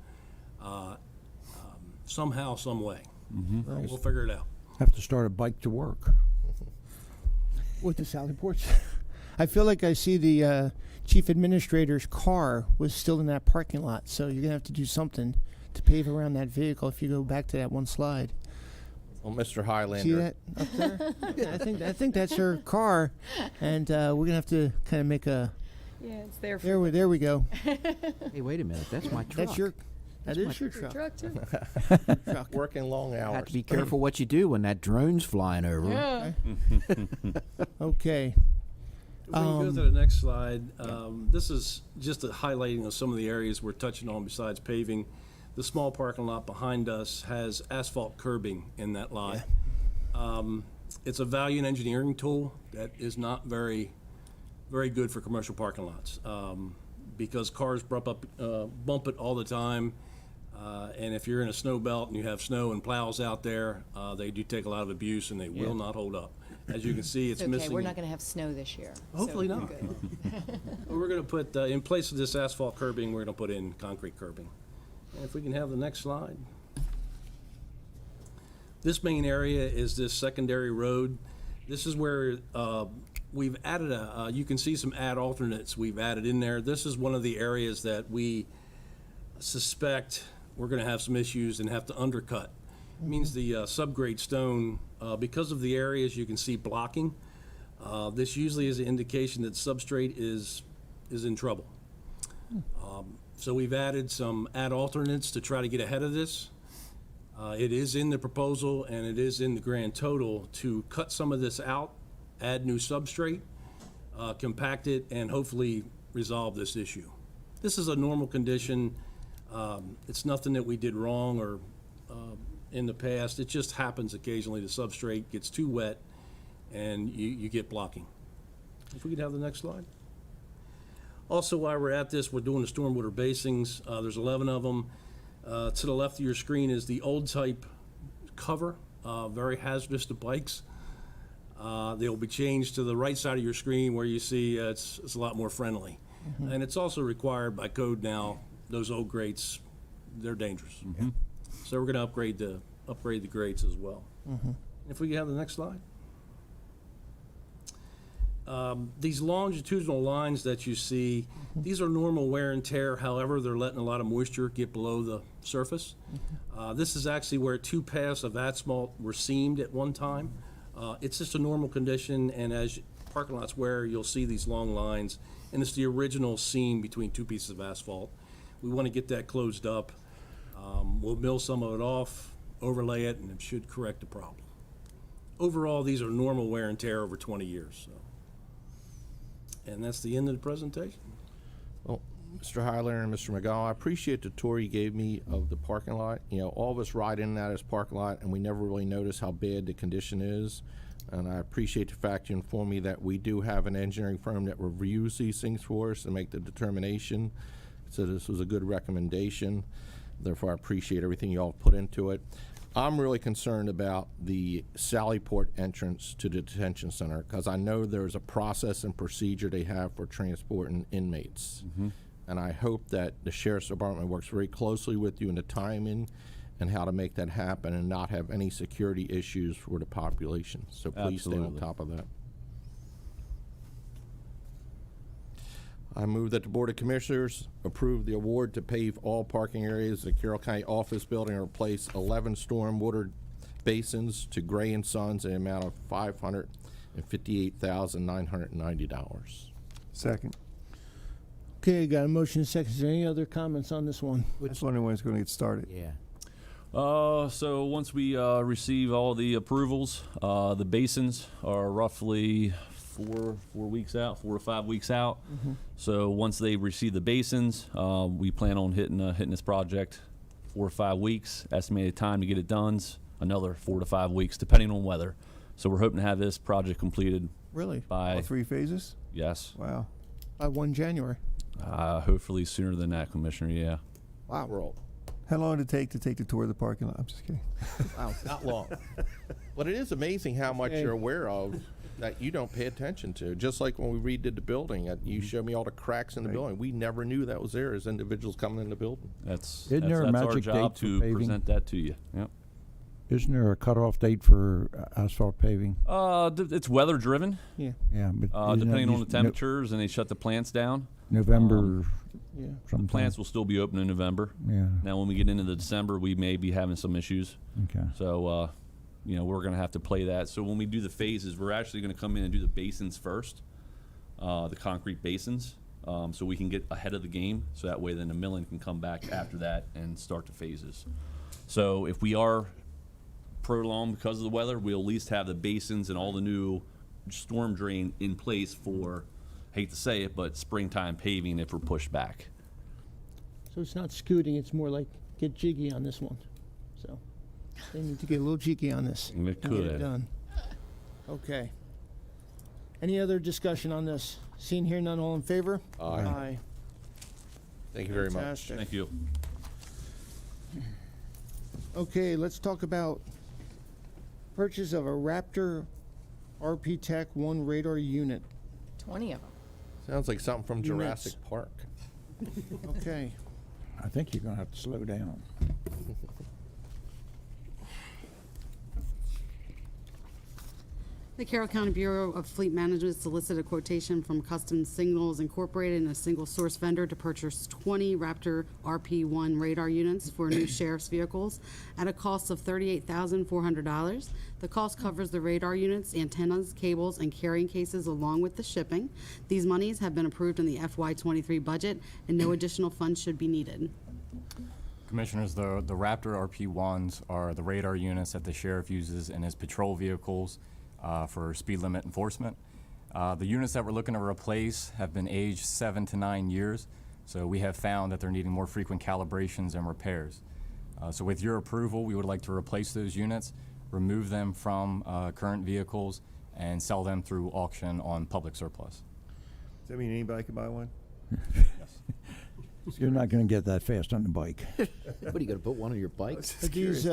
somehow, some way. Nice. We'll figure it out. Have to start a bike to work. With the Sally Ports. I feel like I see the chief administrator's car was still in that parking lot, so you're going to have to do something to pave around that vehicle if you go back to that one slide. Well, Mr. Highlander. See that up there? Yeah, I think that's her car, and we're going to have to kind of make a... Yeah, it's there. There we go. Hey, wait a minute. That's my truck. That is your truck. too. Truck. Working long hours. Have to be careful what you do when that drone's flying over. Yeah. Okay. If we can go to the next slide, this is just a highlighting of some of the areas we're touching on besides paving. The small parking lot behind us has asphalt curbing in that lot. It's a value and engineering tool that is not very good for commercial parking lots because cars bump it all the time. And if you're in a snow belt and you have snow and plows out there, they do take a lot of abuse and they will not hold up. As you can see, it's okay, missing. we're not going to have snow this year. Hopefully so not. good. We're going to put, in place of this asphalt curbing, we're going to put in concrete curbing. And if we can have the next slide. This main area is this secondary road. This is where we've added you can see some add alternates we've added in there. This is one of the areas that we suspect we're going to have some issues and have to undercut. It means the subgrade stone, because of the areas you can see blocking, this usually is an indication that substrate is in trouble. So we've added some add alternates to try to get ahead of this. It is in the proposal and it is in the grand total to cut some of this out, add new substrate, compact it, and hopefully resolve this issue. This is a normal condition. It's nothing that we did wrong or in the past. It just happens occasionally. The substrate gets too wet and you get blocking. If we could have the next slide. Also, while we're at this, we're doing the stormwater basins. There's 11 of them. To the left of your screen is the old type cover, very hazardous to bikes. They'll be changed to the right side of your screen where you see it's a lot more friendly. And it's also required by code now, those old grates, they're dangerous. So we're going to upgrade the grates as well. If we can have the next slide. These longitudinal lines that you see, these are normal wear and tear. However, they're letting a lot of moisture get below the surface. This is actually where 2 paths of asphalt were seamed at one time. It's just a normal condition, and as parking lots wear, you'll see these long lines, and it's the original seam between 2 pieces of asphalt. We want to get that closed up. We'll mill some of it off, overlay it, and it should correct the problem. Overall, these are normal wear and tear over 20 years. So. And that's the end of the presentation. Well, Mr. Highlander and Mr. McGowan, I appreciate the tour you gave me of the parking lot. You know, all of us ride in and out of this parking lot, and we never really notice how bad the condition is. And I appreciate the fact you informed me that we do have an engineering firm that reviews these things for us and make the determination. So this was a good recommendation. Therefore, I appreciate everything you all put into it. I'm really concerned about the Sallyport entrance to the detention center because I know there's a process and procedure they have for transporting inmates. And I hope that the Sheriff's Department works very closely with you in the timing and how to make that happen and not have any security issues for the population. So please stay on Absolutely. top of that. I move that the Board of Commissioners approve the award to pave all parking areas of the Carroll County Office Building and replace 11 storm water basins to Gray and Sons in the amount of $558,990. Second. Okay, got a motion and second. Is there any other comments on this one? I was wondering when it's going to get started. Yeah. So once we receive all the approvals, the basins are roughly 4 weeks out, 4 to 5 weeks out. So once they receive the basins, we plan on hitting this project 4 or 5 weeks. Estimated time to get it done, another 4 to 5 weeks, depending on weather. So we're hoping to have this project completed Really? by All 3 phases? yes, Wow. By 1 January. hopefully sooner than that, Commissioner. Yeah. Wow. Roll. How long did it take to take the tour of the parking lot? I'm just kidding. Wow. Not long. But it is amazing how much Okay. you're aware of that you don't pay attention to. Just like when we redid the building, you showed me all the cracks in the Right. building. We never knew that was there as individuals coming in the building. That's there a that's our magic job date for to paving? present that to you. Yep. Isn't there a cutoff date for asphalt paving? It's weather driven, Yeah, but isn't that depending on the us- temperatures, and they shut the plants down. November. Yeah. sometime. Plants will still be open in November. Yeah. Now, when we get into the December, we may be having some issues. Okay. So, we're going to have to play that. So when we do the phases, we're actually going to come in and do the basins first, the concrete basins, so we can get ahead of the game. So that way, then the milling can come back after that and start the phases. So if we are prolonged because of the weather, we'll at least have the basins and all the new storm drain in place for, hate to say it, but springtime paving if we're pushed back. So it's not scooting, it's more like get jiggy on this one. So they need to get a little jiggy on this. It and get could. it done. Okay. Any other discussion on this? Seeing here none, all in favor? Aye. Thank you very much. Fantastic. Thank you. Okay, let's talk about purchase of a Raptor RP Tech 1 radar unit. 20 of them. Sounds like something from Units. Jurassic Park. Okay. I think you're going to have to slow down. The Carroll County Bureau of Fleet Management solicited a quotation from Custom Signals Incorporated and a single source vendor to purchase 20 Raptor RP1 radar units for new sheriff's vehicles at a cost of $38,400. The cost covers the radar units, antennas, cables, and carrying cases along with the shipping. These monies have been approved in the FY23 budget, and no additional funds should be needed. Commissioners, the Raptor RP1s are the radar units that the sheriff uses in his patrol vehicles for speed limit enforcement. The units that we're looking to replace have been aged 7 to 9 years, so we have found that they're needing more frequent calibrations and repairs. So with your approval, we would like to replace those units, remove them from current vehicles, and sell them through auction on public surplus. Does that mean anybody can buy one? You're not going to get that fast on the bike. What, are you gonna put one on your bike? Are these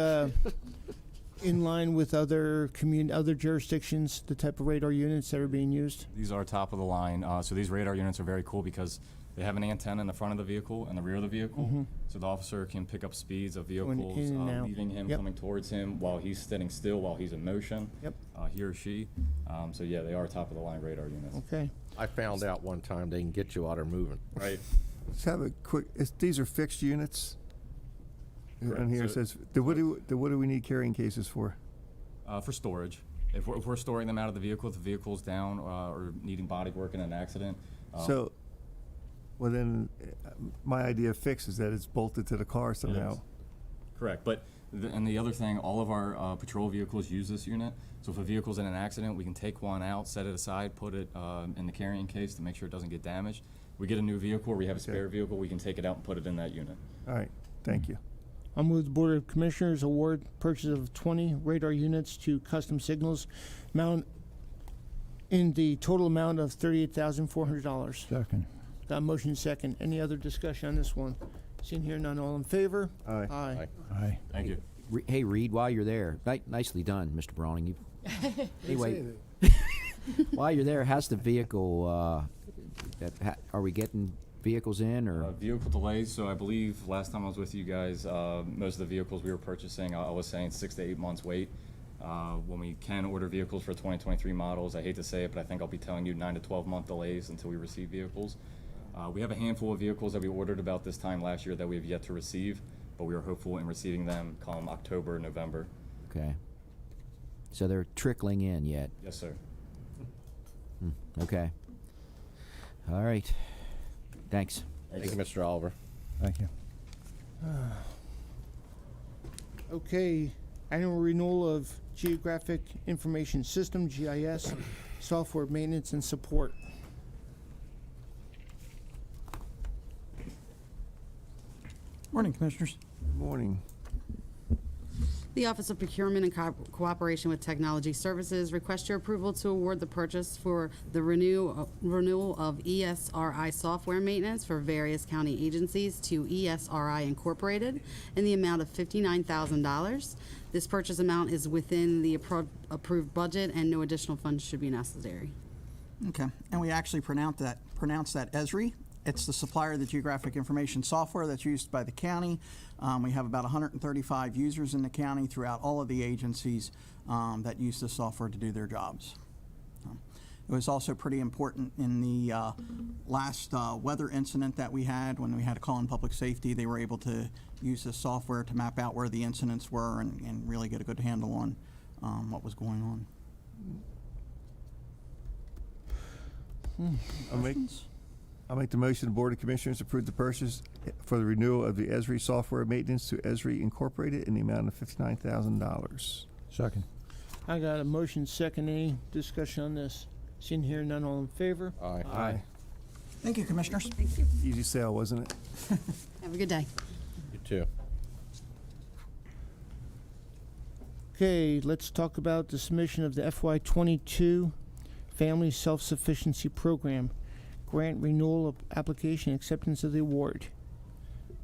in line with other other jurisdictions, the type of radar units that are being used? These are top of the line. So these radar units are very cool because they have an antenna in the front of the vehicle and the rear of the vehicle. So the officer can pick up speeds of Going vehicles in and out. leaving him, Yep. coming towards him while he's sitting still, while he's in motion. Yep. He or she. So yeah, they are top of the line radar units. Okay. I found out one time they can get you while they're moving. Right. Let's have a quick, these are fixed units? Correct. And here it So- says, what do we need carrying cases for? For storage. If we're storing them out of the vehicle, if the vehicle's down or needing body work in an accident. So, well then, my idea of fix is that it's bolted to the car somehow. Yes. Correct, but, and the other thing, all of our patrol vehicles use this unit. So if a vehicle's in an accident, we can take one out, set it aside, put it in the carrying case to make sure it doesn't get damaged. We get a new vehicle, or we have a spare vehicle, we can take it out and put it in that unit. All right, thank you. I'll move the Board of Commissioners award purchase of 20 radar units to Custom Signals mount in the total amount of $38,400. Second. Got a motion second. Any other discussion on this one? Seeing here none, all in favor? Aye. Aye. Aye. Thank you. Hey, Reed, while you're there, nicely done, Mr. Browning. Anyway, while you're there, how's the vehicle, are we getting vehicles in, or? Vehicle delays, so I believe last time I was with you guys, most of the vehicles we were purchasing, I was saying 6 to 8 months wait. When we can order vehicles for 2023 models, I hate to say it, but I think I'll be telling you 9 to 12 month delays until we receive vehicles. We have a handful of vehicles that we ordered about this time last year that we have yet to receive, but we are hopeful in receiving them come October, November. Okay. So they're trickling in yet? Yes, sir. Okay. All right. Thanks. Thank you, Mr. Oliver. Thank you. Okay, annual renewal of Geographic Information System, GIS, software maintenance and support. Morning, Commissioners. Good morning. The Office of Procurement and Cooperation with Technology Services request your approval to award the purchase for the renewal of ESRI software maintenance for various county agencies to ESRI Incorporated in the amount of $59,000. This purchase amount is within the approved budget, and no additional funds should be necessary. Okay, and we actually pronounce that Esri. It's the supplier of the geographic information software that's used by the county. We have about 135 users in the county throughout all of the agencies that use this software to do their jobs. It was also pretty important in the last weather incident that we had when we had a call in public safety. They were able to use this software to map out where the incidents were and really get a good handle on what was going on. I'll make the motion. The Board of Commissioners approve the purchase for the renewal of the Esri software maintenance to Esri Incorporated in the amount of $59,000. Second. I got a motion second. Any discussion on this? Seeing here none, all in favor? Aye. Aye. Thank you, Commissioners. Thank you. Easy sale, wasn't it? Have a good day. You too. Okay, let's talk about the submission of the FY22 Family Self-Sufficiency Program grant renewal of application, acceptance of the award.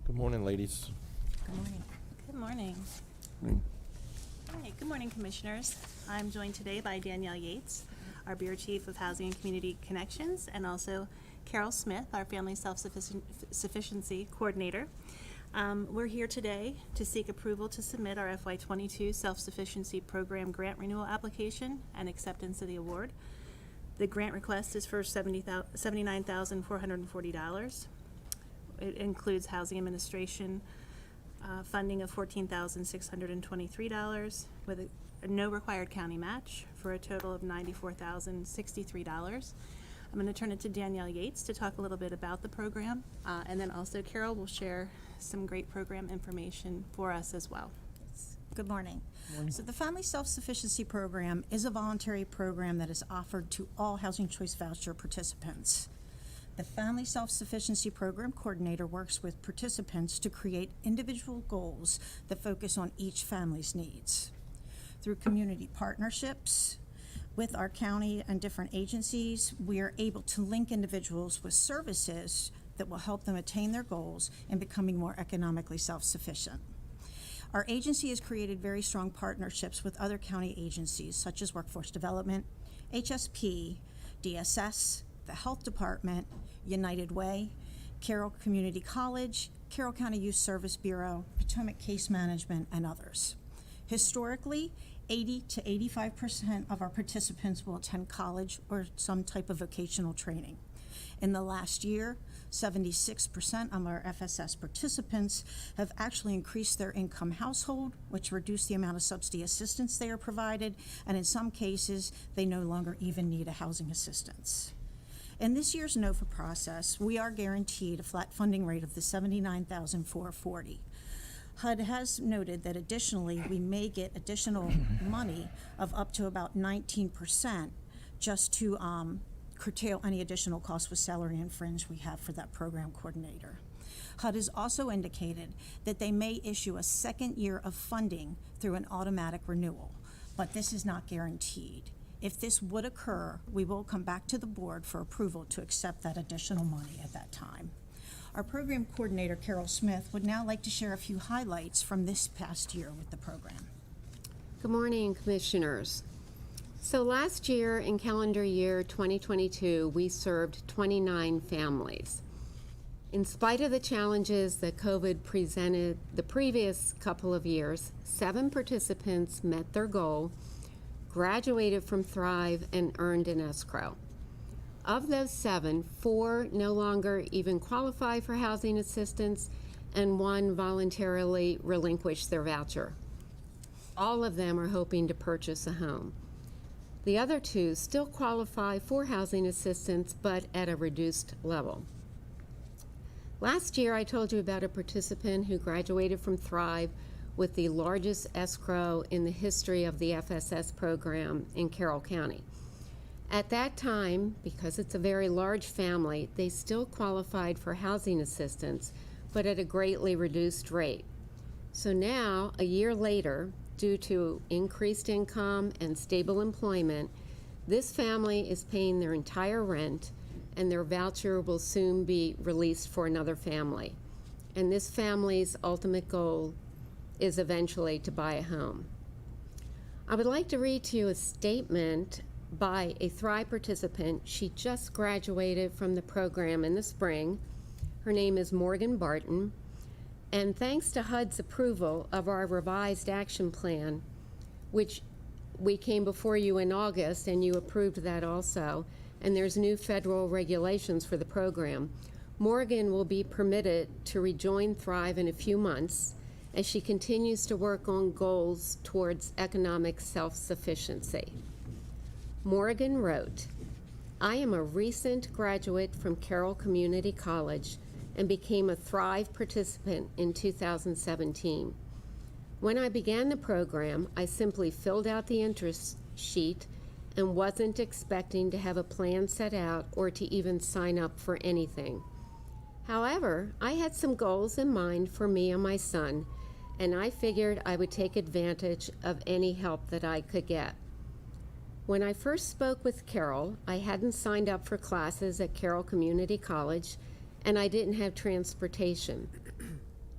Good morning, ladies. Good morning. Good morning. Morning. Hi, good morning, Commissioners. I'm joined today by Danielle Yates, our Bureau Chief of Housing and Community Connections, and also Carol Smith, our Family Self-Sufficiency Coordinator. We're here today to seek approval to submit our FY22 Self-Sufficiency Program grant renewal application and acceptance of the award. The grant request is for $79,440. It includes housing administration funding of $14,623 with a no required county match for a total of $94,063. I'm going to turn it to Danielle Yates to talk a little bit about the program, and then also Carol will share some great program information for us as well. Good morning. So the Family Self-Sufficiency Program is a voluntary program that is offered to all Housing Choice Voucher participants. The Family Self-Sufficiency Program Coordinator works with participants to create individual goals that focus on each family's needs. Through community partnerships with our county and different agencies, we are able to link individuals with services that will help them attain their goals in becoming more economically self-sufficient. Our agency has created very strong partnerships with other county agencies such as Workforce Development, HSP, DSS, the Health Department, United Way, Carroll Community College, Carroll County Youth Service Bureau, Potomac Case Management, and others. Historically, 80 to 85% of our participants will attend college or some type of vocational training. In the last year, 76% of our FSS participants have actually increased their income household, which reduced the amount of subsidy assistance they are provided, and in some cases, they no longer even need a housing assistance. In this year's NOFA process, we are guaranteed a flat funding rate of the $79,440. HUD has noted that additionally, we may get additional money of up to about 19% just to curtail any additional costs with salary and fringe we have for that program coordinator. HUD has also indicated that they may issue a second year of funding through an automatic renewal, but this is not guaranteed. If this would occur, we will come back to the board for approval to accept that additional money at that time. Our program coordinator, Carol Smith, would now like to share a few highlights from this past year with the program. Good morning, Commissioners. So last year, in calendar year 2022, we served 29 families. In spite of the challenges that COVID presented the previous couple of years, 7 participants met their goal, graduated from Thrive, and earned an escrow. Of those 7, 4 no longer even qualify for housing assistance, and 1 voluntarily relinquished their voucher. All of them are hoping to purchase a home. The other 2 still qualify for housing assistance, but at a reduced level. Last year, I told you about a participant who graduated from Thrive with the largest escrow in the history of the FSS program in Carroll County. At that time, because it's a very large family, they still qualified for housing assistance, but at a greatly reduced rate. So now, a year later, due to increased income and stable employment, this family is paying their entire rent, and their voucher will soon be released for another family. And this family's ultimate goal is eventually to buy a home. I would like to read to you a statement by a Thrive participant. She just graduated from the program in the spring. Her name is Morgan Barton. And thanks to HUD's approval of our revised action plan, which we came before you in August and you approved that also, and there's new federal regulations for the program, Morgan will be permitted to rejoin Thrive in a few months as she continues to work on goals towards economic self-sufficiency. Morgan wrote, "I am a recent graduate from Carroll Community College and became a Thrive participant in 2017. When I began the program, I simply filled out the interest sheet and wasn't expecting to have a plan set out or to even sign up for anything. However, I had some goals in mind for me and my son, and I figured I would take advantage of any help that I could get. When I first spoke with Carol, I hadn't signed up for classes at Carroll Community College, and I didn't have transportation.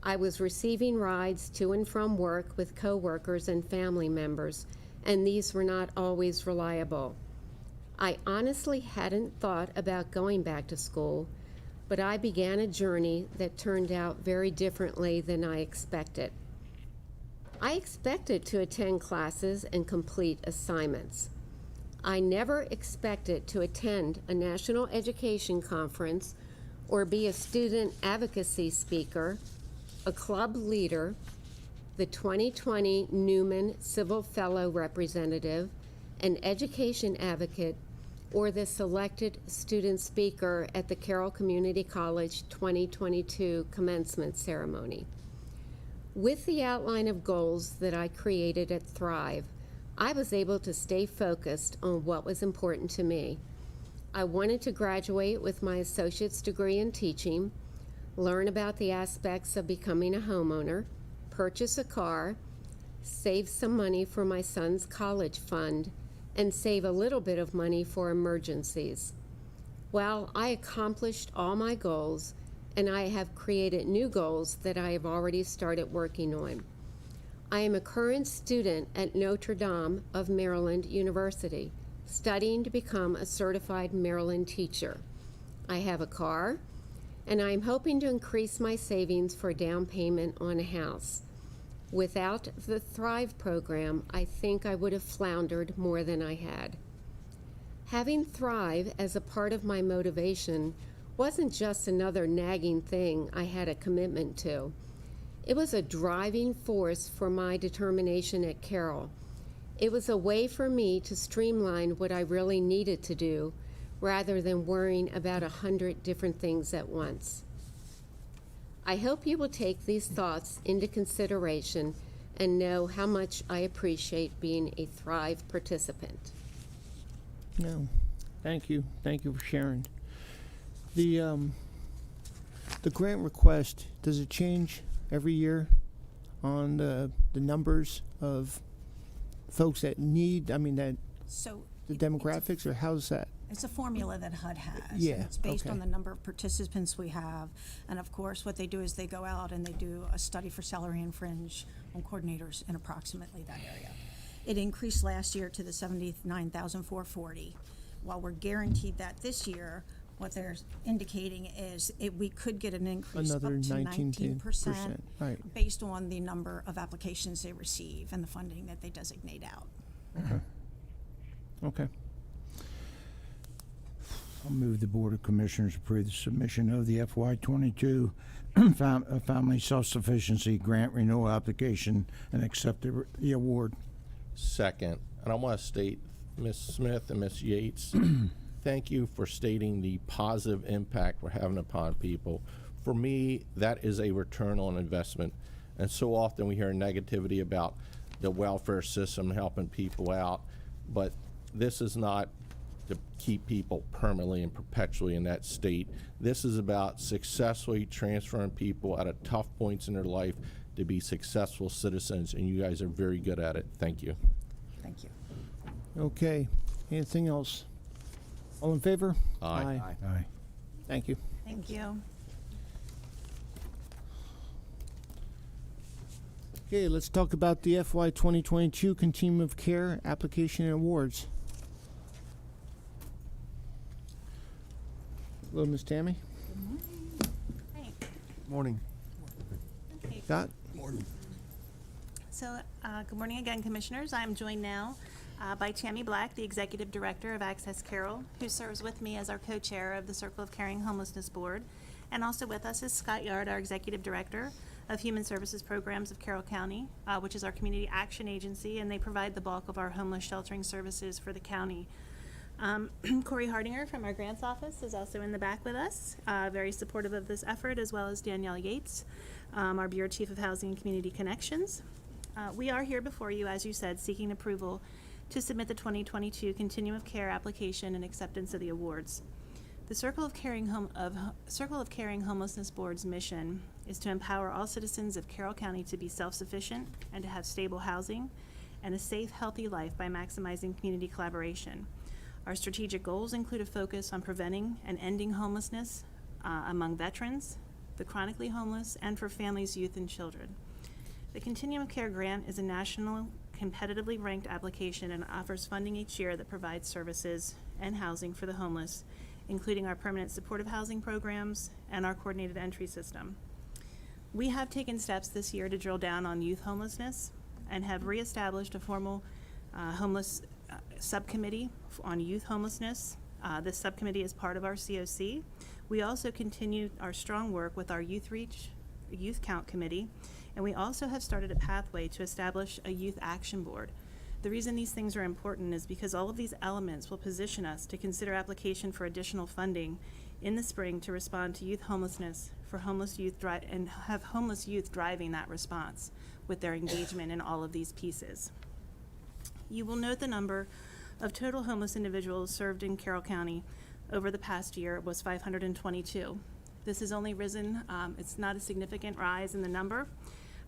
I was receiving rides to and from work with coworkers and family members, and these were not always reliable. I honestly hadn't thought about going back to school, but I began a journey that turned out very differently than I expected. I expected to attend classes and complete assignments. I never expected to attend a national education conference or be a student advocacy speaker, a club leader, the 2020 Newman Civil Fellow Representative, an education advocate, or the selected student speaker at the Carroll Community College 2022 commencement ceremony. With the outline of goals that I created at Thrive, I was able to stay focused on what was important to me. I wanted to graduate with my associate's degree in teaching, learn about the aspects of becoming a homeowner, purchase a car, save some money for my son's college fund, and save a little bit of money for emergencies. Well, I accomplished all my goals, and I have created new goals that I have already started working on. I am a current student at Notre Dame of Maryland University, studying to become a certified Maryland teacher. I have a car, and I am hoping to increase my savings for a down payment on a house. Without the Thrive program, I think I would have floundered more than I had. Having Thrive as a part of my motivation wasn't just another nagging thing I had a commitment to. It was a driving force for my determination at Carroll. It was a way for me to streamline what I really needed to do rather than worrying about 100 different things at once. I hope you will take these thoughts into consideration and know how much I appreciate being a Thrive participant. No, thank you. Thank you for sharing. The grant request, does it change every year on the numbers of folks that need, the So demographics, or how's that? it's a formula that HUD has. Yeah, And it's based on okay. the number of participants we have. And of course, what they do is they go out and they do a study for salary and fringe on coordinators in approximately that area. It increased last year to the 79,440. While we're guaranteed that this year, what they're indicating is we could get an increase Another up to 19%, 19%, right. based on the number of applications they receive and the funding that they designate out. Okay. I'll move the Board of Commissioners approve the submission of the FY22 Family Self-Sufficiency Grant Renewal Application and accept the award. Second, and I want to state, Ms. Smith and Ms. Yates, thank you for stating the positive impact we're having upon people. For me, that is a return on investment. And so often we hear negativity about the welfare system helping people out, but this is not to keep people permanently and perpetually in that state. This is about successfully transferring people at a tough points in their life to be successful citizens, and you guys are very good at it. Thank you. Thank you. Okay. Anything else? All in favor? Aye. Aye. Thank you. Thank you. Okay, let's talk about the FY 2022 Continuum of Care application and awards. Hello, Ms. Tammy. Great. Morning. Okay. Scott? So, good morning again, Commissioners. I'm joined now by Tammy Black, the Executive Director of Access Carroll, who serves with me as our co-chair of the Circle of Caring Homelessness Board. And also with us is Scott Yard, our Executive Director of Human Services Programs of Carroll County, which is our community action agency, and they provide the bulk of our homeless sheltering services for the county. Corey Hardinger from our grants office is also in the back with us, very supportive of this effort, as well as Danielle Yates, our Bureau Chief of Housing and Community Connections. We are here before you, as you said, seeking approval to submit the 2022 Continuum of Care application and acceptance of the awards. The Circle of Caring Homelessness Board's mission is to empower all citizens of Carroll County to be self-sufficient and to have stable housing and a safe, healthy life by maximizing community collaboration. Our strategic goals include a focus on preventing and ending homelessness among veterans, the chronically homeless, and for families, youth, and children. The Continuum of Care grant is a national competitively ranked application and offers funding each year that provides services and housing for the homeless, including our permanent supportive housing programs and our coordinated entry system. We have taken steps this year to drill down on youth homelessness and have reestablished a formal homeless subcommittee on youth homelessness. This subcommittee is part of our COC. We also continue our strong work with our Youth Reach Youth Count Committee, and we also have started a pathway to establish a youth action board. The reason these things are important is because all of these elements will position us to consider application for additional funding in the spring to respond to youth homelessness for homeless youth and have homeless youth driving that response with their engagement in all of these pieces. You will note the number of total homeless individuals served in Carroll County over the past year was 522. This has only risen. It's not a significant rise in the number.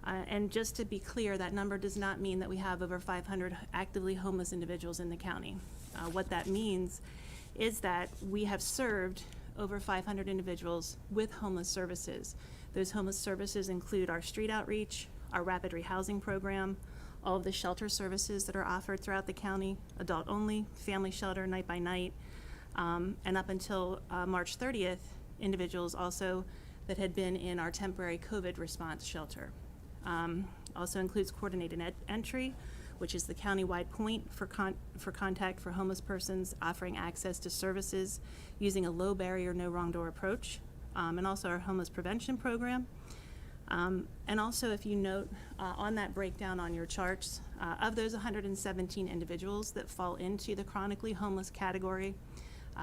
And just to be clear, that number does not mean that we have over 500 actively homeless individuals in the county. What that means is that we have served over 500 individuals with homeless services. Those homeless services include our street outreach, our rapid rehousing program, all of the shelter services that are offered throughout the county, adult only, family shelter, night by night, and up until March 30th, individuals also that had been in our temporary COVID response shelter. Also includes coordinated entry, which is the countywide point for contact for homeless persons, offering access to services using a low barrier, no wrong door approach, and also our homeless prevention program. And also, if you note on that breakdown on your charts, of those 117 individuals that fall into the chronically homeless category,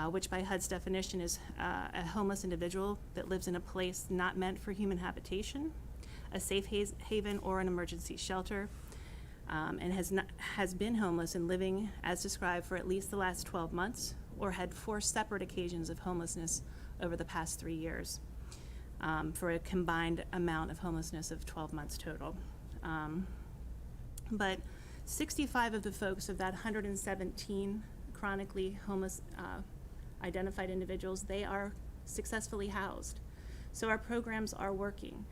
which by HUD's definition is a homeless individual that lives in a place not meant for human habitation, a safe haven, or an emergency shelter, and has been homeless and living as described for at least the last 12 months, or had 4 separate occasions of homelessness over the past 3 years, for a combined amount of homelessness of 12 months total. But 65 of the folks of that 117 chronically homeless identified individuals, they are successfully housed. So our programs are working.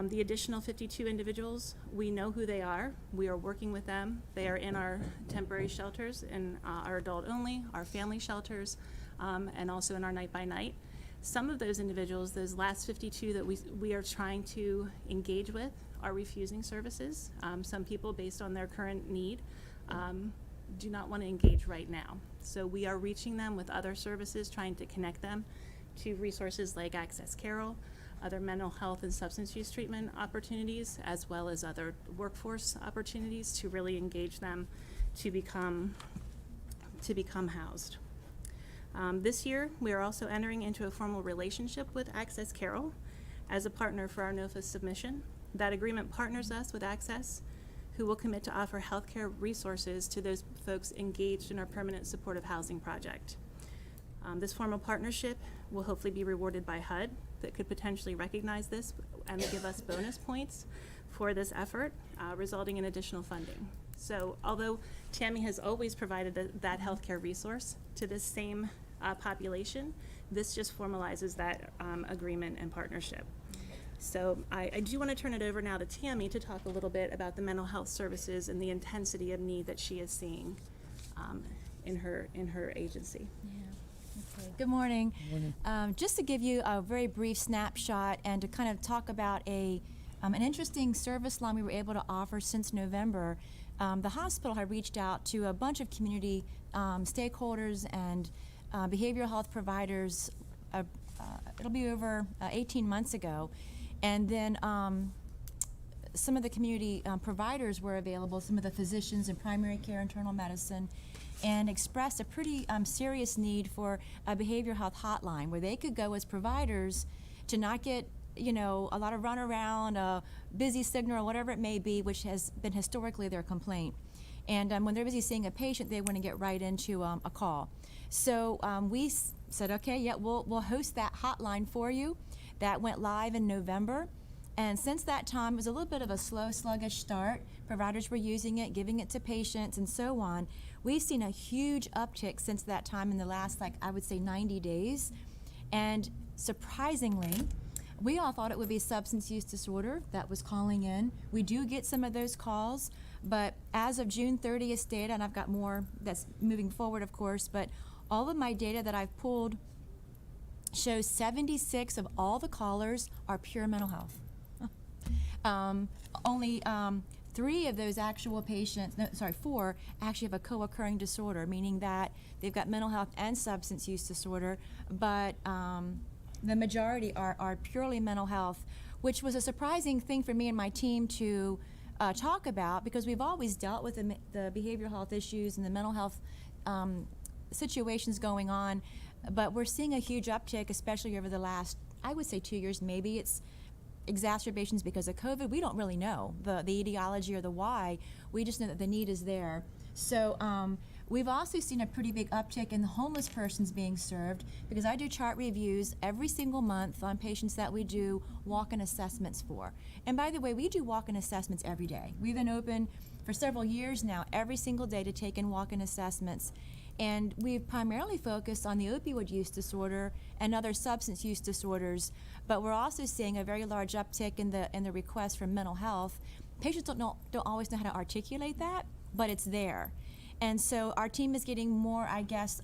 The additional 52 individuals, we know who they are. We are working with them. They are in our temporary shelters, in our adult only, our family shelters, and also in our night by night. Some of those individuals, those last 52 that we are trying to engage with, are refusing services. Some people, based on their current need, do not want to engage right now. So we are reaching them with other services, trying to connect them to resources like Access Carroll, other mental health and substance use treatment opportunities, as well as other workforce opportunities to really engage them to become housed. This year, we are also entering into a formal relationship with Access Carroll as a partner for our NOFA submission. That agreement partners us with Access, who will commit to offer healthcare resources to those folks engaged in our permanent supportive housing project. This formal partnership will hopefully be rewarded by HUD that could potentially recognize this and give us bonus points for this effort, resulting in additional funding. So although Tammy has always provided that healthcare resource to this same population, this just formalizes that agreement and partnership. So I do want to turn it over now to Tammy to talk a little bit about the mental health services and the intensity of need that she is seeing in her agency. Yeah. Okay. Good morning. Just to give you a very brief snapshot and to kind of talk about an interesting service line we were able to offer since November. The hospital had reached out to a bunch of community stakeholders and behavioral health providers. It'll be over 18 months ago. And then some of the community providers were available, some of the physicians in primary care, internal medicine, and expressed a pretty serious need for a behavioral health hotline where they could go as providers to not get, a lot of runaround, a busy signal, or whatever it may be, which has been historically their complaint. And when they're busy seeing a patient, they want to get right into a call. So we said, okay, yeah, we'll host that hotline for you. That went live in November. And since that time, it was a little bit of a slow, sluggish start. Providers were using it, giving it to patients, and so on. We've seen a huge uptick since that time in the last, I would say 90 days. And surprisingly, we all thought it would be substance use disorder that was calling in. We do get some of those calls, but as of June 30th data, and I've got more that's moving forward, of course, but all of my data that I've pulled shows 76 of all the callers are pure mental health. Only 3 of those actual patients, 4, actually have a co-occurring disorder, meaning that they've got mental health and substance use disorder, but the majority are purely mental health, which was a surprising thing for me and my team to talk about, because we've always dealt with the behavioral health issues and the mental health situations going on, but we're seeing a huge uptick, especially over the last, I would say 2 years. Maybe it's exacerbations because of COVID. We don't really know the etiology or the why. We just know that the need is there. So we've also seen a pretty big uptick in the homeless persons being served, because I do chart reviews every single month on patients that we do walk-in assessments for. And by the way, we do walk-in assessments every day. We've been open for several years now, every single day, to take in walk-in assessments. And we've primarily focused on the opioid use disorder and other substance use disorders, but we're also seeing a very large uptick in the request for mental health. Patients don't always know how to articulate that, but it's there. And so our team is getting more, I guess,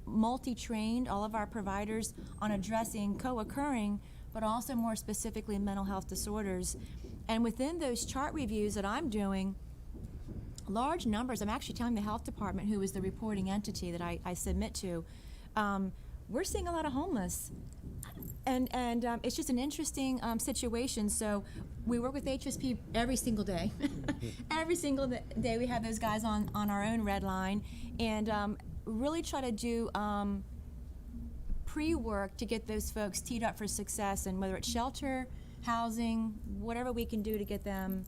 multi-trained, all of our providers, on addressing co-occurring, but also more specifically mental health disorders. And within those chart reviews that I'm doing, large numbers, I'm actually telling the health department, who is the reporting entity that I submit to, we're seeing a lot of homeless. And it's just an interesting situation. So we work with HSP every single day. Every single day we have those guys on our own red line, and really try to do pre-work to get those folks teed up for success, and whether it's shelter, housing, whatever we can do to get them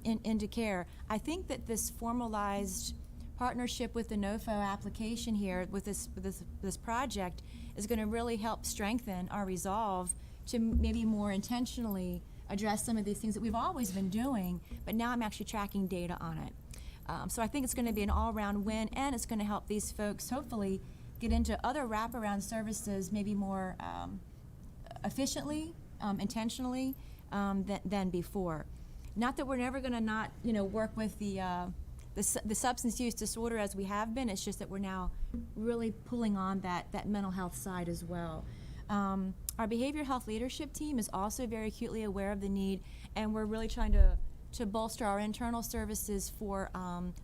into care. I think that this formalized partnership with the NOFO application here, with this project, is going to really help strengthen our resolve to maybe more intentionally address some of these things that we've always been doing, but now I'm actually tracking data on it. So I think it's going to be an all-round win, and it's going to help these folks hopefully get into other wraparound services maybe more efficiently, intentionally than before. Not that we're never going to not, work with the substance use disorder as we have been. It's just that we're now really pulling on that mental health side as well. Our behavioral health leadership team is also very acutely aware of the need, and we're really trying to bolster our internal services for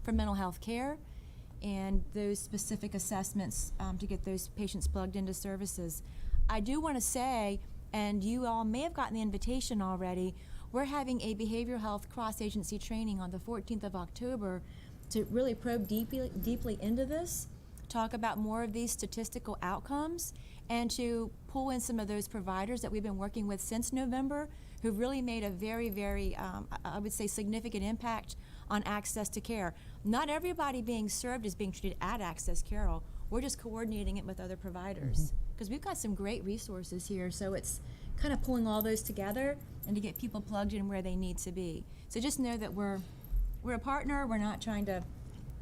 mental health care and those specific assessments to get those patients plugged into services. I do want to say, and you all may have gotten the invitation already, we're having a behavioral health cross-agency training on the 14th of October to really probe deeply into this, talk about more of these statistical outcomes, and to pull in some of those providers that we've been working with since November, who've really made a very, very, I would say, significant impact on access to care. Not everybody being served is being treated at Access Carroll. We're just coordinating it with other providers, because we've got some great resources here. So it's kind of pulling all those together and to get people plugged in where they need to be. So just know that we're a partner. We're not trying to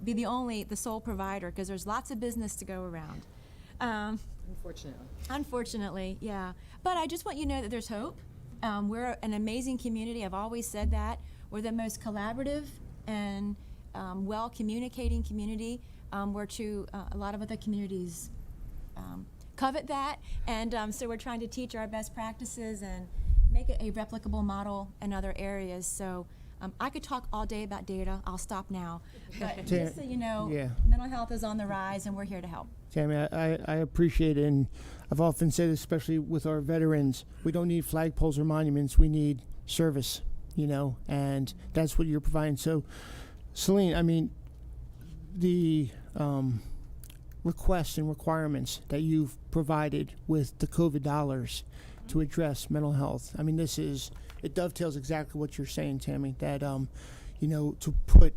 be the sole provider, because there's lots of business to go around. Unfortunately, yeah. But I just want you to know that there's hope. We're an amazing community. I've always said that. We're the most collaborative and well-communicating community, where a lot of other communities covet that. And so we're trying to teach our best practices and make it a replicable model in other areas. So I could talk all day about data. I'll stop now. But just so you know, mental health is on the rise, and we're here to help. Tammy, I appreciate it, and I've often said, especially with our veterans, we don't need flagpoles or monuments. We need service, and that's what you're providing. So, Celine, I mean, the requests and requirements that you've provided with the COVID dollars to address mental health, I mean, it dovetails exactly what you're saying, Tammy, that, to put,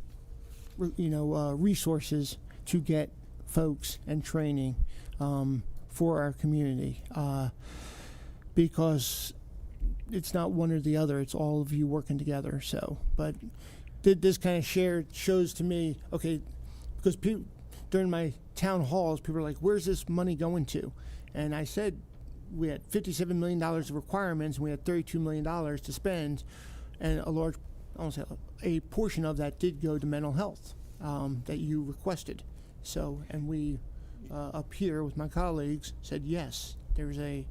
resources to get folks and training for our community, because it's not one or the other, it's all of you working together. So, but this kind of shows to me, okay, because during my town halls, people are like, where's this money going to? And I said, we had $57 million of requirements, and we had $32 million to spend, and a portion of that did go to mental health that you requested. So, and we up here with my colleagues said, yes, there's a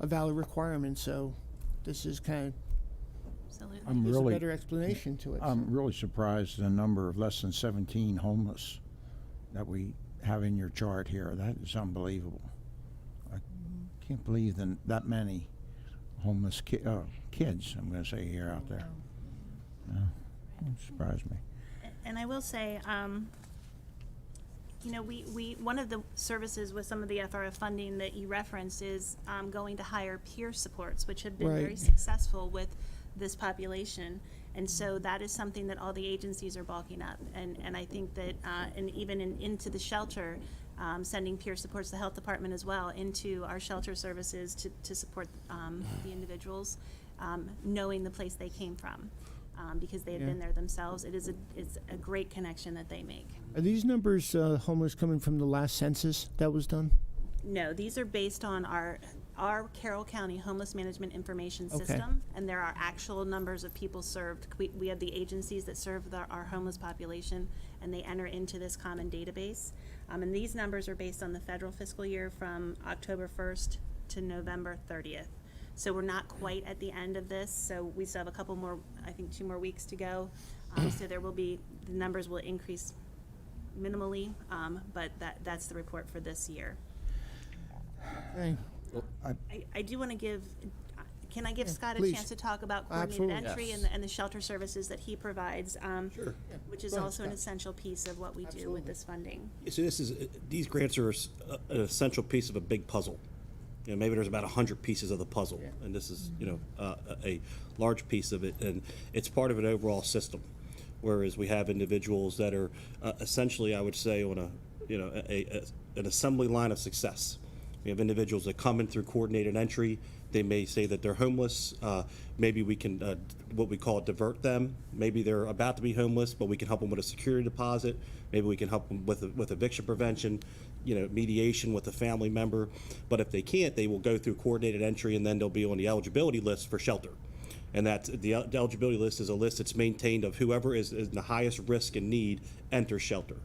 valid requirement. So this is kind of a better explanation to it. I'm really surprised at the number of less than 17 homeless that we have in your chart here. That is unbelievable. I can't believe that many homeless kids, I'm going to say, here out there. It surprised me. And I will say, we one of the services with some of the FRF funding that you referenced is going to hire peer supports, which have been very successful with this population. And so that is something that all the agencies are bulking up. And I think that, and even into the shelter, sending peer supports, the health department as well, into our shelter services to support the individuals, knowing the place they came from. because they had Yeah. been there themselves. It's a great connection that they make. Are these numbers homeless coming from the last census that was done? No, these are based on our Carroll County Homeless Management Information Okay. System, and there are actual numbers of people served. We have the agencies that serve our homeless population, and they enter into this common database. And these numbers are based on the federal fiscal year from October 1st to November 30th. So we're not quite at the end of this, so we still have a couple more, I think 2 more weeks to go. So the numbers will increase minimally, but that's the report for this year. Okay. I do want to can I give Scott a please. chance to talk about coordinated Absolutely. entry Yes. and the shelter services that he provides, which is Go ahead, also an Scott. essential piece of what we do with this funding. So these grants are an essential piece of a big puzzle. Maybe there's about 100 pieces of the puzzle, and this is, a large piece of it, and it's part of an overall system. Whereas we have individuals that are essentially, I would say, on an assembly line of success. We have individuals that come in through coordinated entry. They may say that they're homeless. Maybe we can, what we call divert them. Maybe they're about to be homeless, but we can help them with a security deposit. Maybe we can help them with eviction prevention, mediation with a family member. But if they can't, they will go through coordinated entry, and then they'll be on the eligibility list for shelter. And that's the eligibility list is a list that's maintained of whoever is in the highest risk and need enters shelter.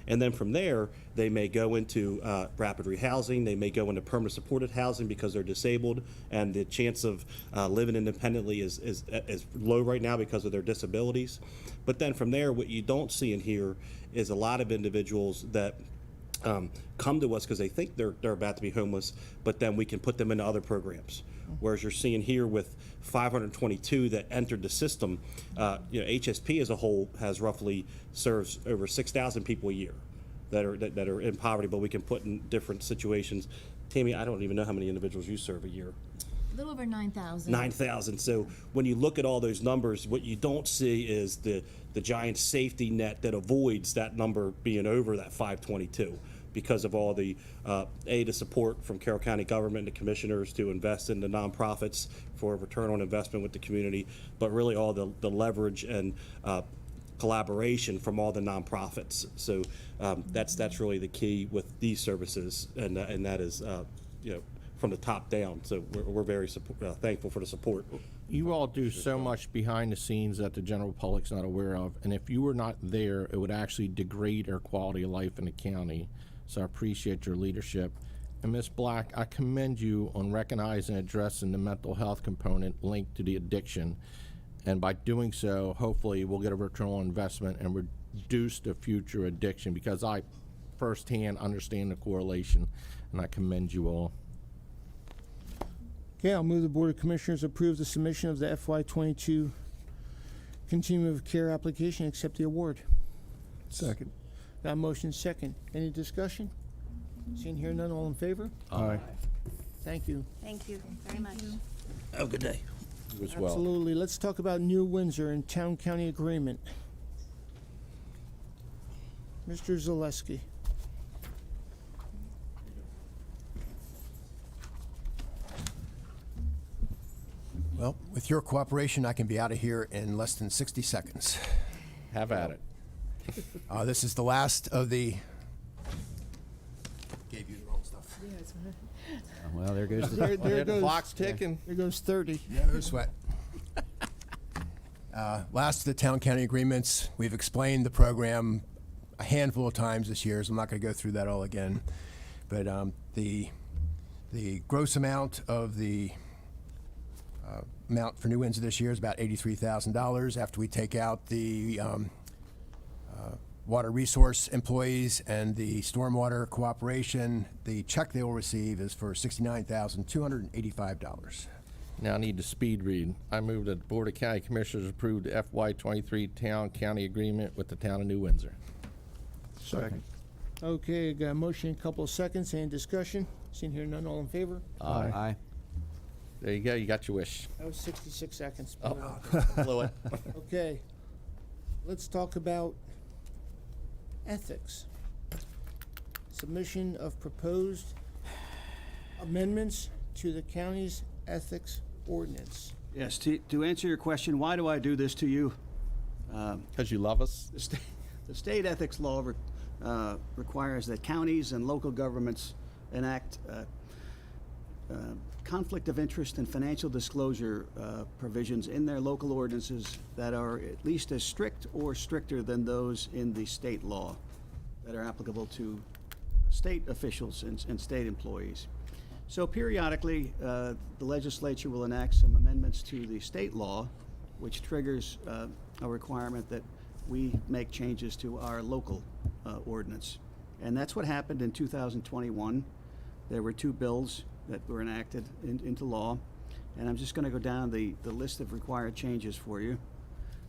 And then from there, they may go into rapid rehousing. They may go into permanent supported housing because they're disabled, and the chance of living independently is low right now because of their disabilities. But then from there, what you don't see in here is a lot of individuals that come to us because they think they're about to be homeless, but then we can put them into other programs. Whereas you're seeing here with 522 that entered the system, HSP as a whole has roughly serves over 6,000 people a year that are in poverty, but we can put in different situations. Tammy, I don't even know how many individuals you serve a year. A little over 9,000. 9,000. So when you look at all those numbers, what you don't see is the giant safety net that avoids that number being over that 522. Because of all the the support from Carroll County government and the commissioners to invest in the nonprofits for a return on investment with the community, but really all the leverage and collaboration from all the nonprofits. So that's really the key with these services, and that is from the top down. So we're very thankful for the support. You all do so much behind the scenes that the general public's not aware of, and if you were not there, it would actually degrade our quality of life in the county. So I appreciate your leadership. And Ms. Black, I commend you on recognizing and addressing the mental health component linked to the addiction. And by doing so, hopefully we'll get a return on investment and reduce the future addiction, because I firsthand understand the correlation, and I commend you all. Okay, I'll move the Board of Commissioners approve the submission of the FY22 Continuum of Care application, accept the award. Second. Got a motion second. Any discussion? Seeing here none, all in favor? Aye. Thank you. Thank you very much. Have a good day. You as well. Absolutely. Let's talk about New Windsor and Town-County Agreement. Mr. Zaleski. Well, with your cooperation, I can be out of here in less than 60 seconds. Have at it. This is the last of the... Gave you the wrong stuff. Well, there goes the There The goes. clock's ticking. There goes 30. No sweat. Last of the town-county agreements. We've explained the program a handful of times this year, so I'm not going to go through that all again. But the gross amount of the amount for New Windsor this year is about $83,000 after we take out the water resource employees and the stormwater cooperation. The check they will receive is for $69,285. Now I need the speed read. I move that the Board of County Commissioners approve the FY23 Town-County Agreement with the Town of New Windsor. Second. Okay, got a motion, a couple of seconds. Any discussion? Seeing here none, all in favor? Aye. There you go. You got your wish. That was 66 seconds. Oh, blew it. Okay, let's talk about ethics. Submission of proposed amendments to the county's ethics ordinance. Yes, to answer your question, why do I do this to you? Because you love us? The state ethics law requires that counties and local governments enact conflict of interest and financial disclosure provisions in their local ordinances that are at least as strict or stricter than those in the state law that are applicable to state officials and state employees. So periodically, the legislature will enact some amendments to the state law, which triggers a requirement that we make changes to our local ordinance. And that's what happened in 2021. There were 2 bills that were enacted into law, and I'm just going to go down the list of required changes for you.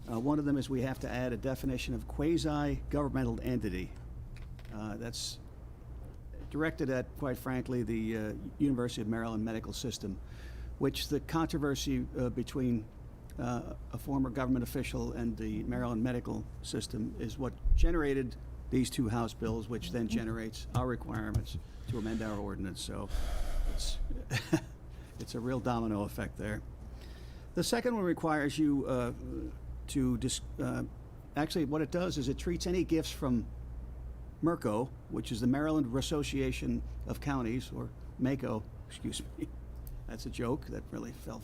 One of them is we have to add a definition of quasi-governmental entity. That's directed at, quite frankly, the University of Maryland medical system, which the controversy between a former government official and the Maryland medical system is what generated these 2 House bills, which then generates our requirements to amend our ordinance. So it's, it's a real domino effect there. The second one requires you actually what it does is it treats any gifts from MERCO, which is the Maryland Association of Counties, or MACO, excuse me. That's a joke. That really felt.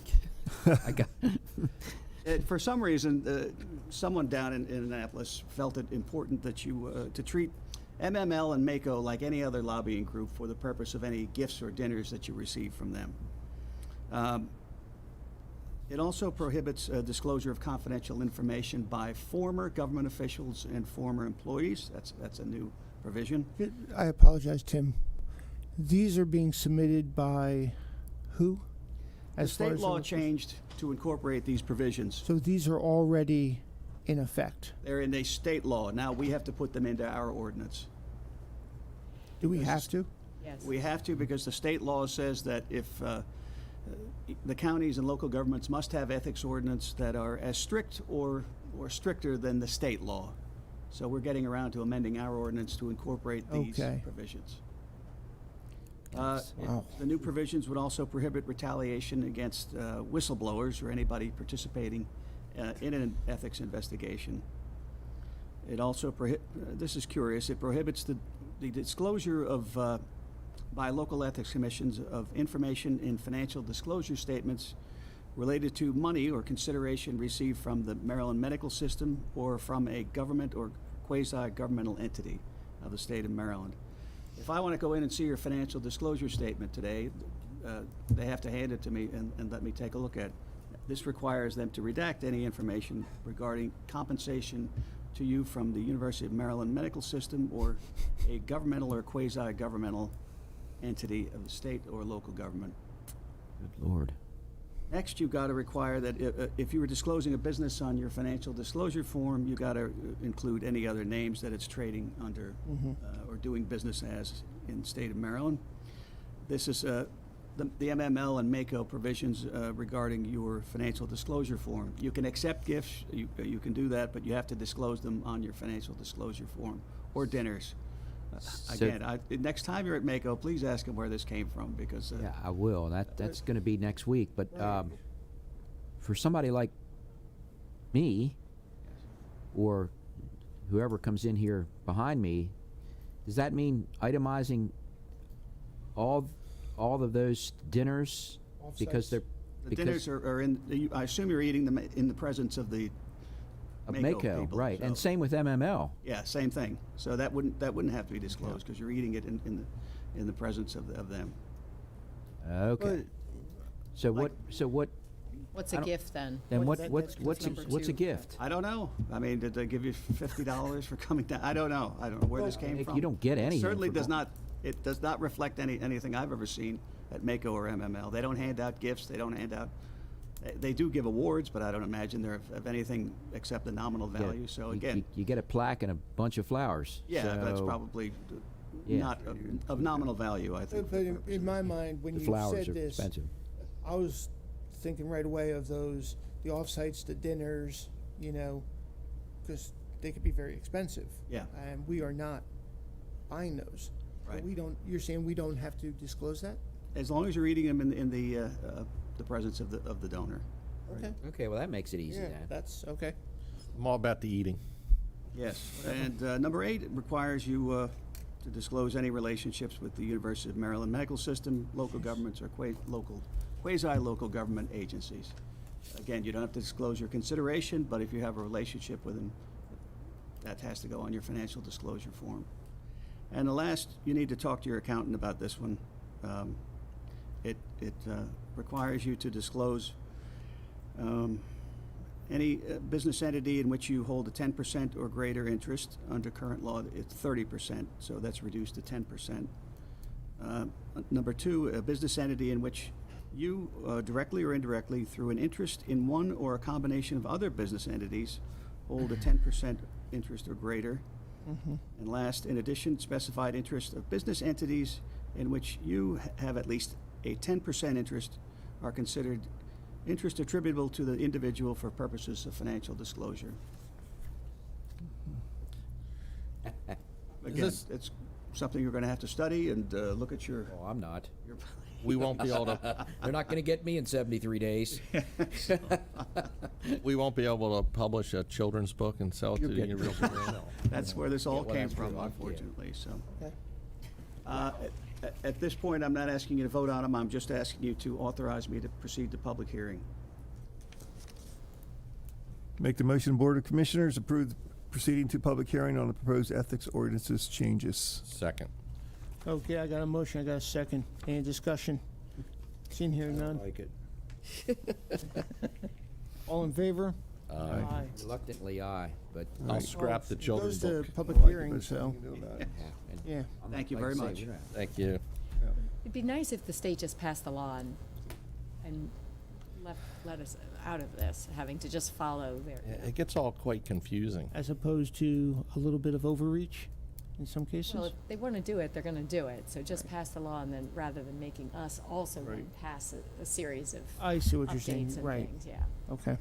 I got. For some reason, someone down in Annapolis felt it important that you to treat MML and MACO like any other lobbying group for the purpose of any gifts or dinners that you receive from them. It also prohibits disclosure of confidential information by former government officials and former employees. That's a new provision. I apologize, Tim. These are being submitted by who? The state law changed to incorporate these provisions. So these are already in effect. They're in a state law. Now we have to put them into our ordinance. Do we have to? Yes. We have to, because the state law says that if the counties and local governments must have ethics ordinance that are as strict or stricter than the state law. So we're getting around to amending our ordinance to incorporate these provisions. Wow. The new provisions would also prohibit retaliation against whistleblowers or anybody participating in an ethics investigation. It also this is curious. It prohibits the disclosure of by local ethics commissions of information in financial disclosure statements related to money or consideration received from the Maryland medical system or from a government or quasi-governmental entity of the state of Maryland. If I want to go in and see your financial disclosure statement today, they have to hand it to me and let me take a look at it. This requires them to redact any information regarding compensation to you from the University of Maryland medical system or a governmental or quasi-governmental entity of the state or local government. Good Lord. Next, you've got to require that if you were disclosing a business on your financial disclosure form, you've got to include any other names that it's trading under or doing business as in the state of Maryland. This is the MML and MACO provisions regarding your financial disclosure form. You can accept gifts, you can do that, but you have to disclose them on your financial disclosure form or dinners. Again, next time you're at MACO, please ask them where this came from, because Yeah, I will. That's going to be next week. But for somebody like me, or whoever comes in here behind me, does that mean itemizing all of those dinners because they're the dinners are in? I assume you're eating them in the presence of the MACO, people, right? so. And same with MML. Yeah, same thing. So that wouldn't have to be disclosed because you're eating it in the presence of them. Okay. So what? What's a gift then? Then what's a gift? I don't know. I mean, did they give you $50 for coming down? I don't know. I don't know where this came from. You don't get anything. It certainly for does not. It does not reflect anything I've ever seen at MACO or MML. They don't hand out gifts. They don't hand out. They do give awards, but I don't imagine they're of anything except the nominal value. So again, you get a plaque and a bunch of flowers. Yeah, so that's probably not of nominal value, I think. But in my mind, when the you flowers said are this, expensive. I was thinking right away of the offsites, the dinners, because they could be very expensive. Yeah. And we are not buying those. Right. But you're saying we don't have to disclose that? As long as you're eating them in the presence of the donor. Okay. Okay, well that makes it easy Yeah, then. that's okay. I'm all about the eating. Yes, and number 8 requires you to disclose any relationships with the University of Maryland Medical System, local governments, or quasi-local government agencies. Again, you don't have to disclose your consideration, but if you have a relationship with them, that has to go on your financial disclosure form. And the last, you need to talk to your accountant about this one. It requires you to disclose any business entity in which you hold a 10% or greater interest. Under current law, it's 30%, so that's reduced to 10%. Number 2, a business entity in which you, directly or indirectly, through an interest in one or a combination of other business entities, hold a 10% interest or greater. And last, in addition, specified interest of business entities in which you have at least a 10% interest are considered interest attributable to the individual for purposes of financial disclosure. Again, it's something you're going to have to study and look at your... Oh, I'm not. We won't be able to. They're not going to get me in 73 days. We won't be able to publish a children's book and sell it to the getting University of Maryland. That's where this all Yeah, well, came that's from, true. unfortunately, so. At this point, I'm not asking you to vote on them, I'm just asking you to authorize me to proceed to public hearing. Make the motion, Board of Commissioners approve proceeding to public hearing on the proposed ethics ordinances changes. Second. Okay, I got a motion, I got a second. Any discussion? Seeing here none. Like it. All in favor? Aye. Reluctantly, aye, but I'll scrap the It children's goes book. to public hearing, so, yeah. Thank you very much. Thank you. It'd be nice if the state just passed the law and let us out of this, having to just follow their. It gets all quite confusing. As opposed to a little bit of overreach in some cases? Well, if they want to do it, they're going to do it. So just pass the law, and then rather than making us also then pass a series of I see what you're saying, updates and right. things, yeah. Okay.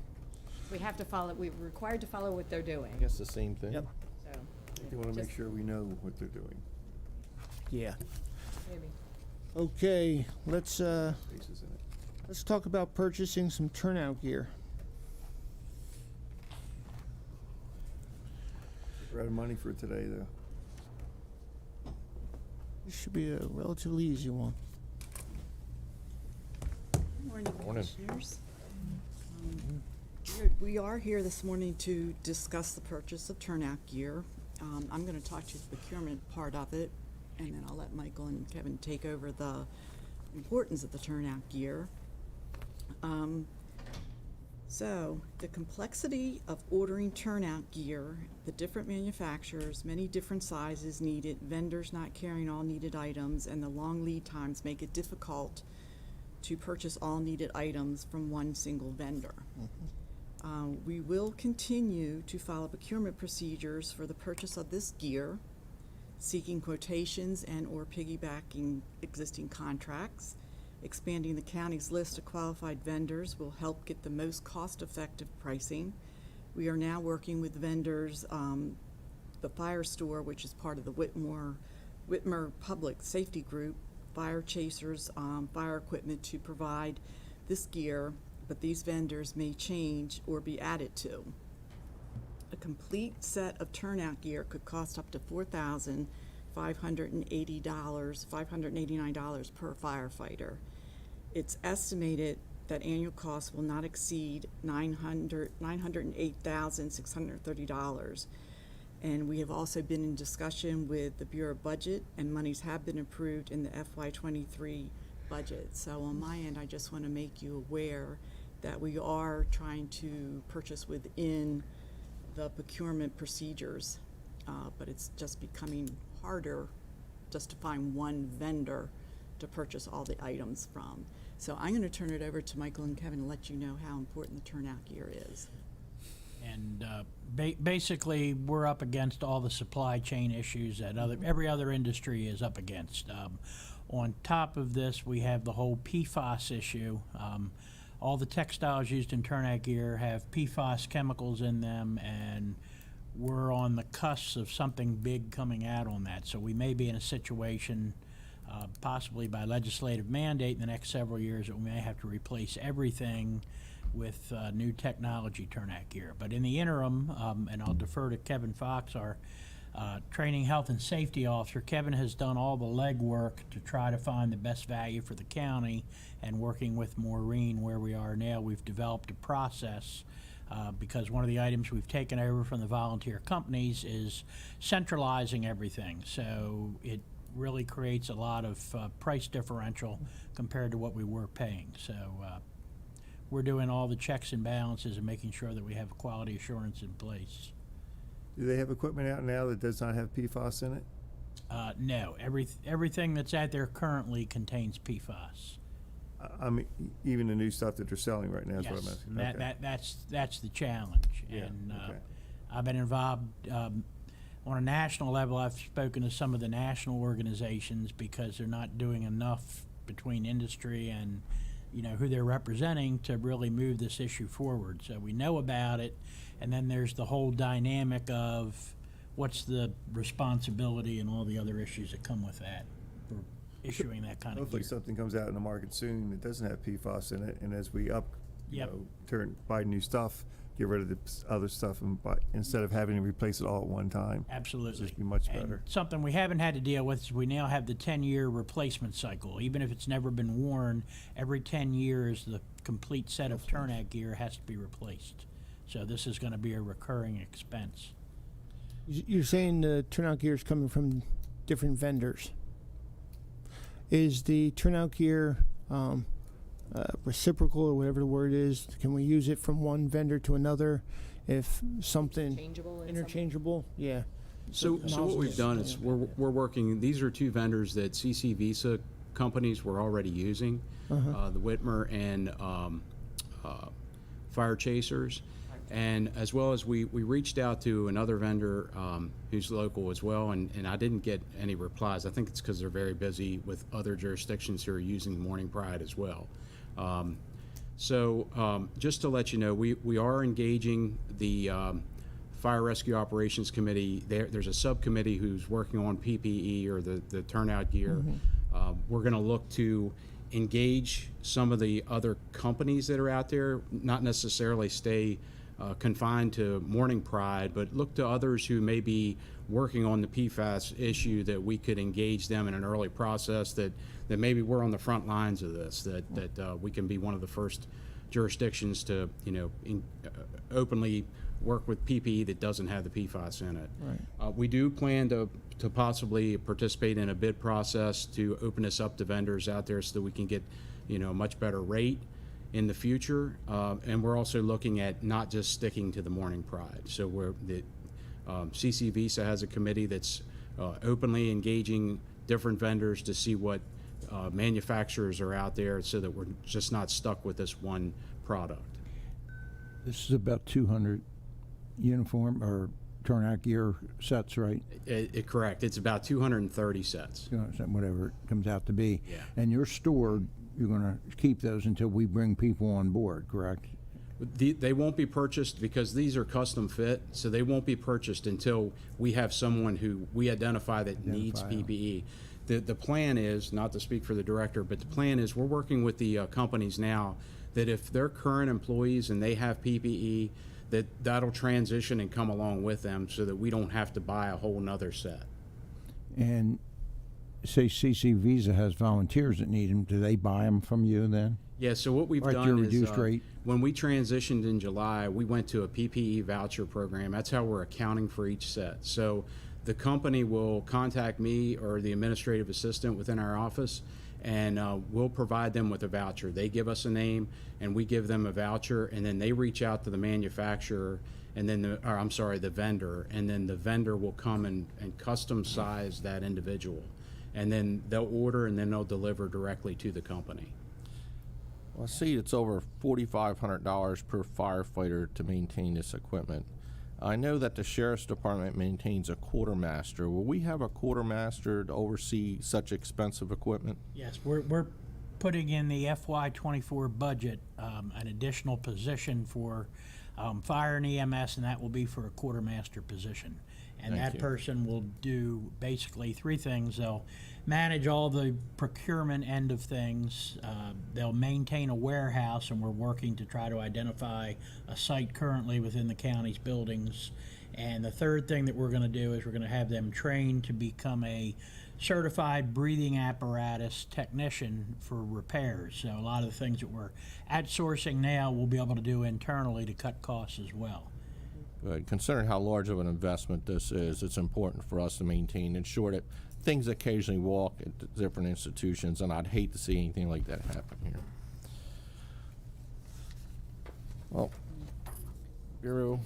We have to follow, we're required to follow what they're doing. I guess the same thing. Yep. So, They want to make just sure we know what they're doing. Yeah. maybe. Okay, let's Spaces in it. let's talk about purchasing some turnout gear. We're out of money for today, though. This should be a relatively easy one. Morning, Morning. Commissioners. We are here this morning to discuss the purchase of turnout gear. I'm going to talk to the procurement part of it, and then I'll let Michael and Kevin take over the importance of the turnout gear. So, the complexity of ordering turnout gear, the different manufacturers, many different sizes needed, vendors not carrying all needed items, and the long lead times make it difficult to purchase all needed items from one single vendor. We will continue to follow procurement procedures for the purchase of this gear, seeking quotations and/or piggybacking existing contracts. Expanding the county's list of qualified vendors will help get the most cost-effective pricing. We are now working with vendors, the Fire Store, which is part of the Whitmer Public Safety Group, Fire Chasers, fire equipment to provide this gear, but these vendors may change or be added to. A complete set of turnout gear could cost up to $589 per firefighter. It's estimated that annual costs will not exceed $908,630. And we have also been in discussion with the Bureau of Budget, and monies have been approved in the FY23 budget. So on my end, I just want to make you aware that we are trying to purchase within the procurement procedures, but it's just becoming harder just to find one vendor to purchase all the items from. So I'm going to turn it over to Michael and Kevin to let you know how important the turnout gear is. And basically, we're up against all the supply chain issues that every other industry is up against. On top of this, we have the whole PFAS issue. All the textiles used in turnout gear have PFAS chemicals in them, and we're on the cusp of something big coming out on that. So we may be in a situation, possibly by legislative mandate in the next several years, that we may have to replace everything with new technology turnout gear. But in the interim, and I'll defer to Kevin Fox, our training health and safety officer, Kevin has done all the legwork to try to find the best value for the county, and working with Maureen where we are now, we've developed a process because one of the items we've taken over from the volunteer companies is centralizing everything. So it really creates a lot of price differential compared to what we were paying. So we're doing all the checks and balances and making sure that we have quality assurance in place. Do they have equipment out now that does not have PFAS in it? No, everything that's out there currently contains PFAS. I mean, even the new stuff that they're selling right now is what I'm Yes, asking. Okay. that's the challenge. Yeah, And okay. I've been involved on a national level. I've spoken to some of the national organizations because they're not doing enough between industry and who they're representing to really move this issue forward. So we know about it, and then there's the whole dynamic of what's the responsibility and all the other issues that come with that for issuing that kind of Hopefully gear. something comes out in the market soon that doesn't have PFAS in it, and as we Yep. buy new stuff, get rid of the other stuff, and instead of having to replace it all at one time. Absolutely. It'll just be much And better. something we haven't had to deal with is we now have the 10-year replacement cycle. Even if it's never been worn, every 10 years the complete set of turnout gear has to be replaced. So this is going to be a recurring expense. You're saying the turnout gear is coming from different vendors. Is the turnout gear reciprocal, or whatever the word is? Can we use it from one vendor to another if something interchangeable? Yeah. So what we've done is we're working, these are two vendors that CC Visa companies were already using, the Whitmer and Fire Chasers. And as well as we reached out to another vendor who's local as well, and I didn't get any replies. I think it's because they're very busy with other jurisdictions who are using Morning Pride as well. Just to let you know, we are engaging the Fire Rescue Operations Committee. There's a subcommittee who's working on PPE, or the turnout gear. We're going to look to engage some of the other companies that are out there, not necessarily stay confined to Morning Pride, but look to others who may be working on the PFAS issue, that we could engage them in an early process, that maybe we're on the front lines of this, that we can be one of the first jurisdictions to openly work with PPE that doesn't have the PFAS in it. Right. We do plan to possibly participate in a bid process to open this up to vendors out there so that we can get a much better rate in the future, and we're also looking at not just sticking to the Morning Pride. So CC Visa has a committee that's openly engaging different vendors to see what manufacturers are out there, so that we're just not stuck with this one product. This is about 200 uniform or turnout gear sets, right? Correct. It's about 230 sets. 200, whatever it comes out to be. Yeah. And you're stored, you're going to keep those until we bring people on board, correct? They won't be purchased because these are custom fit, so they won't be purchased until we have someone who we identify that needs PPE. The plan is, not to speak for the director, but the plan is we're working with the companies now that if they're current employees and they have PPE, that'll transition and come along with them, so that we don't have to buy a whole nother set. And say CC Visa has volunteers that need them, do they buy them from you then? Yeah, so what we've Or at done your is, reduced rate? when we transitioned in July, we went to a PPE voucher program. That's how we're accounting for each set. So the company will contact me or the administrative assistant within our office, and we'll provide them with a voucher. They give us a name, and we give them a voucher, and then they reach out to the manufacturer, and then the vendor, and then the vendor will come and custom size that individual. And then they'll order, and then they'll deliver directly to the company. Well, I see it's over $4,500 per firefighter to maintain this equipment. I know that the Sheriff's Department maintains a quartermaster. Will we have a quartermaster to oversee such expensive equipment? Yes, we're putting in the FY24 budget an additional position for fire and EMS, and that will be for a quartermaster position. And Thank that you. person will do basically three things. They'll manage all the procurement end of things. They'll maintain a warehouse, and we're working to try to identify a site currently within the county's buildings. And the third thing that we're going to do is we're going to have them trained to become a certified breathing apparatus technician for repairs. So a lot of the things that we're outsourcing now, we'll be able to do internally to cut costs as well. Good. Considering how large of an investment this is, it's important for us to maintain, ensure that things occasionally walk at different institutions, and I'd hate to see anything like that happen here. Well, Bureau,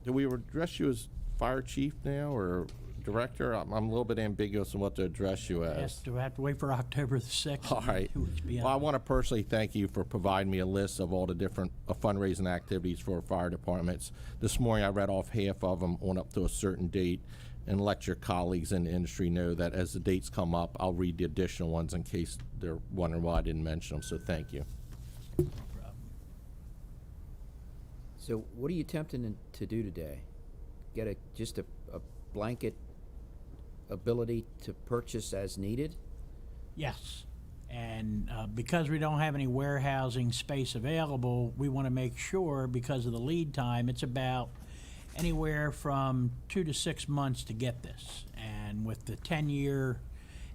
do we address you as fire chief now or director? I'm a little bit ambiguous on what to address you as. Yes, do we have to wait for October the 6th? All right. 2 weeks beyond. Well, I want to personally thank you for providing me a list of all the different fundraising activities for fire departments. This morning I read off half of them on up to a certain date, and let your colleagues in the industry know that as the dates come up, I'll read the additional ones in case they're wondering why I didn't mention them, so thank you. So what are you attempting to do today? Get just a blanket ability to purchase as needed? Yes. And because we don't have any warehousing space available, we want to make sure, because of the lead time, it's about anywhere from 2 to 6 months to get this. And with the 10-year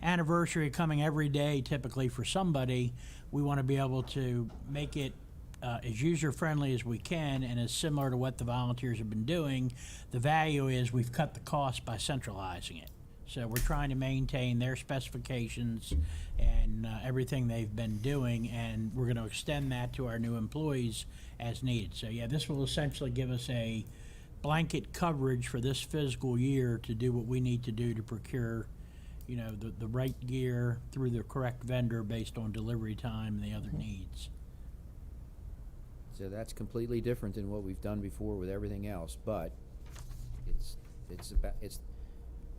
anniversary coming every day, typically for somebody, we want to be able to make it as user-friendly as we can and as similar to what the volunteers have been doing. The value is we've cut the cost by centralizing it. So we're trying to maintain their specifications and everything they've been doing, and we're going to extend that to our new employees as needed. So yeah, this will essentially give us a blanket coverage for this fiscal year to do what we need to do to procure, you know, the right gear through the correct vendor based on delivery time and the other needs. So that's completely different than what we've done before with everything else, but it's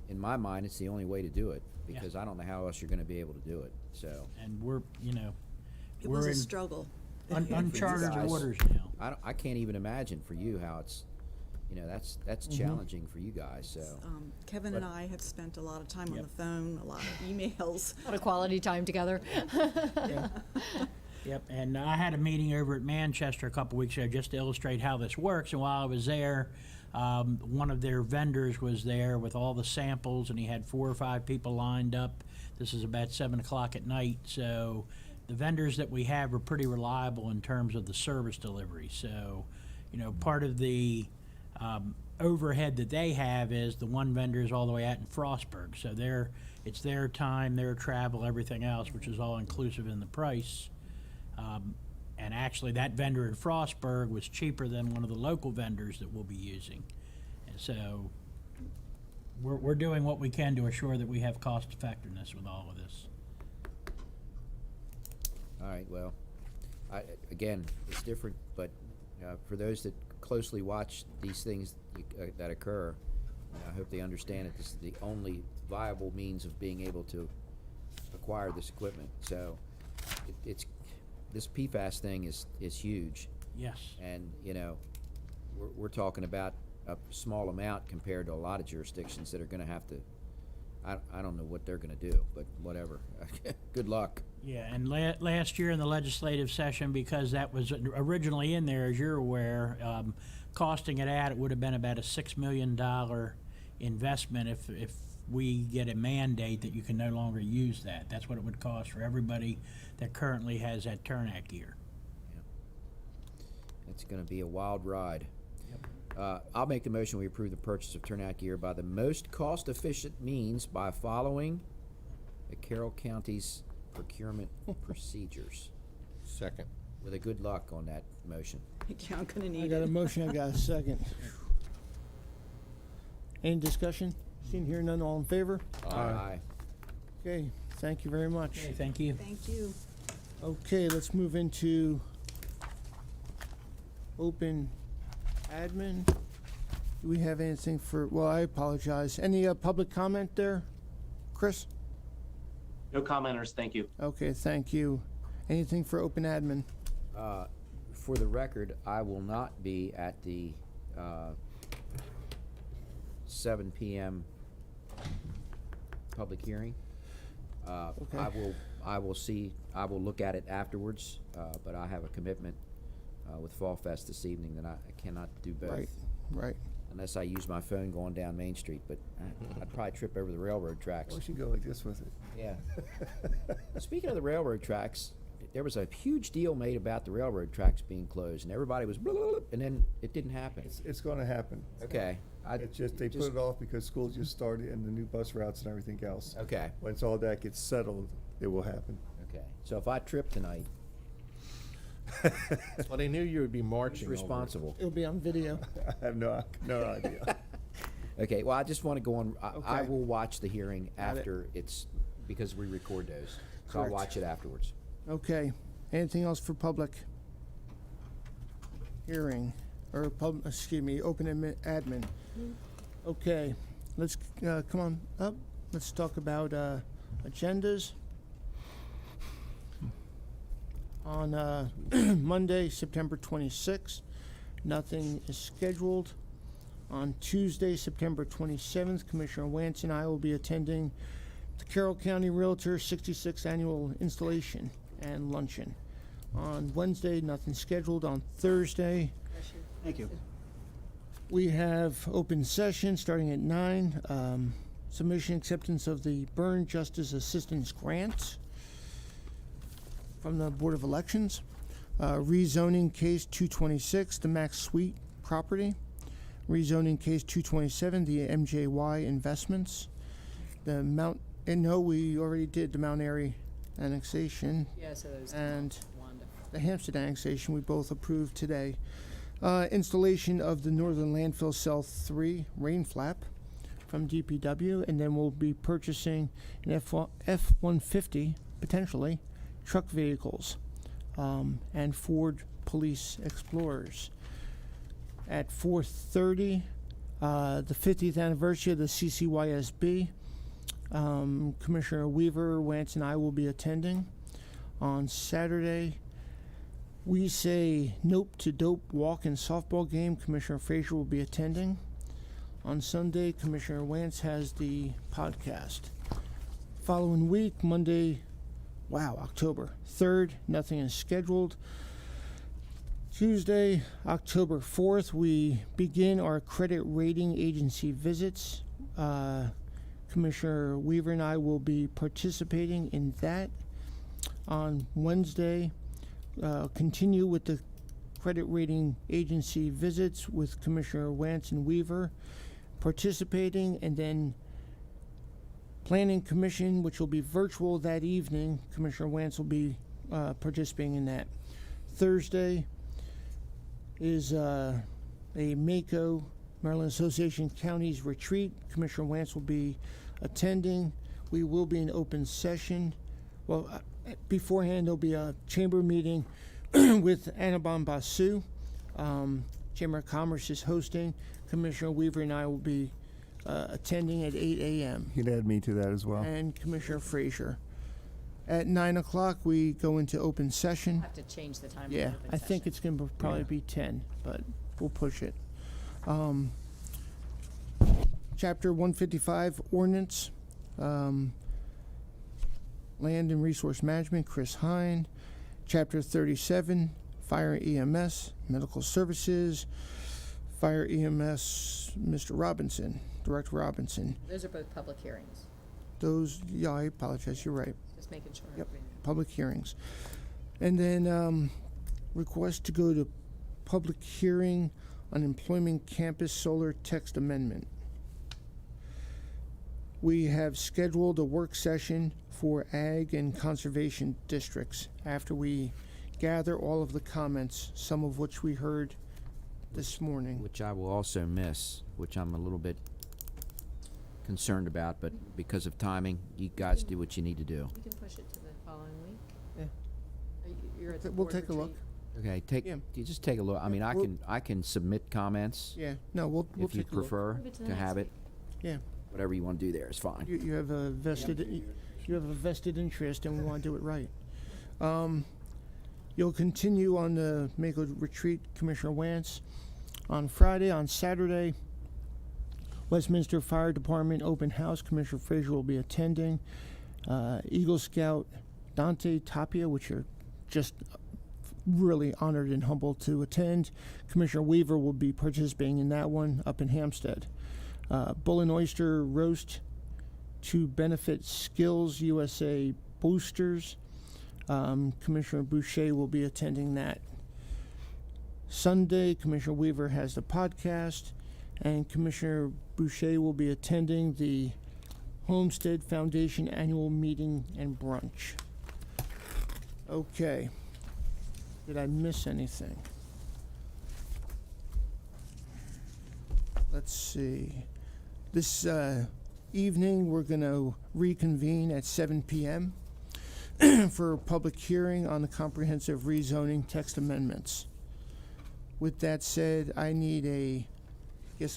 in my mind, it's the only way to do it, because I don't know how else you're going to be able to do it. So, and we're, you know, It we're was a in struggle. uncharted guys, waters now. I can't even imagine for you how it's, you know, that's challenging for you guys. So Kevin and I have spent a lot of time on the phone, a lot of emails. A lot of quality time together. Yep, and I had a meeting over at Manchester a couple weeks ago just to illustrate how this works. And while I was there, one of their vendors was there with all the samples, and he had 4 or 5 people lined up. This is about 7 o'clock at night, so the vendors that we have are pretty reliable in terms of the service delivery. So, you know, part of the overhead that they have is the one vendor is all the way out in Frostburg, so it's their time, their travel, everything else, which is all inclusive in the price. And actually, that vendor in Frostburg was cheaper than one of the local vendors that we'll be using. And so we're doing what we can to assure that we have cost effectiveness with all of this. all right, well, again, it's different, but for those that closely watch these things that occur, I hope they understand that this is the only viable means of being able to acquire this equipment. So it's this PFAS thing is huge. Yes. And, you know, we're talking about a small amount compared to a lot of jurisdictions that are going to have to, I don't know what they're going to do, but whatever. Good luck. Yeah, and last year in the legislative session, because that was originally in there, as you're aware, costing it out, it would have been about a $6 million investment if we get a mandate that you can no longer use that. That's what it would cost for everybody that currently has that turnout gear. It's going to be a wild ride. I'll make the motion we approve the purchase of turnout gear by the most cost-efficient means by following the Carroll County's procurement procedures. Second. With a good luck on that motion. Yeah, I'm gonna I need got a it. motion, I got a second. Any discussion? Seeing here none, all in favor? Aye. Okay, thank you very much. Okay, thank you. Thank you. Okay, let's move into open admin. Do we have anything for, well, I apologize. Any public comment there? Chris? No commenters, thank you. Okay, thank you. Anything for open admin? For the record, I will not be at the 7 p.m. public hearing. Okay. I will look at it afterwards, but I have a commitment with Fall Fest this evening that I cannot do both. Right. Unless I use my phone going down Main Street, but I'd probably trip over the railroad tracks. We should go like this with it. Yeah. Speaking of the railroad tracks, there was a huge deal made about the railroad tracks being closed, and everybody was, and then it didn't happen. It's going to happen. Okay. It's just they put it off because school just started and the new bus routes and everything else. Okay. Once all that gets settled, it will happen. Okay. So if I trip tonight, Well, they knew you would be marching. who's over it. responsible? It'll be on video. I have no idea. Okay. Well, I just want to go on. I Okay. will watch the hearing Got it. after it's because we record those, so I'll Correct. watch it afterwards. Okay. Anything else for public hearing or open admin? Okay. Let's come on up. Let's talk about agendas. On Monday, September 26th, nothing is scheduled. On Tuesday, September 27th, Commissioner Wance and I will be attending the Carroll County Realtor 66th Annual Installation and Luncheon. On Wednesday, nothing scheduled. On Thursday, Thank you. we have open session starting at 9. Submission acceptance of the Burn Justice Assistance Grant from the Board of Elections. Rezoning case 226, the Max Suite property. Rezoning case 227, the MJY Investments. The Mount, and no, we already did the Mount Airy annexation. Yeah, so those And Wanda. the Hampstead annexation we both approved today. Installation of the Northern Landfill Cell 3 rain flap from DPW, and then we'll be purchasing an F-150, potentially, truck vehicles, and Ford Police Explorers. At 4:30, the 50th anniversary of the CCYSB. Commissioner Weaver, Wance, and I will be attending. On Saturday, we say Nope to Dope walk and softball game. Commissioner Frazier will be attending. On Sunday, Commissioner Wance has the podcast. Following week, Monday, October 3rd, nothing is scheduled. Tuesday, October 4th, we begin our credit rating agency visits. Commissioner Weaver and I will be participating in that. On Wednesday, continue with the credit rating agency visits with Commissioner Wance and Weaver participating, and then Planning Commission, which will be virtual that evening. Commissioner Wance will be participating in that. Thursday is a MACO, Maryland Association Counties Retreat. Commissioner Wance will be attending. We will be in open session. Well, beforehand, there'll be a chamber meeting with Annabon Basu. Chamber of Commerce is hosting. Commissioner Weaver and I will be attending at 8 a.m. You can add me to that as well. And Commissioner Frazier. At 9 o'clock, we go into open session. Have to change the time. of Yeah, open I think session. it's going to probably be 10, but we'll push it. Chapter 155, Ordinance, Land and Resource Management, Chris Hine. Chapter 37, Fire EMS, Medical Services, Fire EMS, Mr. Robinson, Director Robinson. Those are both public hearings. Those, yeah, I apologize, you're right. Just making sure. Yep, public hearings. And then request to go to public hearing on Employment Campus Solar Text Amendment. We have scheduled a work session for ag and conservation districts after we gather all of the comments, some of which we heard this morning. Which I will also miss, which I'm a little bit concerned about, but because of timing, you guys do what you need to do. We can push it to the following week. Yeah. You're at the We'll board take a look. retreat. Okay, Yeah. you just take a look. I mean, I can submit comments. Yeah, no, we'll If you take a look. prefer Move it to the to next have week. it, Yeah, whatever you want to do there is fine. you have a vested, you have a vested interest and we want to do it right. You'll continue on the Mako retreat, Commissioner Wance. On Friday, on Saturday, Westminster Fire Department open house, Commissioner Frazier will be attending. Eagle Scout Dante Tapia, which are just really honored and humbled to attend. Commissioner Weaver will be participating in that one up in Hampstead. Bull and Oyster Roast to benefit Skills USA boosters. Commissioner Boucher will be attending that. Sunday, Commissioner Weaver has the podcast, and Commissioner Boucher will be attending the Homestead Foundation annual meeting and brunch. Okay. Did I miss anything? Let's see. This evening, we're going to reconvene at 7 p.m. for a public hearing on the comprehensive rezoning text amendments. With that said, I need a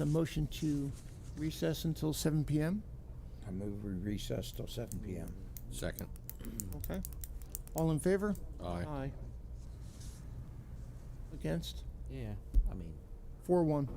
motion to recess until 7 p.m. I move we recess till 7 p.m. Second. Okay. All in favor? Aye. Against? Yeah, I mean. 4-1.